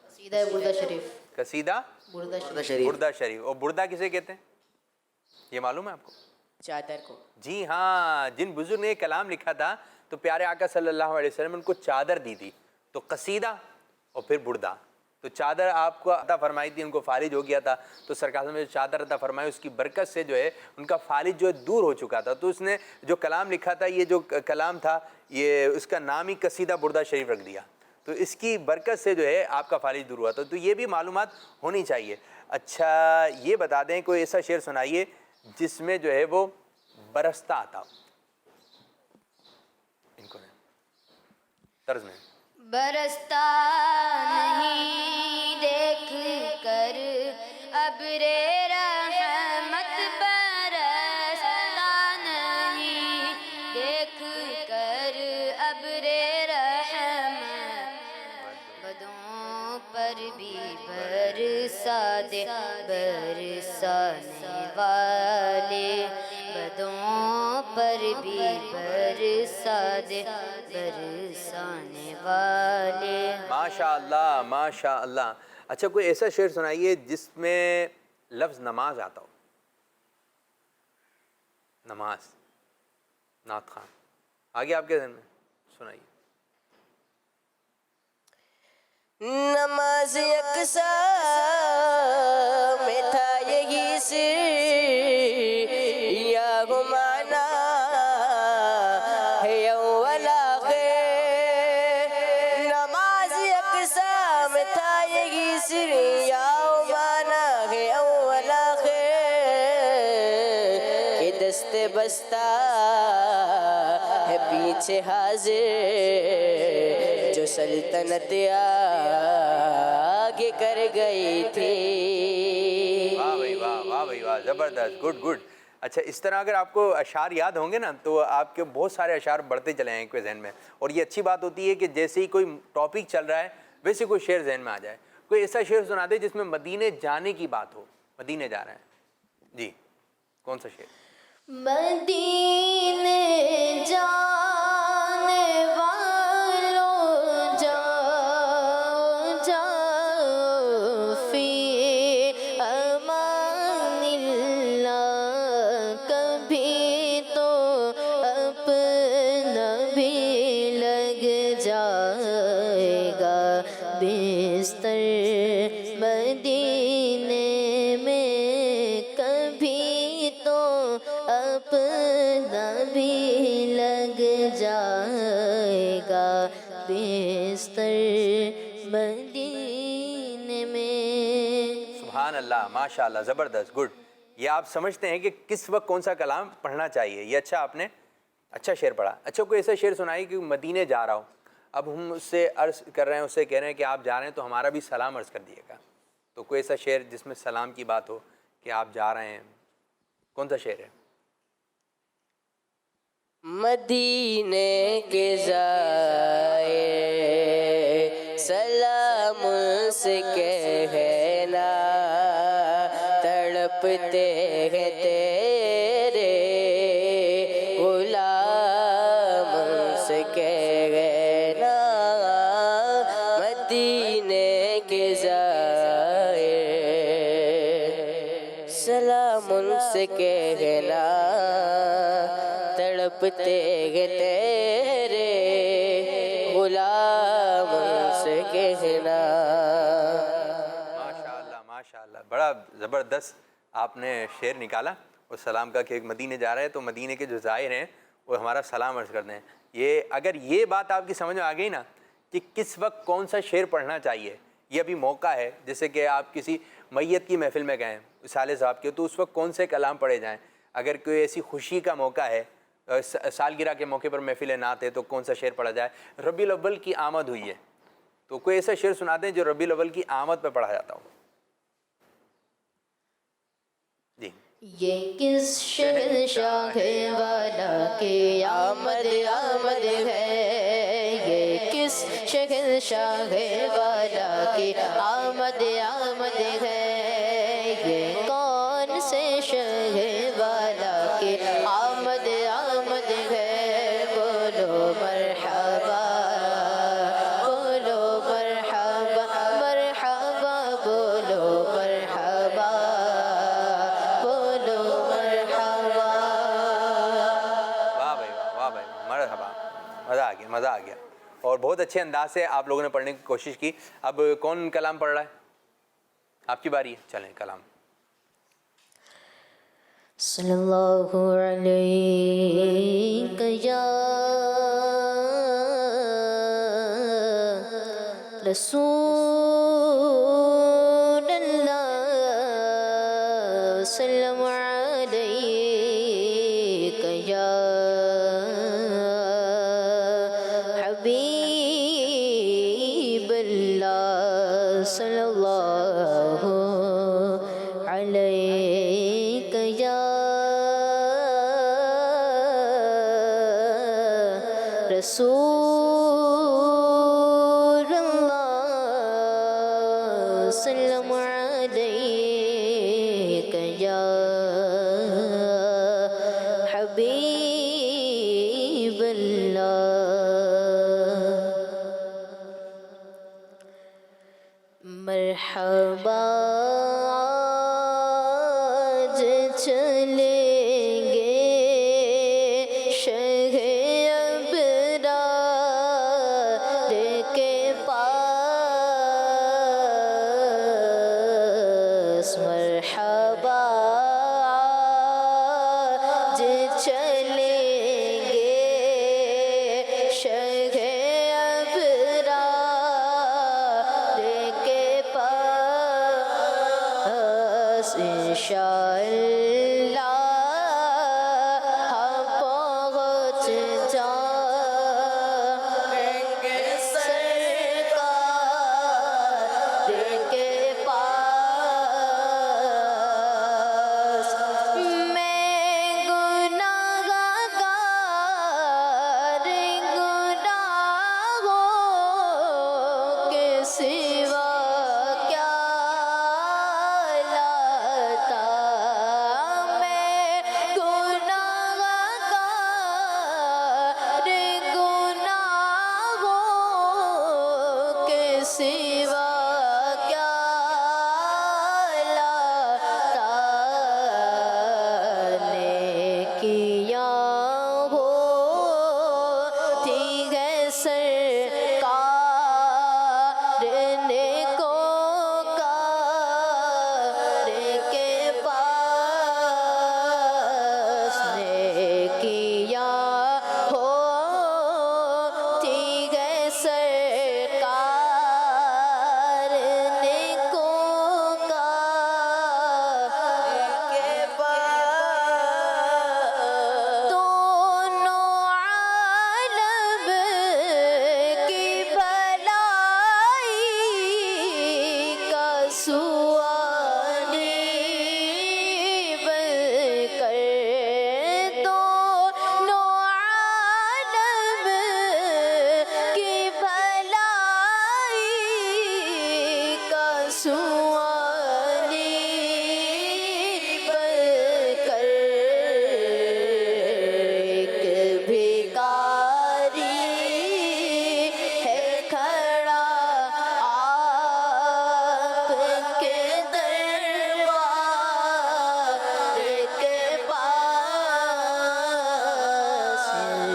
[SPEAKER 12] قصیدہ بردہ شریف.
[SPEAKER 1] قصیدہ
[SPEAKER 12] بردہ
[SPEAKER 1] شریف. اور بردہ کسے کہتے ہیں یہ معلوم ہے آپ کو؟
[SPEAKER 12] چادر کو.
[SPEAKER 1] جی ہاں, جن بزرگ نے یہ کلام لکھا تھا تو پیارے آقا صلی اللہ علیہ وسلم ان کو چادر دی تھی. تو قصیدہ اور پھر بردہ. تو چادر آپ کو عطا فرمائی تھی, ان کو فالج ہو گیا تھا تو سرکار نے جو چادر عطا فرمائی اس کی برکت سے جو ہے ان کا فالج جو ہے دور ہو چکا تھا. تو اس نے جو کلام لکھا تھا, یہ جو کلام تھا یہ اس کا نام ہی قصیدہ بردہ شریف رکھ دیا. تو اس کی برکت سے جو ہے آپ کا فالج دور ہوا تھا. تو یہ بھی معلومات ہونی چاہیے. اچھا یہ بتا دیں کوئی ایسا شعر سنائیے جس میں جو ہے وہ برستا آتا ہو. ان کو طرز میں
[SPEAKER 3] برستا نہیں دیکھ کر ابر رحمت, برستا نہیں دیکھ کر ابر رحمت, بدوں پر بھی برسا دے برسانے والے, بدوں پر بھی برسا دے برسانے والے.
[SPEAKER 1] ماشاءاللہ ماشاءاللہ. اچھا کوئی ایسا شعر سنائیے جس میں لفظ نماز آتا ہو. نعت خان آگے آپ کے ذہن میں سنائیے.
[SPEAKER 10] نماز یکساں میں تھا یہی سر یا گمانا ہے اول آخر. نماز یکساں میں تھا یہی سر یا گمانا ہے اول آخر. کہ دست بستہ ہے پیچھے حاضر جو سلطنت آگے کر گئی تھی.
[SPEAKER 1] واہ بھائی واہ، واہ بھائی واہ، زبردست، گڈ گڈ. اچھا اس طرح اگر آپ کو اشعار یاد ہوں گے نا تو آپ کے بہت سارے اشعار بڑھتے چلے ہیں کوئی ذہن میں. اور یہ اچھی بات ہوتی ہے کہ جیسے ہی کوئی ٹاپک چل رہا ہے ویسے کوئی شعر ذہن میں آ جائے. کوئی ایسا شعر سنا دے جس میں مدینے جانے کی بات ہو. مدینے جا رہے ہیں جی، کون سا شعر؟
[SPEAKER 8] مدینے جانے والوں جاؤ جاؤ فی امان اللہ. کبھی تو اپنا بھی لگ جائے گا بستر مدینے میں. کبھی تو اپنا بھی لگ جائے گا بستر مدینے میں.
[SPEAKER 1] سبحان اللہ، ماشاء اللہ، زبردست، گڈ. یہ آپ سمجھتے ہیں کہ کس وقت کون سا کلام پڑھنا چاہیے. یہ اچھا آپ نے اچھا شعر پڑھا. اچھا کوئی ایسا شعر سنائیے کہ مدینے جا رہا ہو. اب ہم اس سے عرض کر رہے ہیں، اس سے کہہ رہے ہیں کہ آپ جا رہے ہیں تو ہمارا بھی سلام عرض کر دیے گا. تو کوئی ایسا شعر جس میں سلام کی بات ہو کہ آپ جا رہے ہیں، کون سا شعر ہے؟
[SPEAKER 10] مدینے کے زائر سلام سے کہنا تڑپتے ہیں تیرے غلام سے کہنا. مدینے کے زائر سلام سے کہنا تڑپتے ہیں تیرے غلام سے کہنا.
[SPEAKER 1] ماشاءاللہ ماشاءاللہ، بڑا زبردست آپ نے شعر نکالا. اور سلام کا کہ ایک مدینے جا رہے ہیں تو مدینے کے جو زائر ہیں وہ ہمارا سلام عرض کرتے ہیں. یہ اگر یہ بات آپ کی سمجھ میں آ گئی نا کہ کس وقت کون سا شعر پڑھنا چاہیے. یہ ابھی موقع ہے جیسے کہ آپ کسی میت کی محفل میں گئے سالے صاحب کے، تو اس وقت کون سے کلام پڑھے جائیں. اگر کوئی ایسی خوشی کا موقع ہے، سالگرہ کے موقع پر محفل نعت ہے، تو کون سا شعر پڑھا جائے. ربیع الاول کی آمد ہوئی ہے تو کوئی ایسا شعر سنا دیں جو ربیع الاول کی آمد پہ پڑھا جاتا ہو. جی.
[SPEAKER 8] یہ کس شہنشاہ والا کی آمد آمد ہے. یہ کس شہنشاہ والا کی آمد آمد ہے. یہ کون سے شہ والا کی آمد آمد ہے. بولو مرحبا بولو مرحبا مرحبا بولو مرحبا بولو مرحبا.
[SPEAKER 1] واہ بھائی واہ، واہ بھائی واہ، مرحبا. مزہ آ گیا، مزہ آ گیا. اور بہت اچھے انداز سے آپ لوگوں نے پڑھنے کی کوشش کی. اب کون کلام پڑھ رہا ہے؟ آپ کی باری ہے، چلیں کلام.
[SPEAKER 8] صلی اللہ علیہ یا رسول اللہ سلم علیک یا حبیب اللہ صلی اللہ علیک یا رسول اللہ سلم علیک یا حبیب اللہ. مرحبا آج چلیں گے